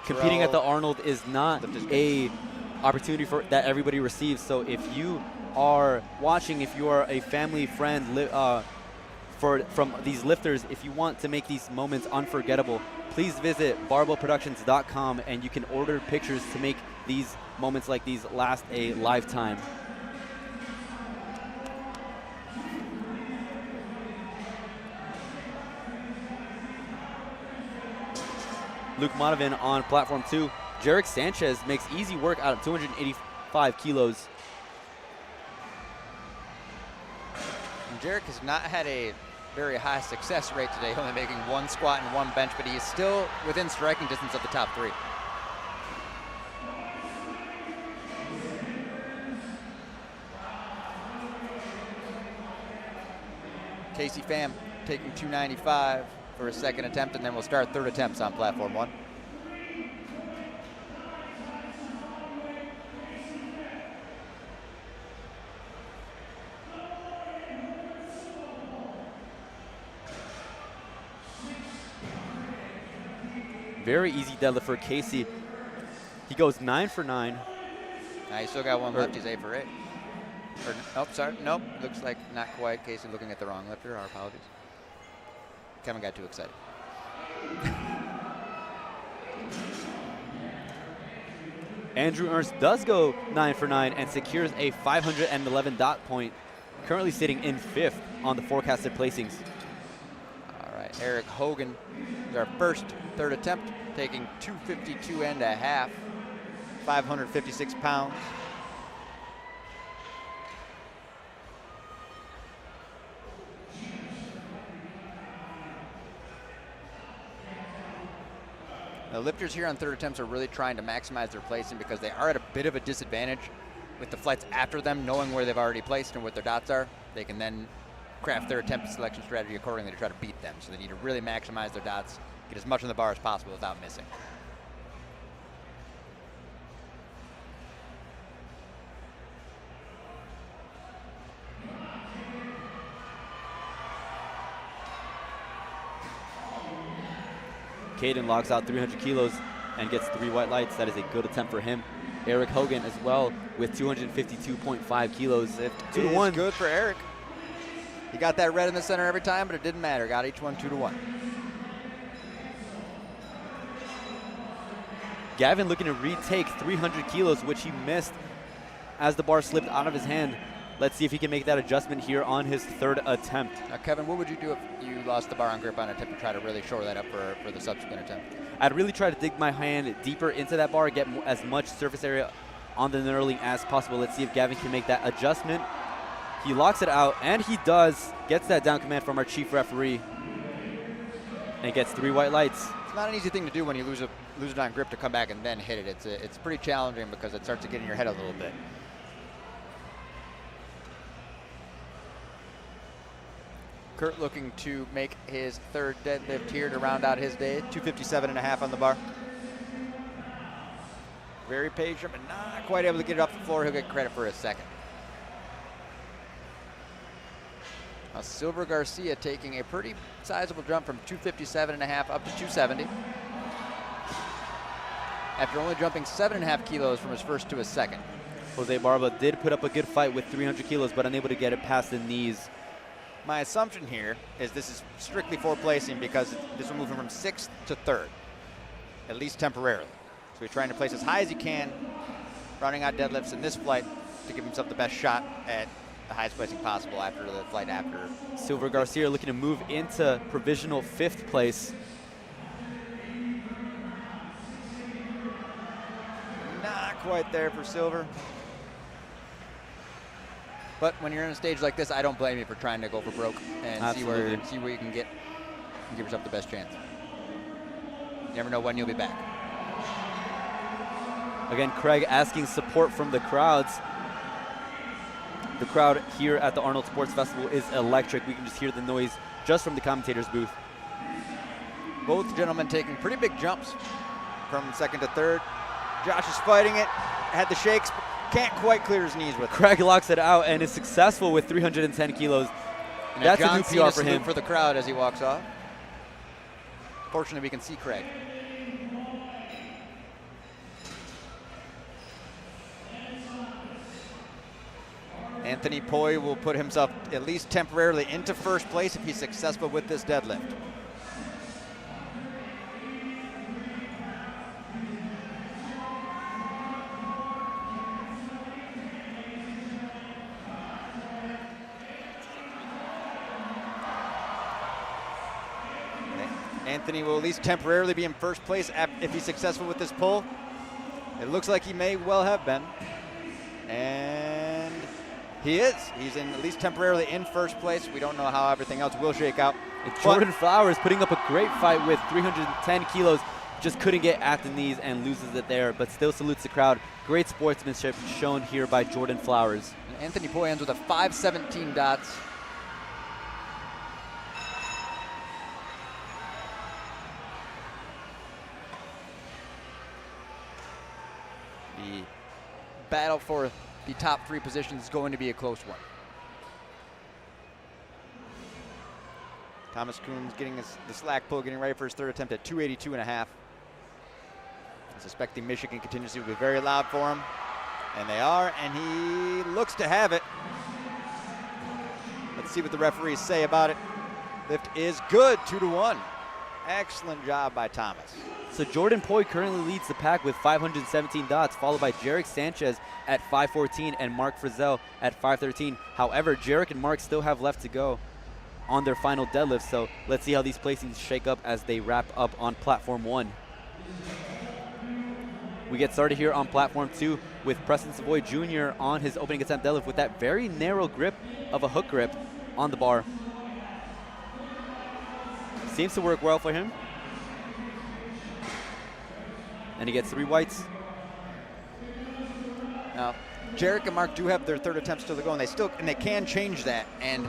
Competing at the Arnold is not a opportunity that everybody receives. So if you are watching, if you are a family friend from these lifters, if you want to make these moments unforgettable, please visit barbellproductions.com and you can order pictures to make these moments like these last a lifetime. Luke Monovan on platform 2. Jarek Sanchez makes easy work out of 285 kilos. And Jarek has not had a very high success rate today, only making 1 squat and 1 bench, but he is still within striking distance of the top 3. Casey Pham taking 295 for a second attempt, and then we'll start third attempts on platform 1. Very easy deadlift for Casey. He goes 9 for 9. He still got one left. He's 8 for 8. Or, nope, sorry. Nope. Looks like not quite. Casey looking at the wrong lifter. Our apologies. Kevin got too excited. Andrew Ernst does go 9 for 9 and secures a 511 dot point, currently sitting in 5th on the forecasted placings. All right, Eric Hogan is our first third attempt, taking 252 and a half, 556 pounds. The lifters here on third attempts are really trying to maximize their placing because they are at a bit of a disadvantage with the flights after them, knowing where they've already placed and what their dots are. They can then craft their attempt selection strategy accordingly to try to beat them. So they need to really maximize their dots, get as much on the bar as possible without missing. Caden logs out 300 kilos and gets 3 white lights. That is a good attempt for him. Eric Hogan as well with 252.5 kilos. 2 to 1. Good for Eric. He got that red in the center every time, but it didn't matter. Got each one 2 to 1. Gavin looking to retake 300 kilos, which he missed as the bar slipped out of his hand. Let's see if he can make that adjustment here on his third attempt. Now, Kevin, what would you do if you lost the bar on grip on attempt to try to really shore that up for the subsequent attempt? I'd really try to dig my hand deeper into that bar, get as much surface area on the knurling as possible. Let's see if Gavin can make that adjustment. He locks it out, and he does. Gets that down command from our chief referee, and gets 3 white lights. It's not an easy thing to do when you lose it on grip to come back and then hit it. It's pretty challenging because it starts to get in your head a little bit. Kurt looking to make his third deadlift here to round out his day. 257 and a half on the bar. Very patient, but not quite able to get it off the floor. He'll get credit for a second. Now Silver Garcia taking a pretty sizable jump from 257 and a half up to 270. After only jumping 7.5 kilos from his first to his second. Jose Barba did put up a good fight with 300 kilos, but unable to get it past the knees. My assumption here is this is strictly for placing because this will move him from 6th to 3rd, at least temporarily. So he's trying to place as high as he can, rounding out deadlifts in this flight to give himself the best shot at the highest placing possible after the flight after. Silver Garcia looking to move into provisional 5th place. Not quite there for Silver. But when you're in a stage like this, I don't blame you for trying to go for broke and see where you can get and give yourself the best chance. You never know when you'll be back. Again, Craig asking support from the crowds. The crowd here at the Arnold Sports Festival is electric. We can just hear the noise just from the commentator's booth. Both gentlemen taking pretty big jumps from 2nd to 3rd. Josh is fighting it, had the shakes, but can't quite clear his knees with it. Craig locks it out and is successful with 310 kilos. And that's John a new PR for him. For the crowd as he walks off. Fortunately, we can see Craig. Anthony Poi will put himself at least temporarily into 1st place if he's successful with this deadlift. Anthony will at least temporarily be in 1st place if he's successful with this pull. It looks like he may well have been. And he is. He's at least temporarily in 1st place. We don't know how everything else will shake out. It's Jordan Flowers putting up a great fight with 310 kilos. Just couldn't get at the knees and loses it there, but still salutes the crowd. Great sportsmanship shown here by Jordan Flowers. And Anthony Poi ends with a 517 dots. The battle for the top 3 positions is going to be a close one. Thomas Kuhn's getting the slack pull, getting ready for his 3rd attempt at 282 and a half. Suspecting Michigan contingency will be very loud for him. And they are, and he looks to have it. Let's see what the referees say about it. Lift is good, 2-1. Excellent job by Thomas. So Jordan Poi currently leads the pack with 517 dots, followed by Jarek Sanchez at 514 and Mark Frizzell at 513. However, Jarek and Mark still have left to go on their final deadlift, so let's see how these placings shake up as they wrap up on platform 1. We get started here on platform 2 with Preston Savoy Jr. on his opening attempt deadlift with that very narrow grip of a hook grip on the bar. Seems to work well for him. And he gets 3 whites. Now, Jarek and Mark do have their third attempt still to go, and they can change that, and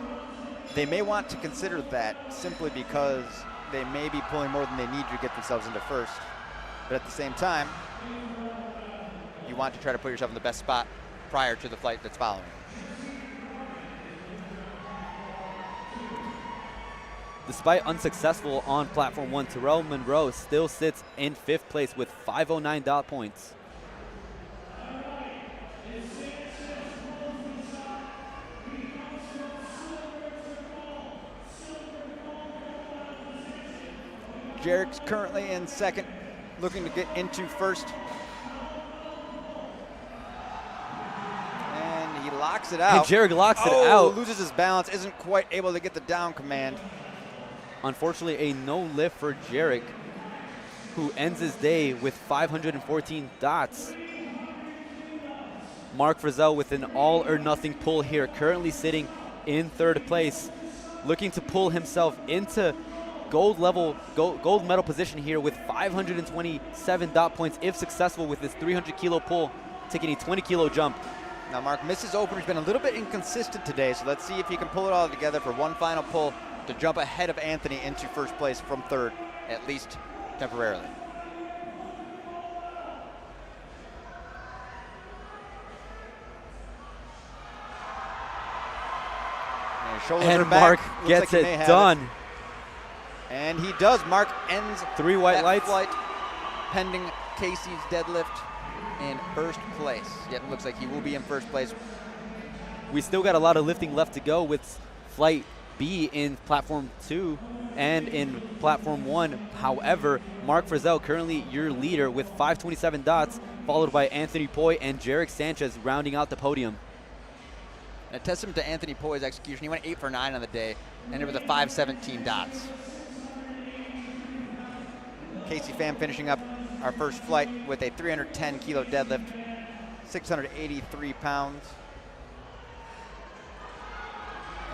they may want to consider that simply because they may be pulling more than they need to get themselves into first. But at the same time, you want to try to put yourself in the best spot prior to the flight that's following. Despite unsuccessful on platform 1, Terrell Monroe still sits in 5th place with 509 dot points. Jarek's currently in 2nd, looking to get into 1st. And he locks it out. And Jarek locks it out. Loses his balance, isn't quite able to get the down command. Unfortunately, a no lift for Jarek, who ends his day with 514 dots. Mark Frizzell with an all or nothing pull here, currently sitting in 3rd place, looking to pull himself into gold medal position here with 527 dot points if successful with this 300 kilo pull, taking a 20 kilo jump. Now Mark misses opener. He's been a little bit inconsistent today, so let's see if he can pull it all together for one final pull to jump ahead of Anthony into 1st place from 3rd, at least temporarily. And Mark gets it done. And he does. Mark ends 3 white lights. Flight pending Casey's deadlift in 1st place. Yep, it looks like he will be in 1st place. We still got a lot of lifting left to go with flight B in platform 2 and in platform 1. However, Mark Frizzell currently your leader with 527 dots, followed by Anthony Poi and Jarek Sanchez rounding out the podium. A testament to Anthony Poi's execution. He went 8 for 9 on the day, and it was a 517 dots. Casey Pham finishing up our first flight with a 310 kilo deadlift, 683 pounds.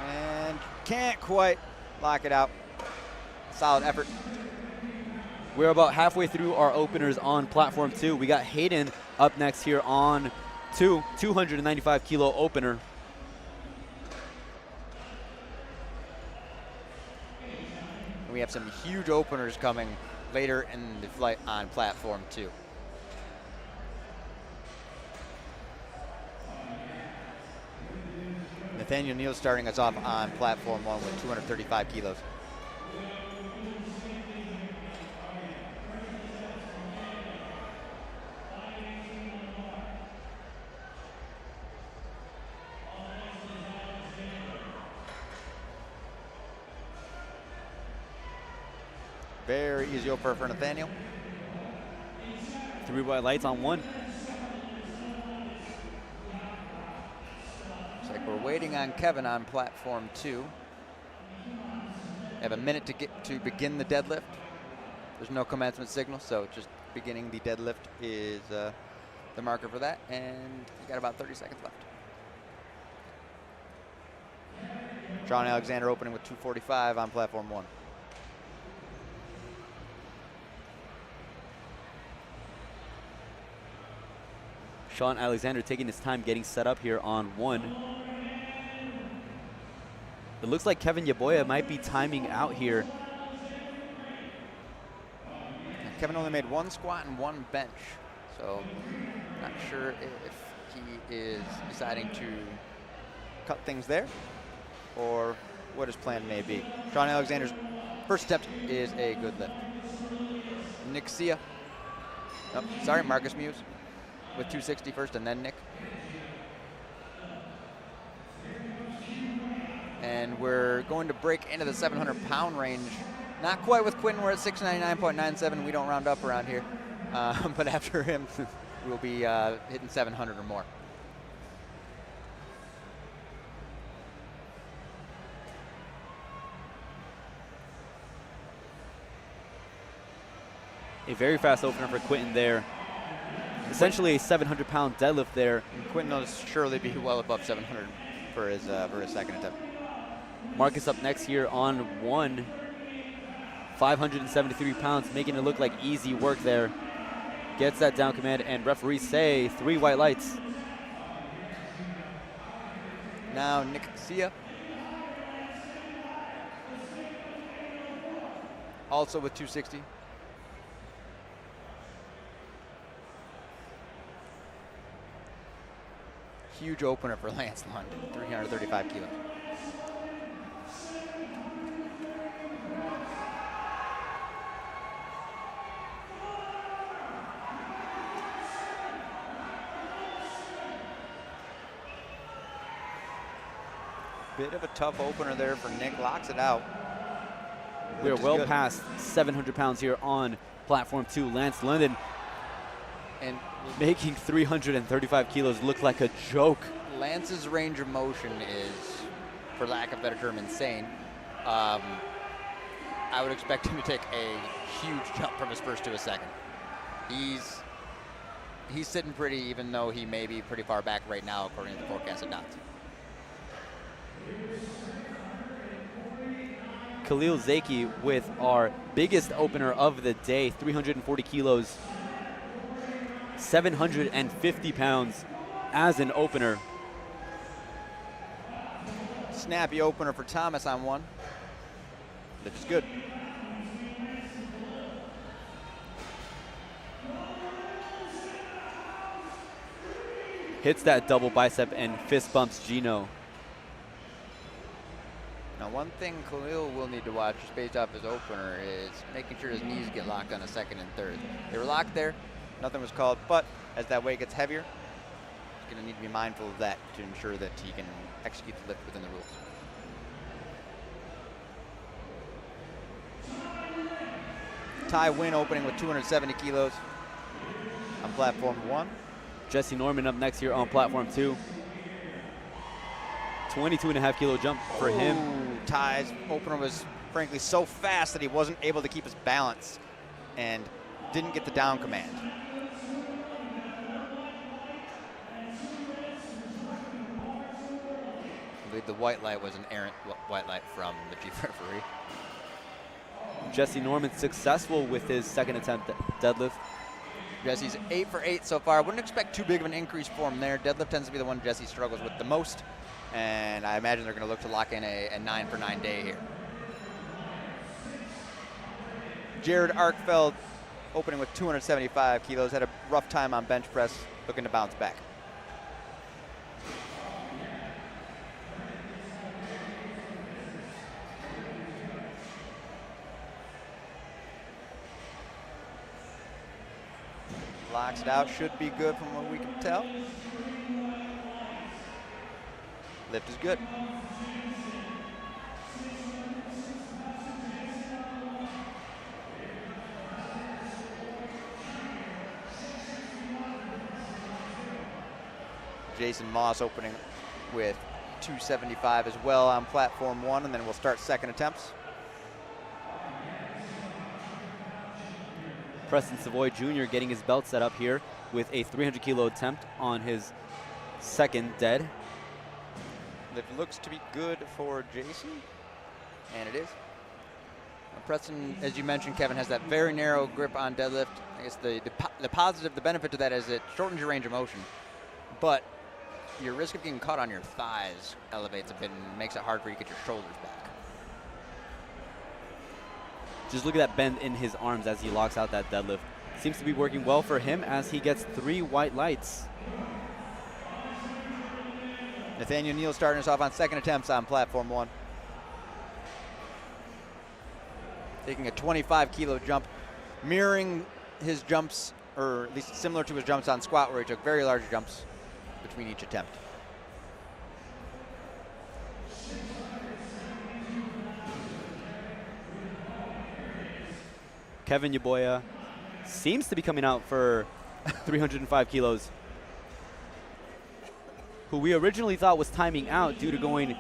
And can't quite lock it out. Solid effort. We're about halfway through our openers on platform 2. We got Hayden up next here on 295 kilo opener. We have some huge openers coming later in the flight on platform 2. Nathaniel Neal starting us off on platform 1 with 235 kilos. Very easy opener for Nathaniel. 3 white lights on 1. Looks like we're waiting on Kevin on platform 2. Have a minute to begin the deadlift. There's no commencement signal, so just beginning the deadlift is the marker for that, and you got about 30 seconds left. Sean Alexander opening with 245 on platform 1. Sean Alexander taking his time getting set up here on 1. It looks like Kevin Yaboya might be timing out here. Kevin only made 1 squat and 1 bench, so not sure if he is deciding to cut things there or what his plan may be. Sean Alexander's first attempt is a good lift. Nick Sia Oh, sorry, Marcus Muse with 260 first, and then Nick. And we're going to break into the 700-pound range. Not quite with Quentin. We're at 699.97. We don't round up around here. But after him, we'll be hitting 700 or more. A very fast opener for Quentin there. Essentially a 700-pound deadlift there. And Quentin will surely be well above 700 for his second attempt. Marcus up next here on 573 pounds, making it look like easy work there. Gets that down command, and referees say 3 white lights. Now Nick Sia. Also with 260. Huge opener for Lance London, 335 kilos. Bit of a tough opener there for Nick, locks it out. We're well past 700 pounds here on platform 2. Lance London and making 335 kilos look like a joke. Lance's range of motion is, for lack of a better term, insane. I would expect him to take a huge jump from his first to his second. He's sitting pretty, even though he may be pretty far back right now, according to the forecasted dots. Khalil Zaki with our biggest opener of the day, 340 kilos, 750 pounds as an opener. Snappy opener for Thomas on 1. Lift is good. Hits that double bicep and fist bumps Gino. Now, one thing Khalil will need to watch, just based off his opener, is making sure his knees get locked on a second and third. They were locked there, nothing was called, but as that weight gets heavier, he's going to need to be mindful of that to ensure that he can execute the lift within the rules. Ty Wynn opening with 270 kilos on platform 1. Jesse Norman up next here on platform 2. 22.5 kilo jump for him. Ty's opener was frankly so fast that he wasn't able to keep his balance and didn't get the down command. I believe the white light was an errant white light from the chief referee. Jesse Norman successful with his second attempt deadlift. Jesse's 8 for 8 so far. I wouldn't expect too big of an increase for him there. Deadlift tends to be the one Jesse struggles with the most, and I imagine they're going to look to lock in a 9 for 9 day here. Jared Arkfeld opening with 275 kilos, had a rough time on bench press, looking to bounce back. Locks it out, should be good from what we can tell. Lift is good. Jason Moss opening with 275 as well on platform 1, and then we'll start second attempts. Preston Savoy Jr. getting his belt set up here with a 300 kilo attempt on his second dead. Lift looks to be good for Jason, and it is. Preston, as you mentioned, Kevin, has that very narrow grip on deadlift. I guess the positive, the benefit to that is it shortens your range of motion, but your risk of getting caught on your thighs elevates a bit and makes it hard for you to get your shoulders back. Just look at that bend in his arms as he locks out that deadlift. Seems to be working well for him as he gets 3 white lights. Nathaniel Neal starting us off on second attempts on platform 1. Taking a 25 kilo jump, mirroring his jumps or at least similar to his jumps on squat, where he took very large jumps between each attempt. Kevin Yaboya seems to be coming out for 305 kilos, who we originally thought was timing out due to going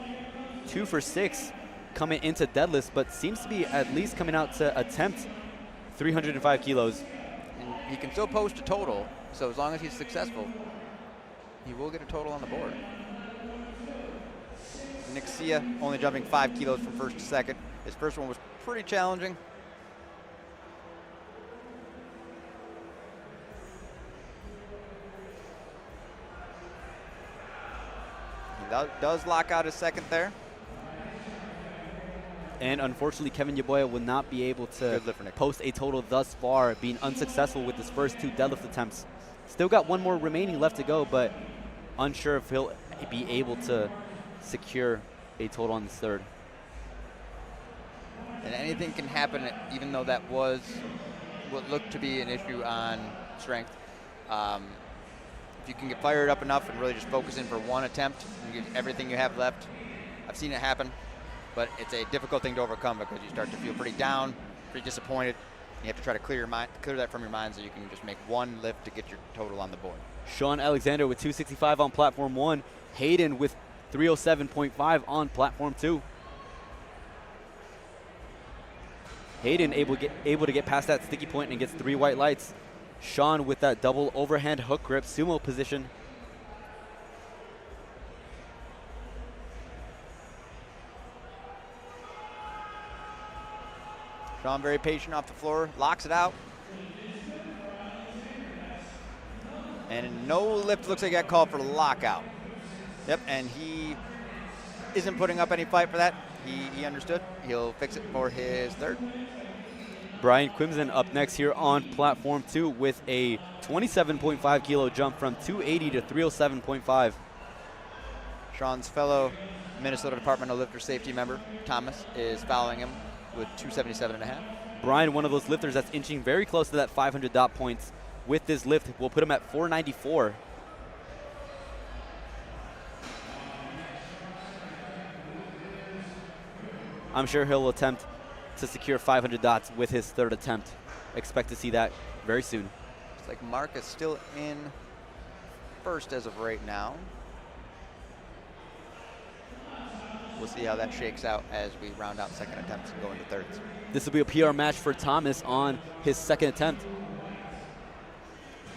2 for 6 coming into deadlifts, but seems to be at least coming out to attempt 305 kilos. And he can still post a total, so as long as he's successful, he will get a total on the board. Nick Sia only jumping 5 kilos from first to second. His first one was pretty challenging. He does lock out his second there. And unfortunately, Kevin Yaboya will not be able to post a total thus far, being unsuccessful with his first 2 deadlift attempts. Still got 1 more remaining left to go, but unsure if he'll be able to secure a total on this third. And anything can happen, even though that was what looked to be an issue on strength. If you can get fired up enough and really just focus in for 1 attempt and give everything you have left, I've seen it happen, but it's a difficult thing to overcome because you start to feel pretty down, pretty disappointed. You have to try to clear that from your mind so you can just make 1 lift to get your total on the board. Sean Alexander with 265 on platform 1. Hayden with 307.5 on platform 2. Hayden able to get past that sticky point and gets 3 white lights. Sean with that double overhand hook grip sumo position. Sean very patient off the floor, locks it out. And no lift looks like he got called for lockout. Yep, and he isn't putting up any fight for that. He understood. He'll fix it for his third. Brian Quimson up next here on platform 2 with a 27.5 kilo jump from 280 to 307.5. Sean's fellow Minnesota Department of Lifter Safety member, Thomas, is following him with 277.5. Brian, one of those lifters that's inching very close to that 500 dot points with this lift, will put him at 494. I'm sure he'll attempt to secure 500 dots with his third attempt. Expect to see that very soon. Looks like Mark is still in first as of right now. We'll see how that shakes out as we round out second attempts and go into thirds. This will be a PR match for Thomas on his second attempt.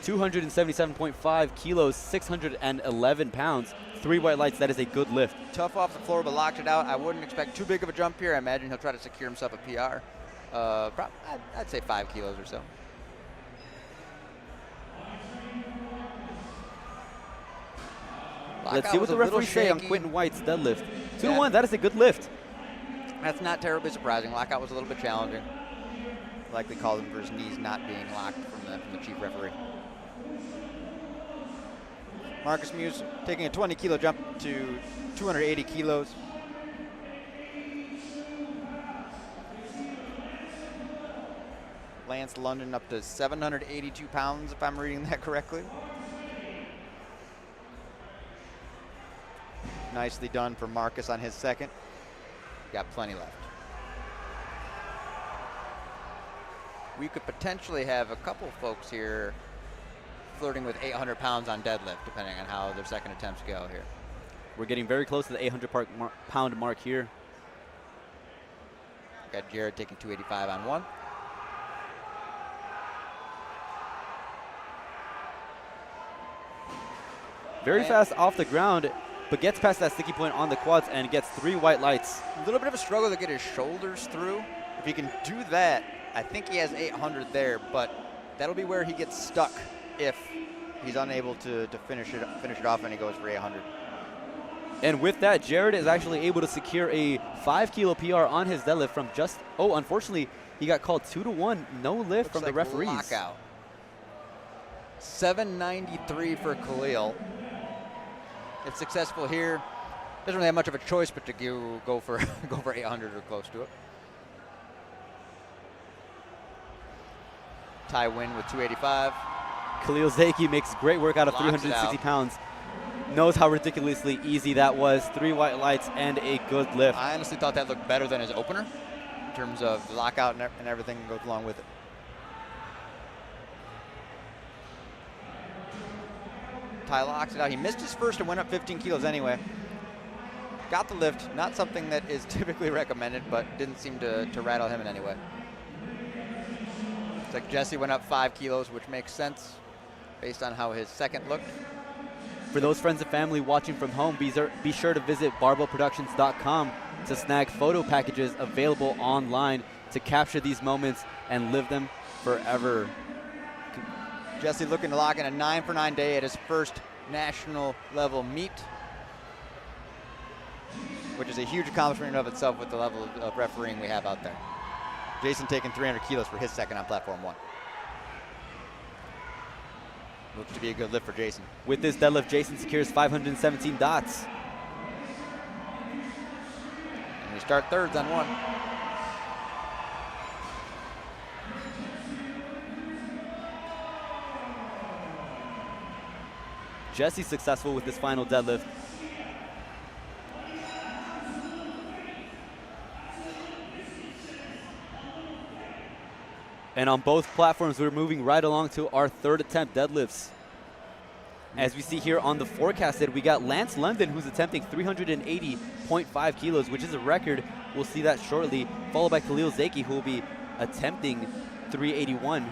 277.5 kilos, 611 pounds, 3 white lights. That is a good lift. Tough off the floor, but locked it out. I wouldn't expect too big of a jump here. I imagine he'll try to secure himself a PR. I'd say 5 kilos or so. Let's see what the referees say on Quentin White's deadlift. 2-1, that is a good lift. That's not terribly surprising. Lockout was a little bit challenging. Likely called him for his knees not being locked from the chief referee. Marcus Muse taking a 20 kilo jump to 280 kilos. Lance London up to 782 pounds, if I'm reading that correctly. Nicely done for Marcus on his second. Got plenty left. We could potentially have a couple folks here flirting with 800 pounds on deadlift, depending on how their second attempts go here. We're getting very close to the 800 pound mark here. Got Jared taking 285 on 1. Very fast off the ground, but gets past that sticky point on the quads and gets 3 white lights. A little bit of a struggle to get his shoulders through. If he can do that, I think he has 800 there, but that'll be where he gets stuck if he's unable to finish it off and he goes for 800. And with that, Jared is actually able to secure a 5 kilo PR on his deadlift from just, unfortunately, he got called 2-1, no lift from the referees. Lockout. 793 for Khalil. If successful here, doesn't really have much of a choice but to go for 800 or close to it. Ty Wynn with 285. Khalil Zaki makes great work out of Locks it 360 out. pounds. Knows how ridiculously easy that was. 3 white lights and a good lift. I honestly thought that looked better than his opener in terms of the lockout and everything that goes along with it. Ty locks it out. He missed his first and went up 15 kilos anyway. Got the lift. Not something that is typically recommended, but didn't seem to rattle him in any way. It's like Jesse went up 5 kilos, which makes sense based on how his second looked. For those friends and family watching from home, be sure to visit barbellproductions.com to snag photo packages available online to capture these moments and live them forever. Jesse looking to lock in a 9-for-9 day at his first national level meet, which is a huge accomplishment in of itself with the level of refereeing we have out there. Jason taking 300 kilos for his second on platform 1. Looks to be a good lift for Jason. With this deadlift, Jason secures 517 dots. And we start thirds on 1. Jesse successful with this final deadlift. And on both platforms, we're moving right along to our third attempt deadlifts. As we see here on the forecasted, we got Lance London, who's attempting 380.5 kilos, which is a record. We'll see that shortly, followed by Khalil Zaki, who will be attempting 381.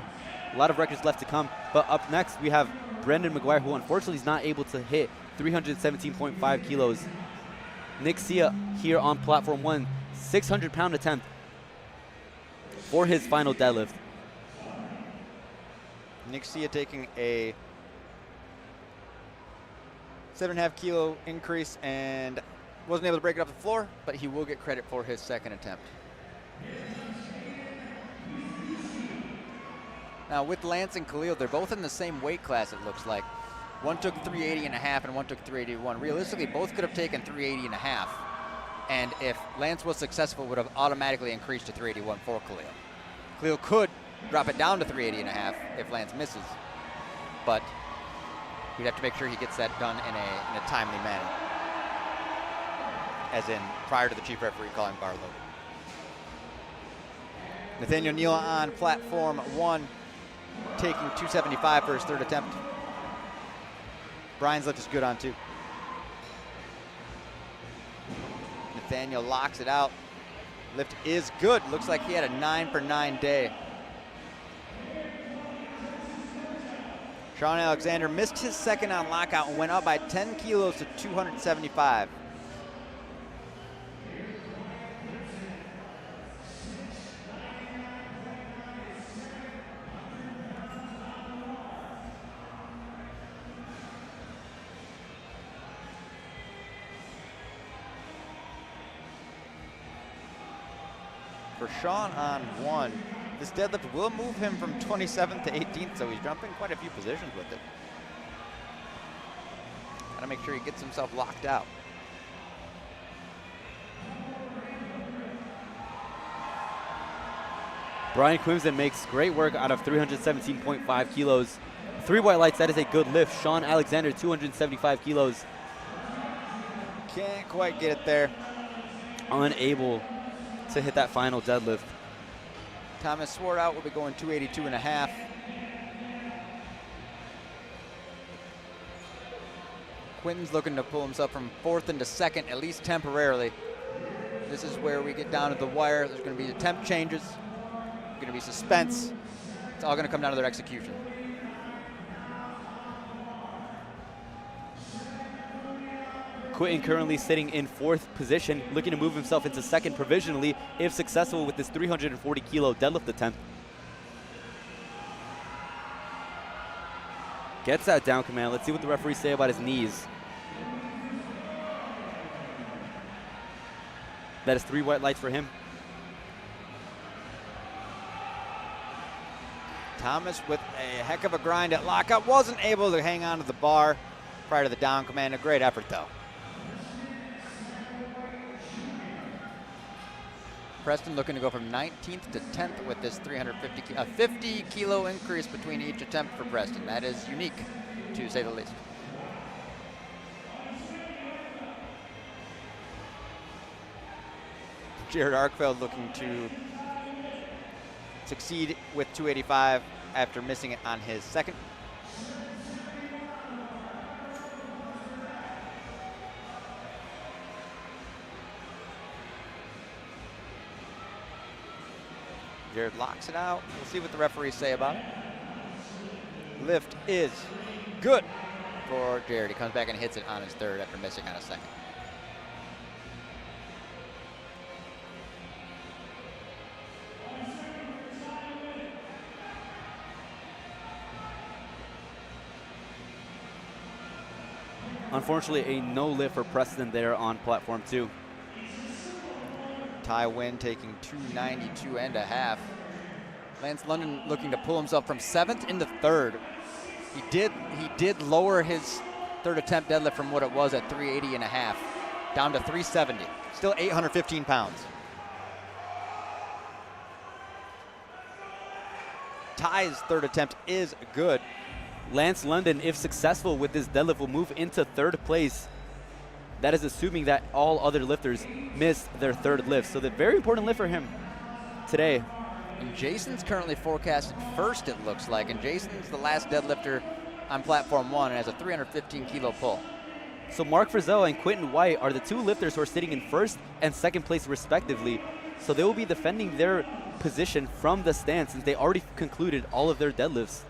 A lot of records left to come. But up next, we have Brendan McGuire, who unfortunately is not able to hit 317.5 kilos. Nick Sia here on platform 1, 600-pound attempt for his final deadlift. Nick Sia taking a 7.5 kilo increase and wasn't able to break it off the floor, but he will get credit for his second attempt. Now with Lance and Khalil, they're both in the same weight class, it looks like. One took 380 and a half and one took 381. Realistically, both could have taken 380 and a half. And if Lance was successful, would have automatically increased to 381 for Khalil. Khalil could drop it down to 380 and a half if Lance misses, but we'd have to make sure he gets that done in a timely manner, as in prior to the chief referee calling bar load. Nathaniel Neal on platform 1, taking 275 for his third attempt. Brian's lift is good on 2. Nathaniel locks it out. Lift is good. Looks like he had a 9-for-9 day. Sean Alexander missed his second on lockout and went up by 10 kilos to 275. For Sean on 1, this deadlift will move him from 27th to 18th, so he's jumping quite a few positions with it. Gotta make sure he gets himself locked out. Brian Quimson makes great work out of 317.5 kilos. 3 white lights, that is a good lift. Sean Alexander, 275 kilos. Can't quite get it there. Unable to hit that final deadlift. Thomas Swartout will be going 282 and a half. Quinton's looking to pull himself from 4th into 2nd, at least temporarily. This is where we get down to the wire. There's going to be attempt changes. There's going to be suspense. It's all going to come down to their execution. Quinton currently sitting in 4th position, looking to move himself into 2nd provisionally if successful with this 340 kilo deadlift attempt. Gets that down command. Let's see what the referees say about his knees. That is 3 white lights for him. Thomas with a heck of a grind at lockout. Wasn't able to hang on to the bar prior to the down command. A great effort though. Preston looking to go from 19th to 10th with this 50 kilo increase between each attempt for Preston. That is unique, to say the least. Jared Arkfeld looking to succeed with 285 after missing it on his second. Jared locks it out. We'll see what the referees say about it. Lift is good for Jared. He comes back and hits it on his third after missing on his second. Unfortunately, a no lift for Preston there on platform 2. Ty Wynn taking 292.5. Lance London looking to pull himself from 7th into 3rd. He did lower his third attempt deadlift from what it was at 380.5 down to 370. Still 815 pounds. Ty's third attempt is good. Lance London, if successful with this deadlift, will move into 3rd place. That is assuming that all other lifters missed their third lift. So the very important lift for him today. And Jason's currently forecasted first, it looks like. And Jason's the last deadlifter on platform 1 and has a 315 kilo pull. So Mark Frizzell and Quentin White are the 2 lifters who are sitting in 1st and 2nd place respectively. So they will be defending their position from the stand since they already concluded all of their deadlifts.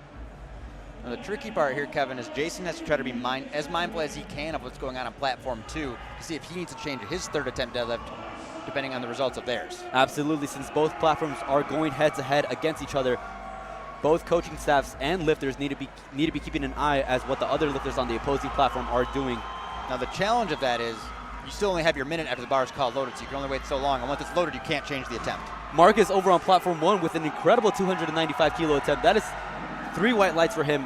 Now the tricky part here, Kevin, is Jason has to try to be as mindful as he can of what's going on platform 2 to see if he needs to change his third attempt deadlift depending on the results of theirs. Absolutely, since both platforms are going head-to-head against each other, both coaching staffs and lifters need to be keeping an eye as what the other lifters on the opposing platform are doing. Now the challenge of that is you still only have your minute after the bar is called loaded, so you can only wait so long. And once it's loaded, you can't change the attempt. Marcus over on platform 1 with an incredible 295 kilo attempt. That is 3 white lights for him.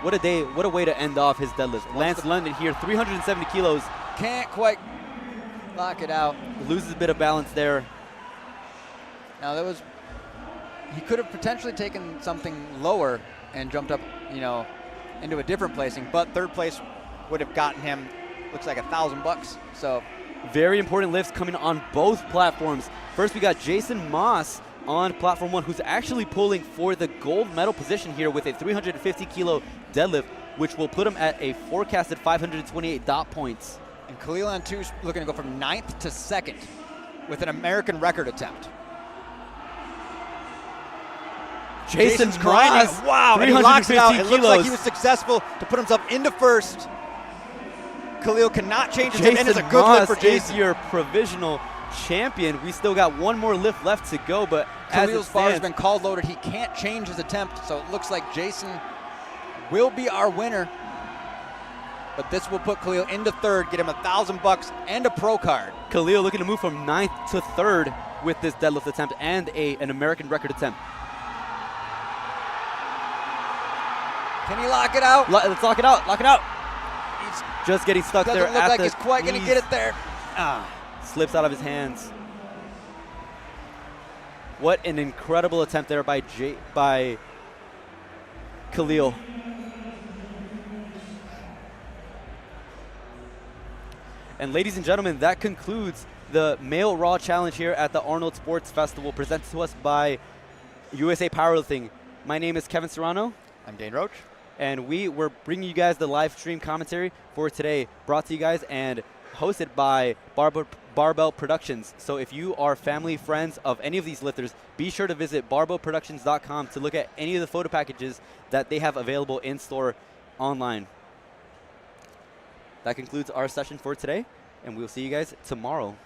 What a day, what a way to end off his deadlift. Lance London here, 370 kilos. Can't quite lock it out. Loses a bit of balance there. Now he could have potentially taken something lower and jumped up, into a different placing, but 3rd place would have gotten him, looks like $1,000. So very important lifts coming on both platforms. First, we got Jason Moss on platform 1, who's actually pulling for the gold medal position here with a 350 kilo deadlift, which will put him at a forecasted 528 dot points. And Khalil Antouche looking to go from 9th to 2nd with an American record attempt. Jason's grinding. Wow, and he locks it out. It looks like he was successful to put himself into 1st. Khalil cannot change his and it's a good lift for Jason. Is your provisional champion. We still got one more lift left to go, but Khalil's bar has been called loaded. He can't change his attempt, so it looks like Jason will be our winner. But this will put Khalil into 3rd, get him $1,000 and a pro card. Khalil looking to move from 9th to 3rd with this deadlift attempt and an American record attempt. Can he lock it out? Let's lock it out. Lock it out. He's just getting stuck there. Doesn't look like he's quite going to get it there. Slips out of his hands. What an incredible attempt there by Khalil. And ladies and gentlemen, that concludes the Male Raw Challenge here at the Arnold Sports Festival, presented to us by USA Powerlifting. My name is Kevin Serrano. I'm Dane Roach. And we were bringing you guys the live stream commentary for today, brought to you guys and hosted by Barbell Productions. So if you are family, friends of any of these lifters, be sure to visit barbellproductions.com to look at any of the photo packages that they have available in store online. That concludes our session for today, and we'll see you guys tomorrow.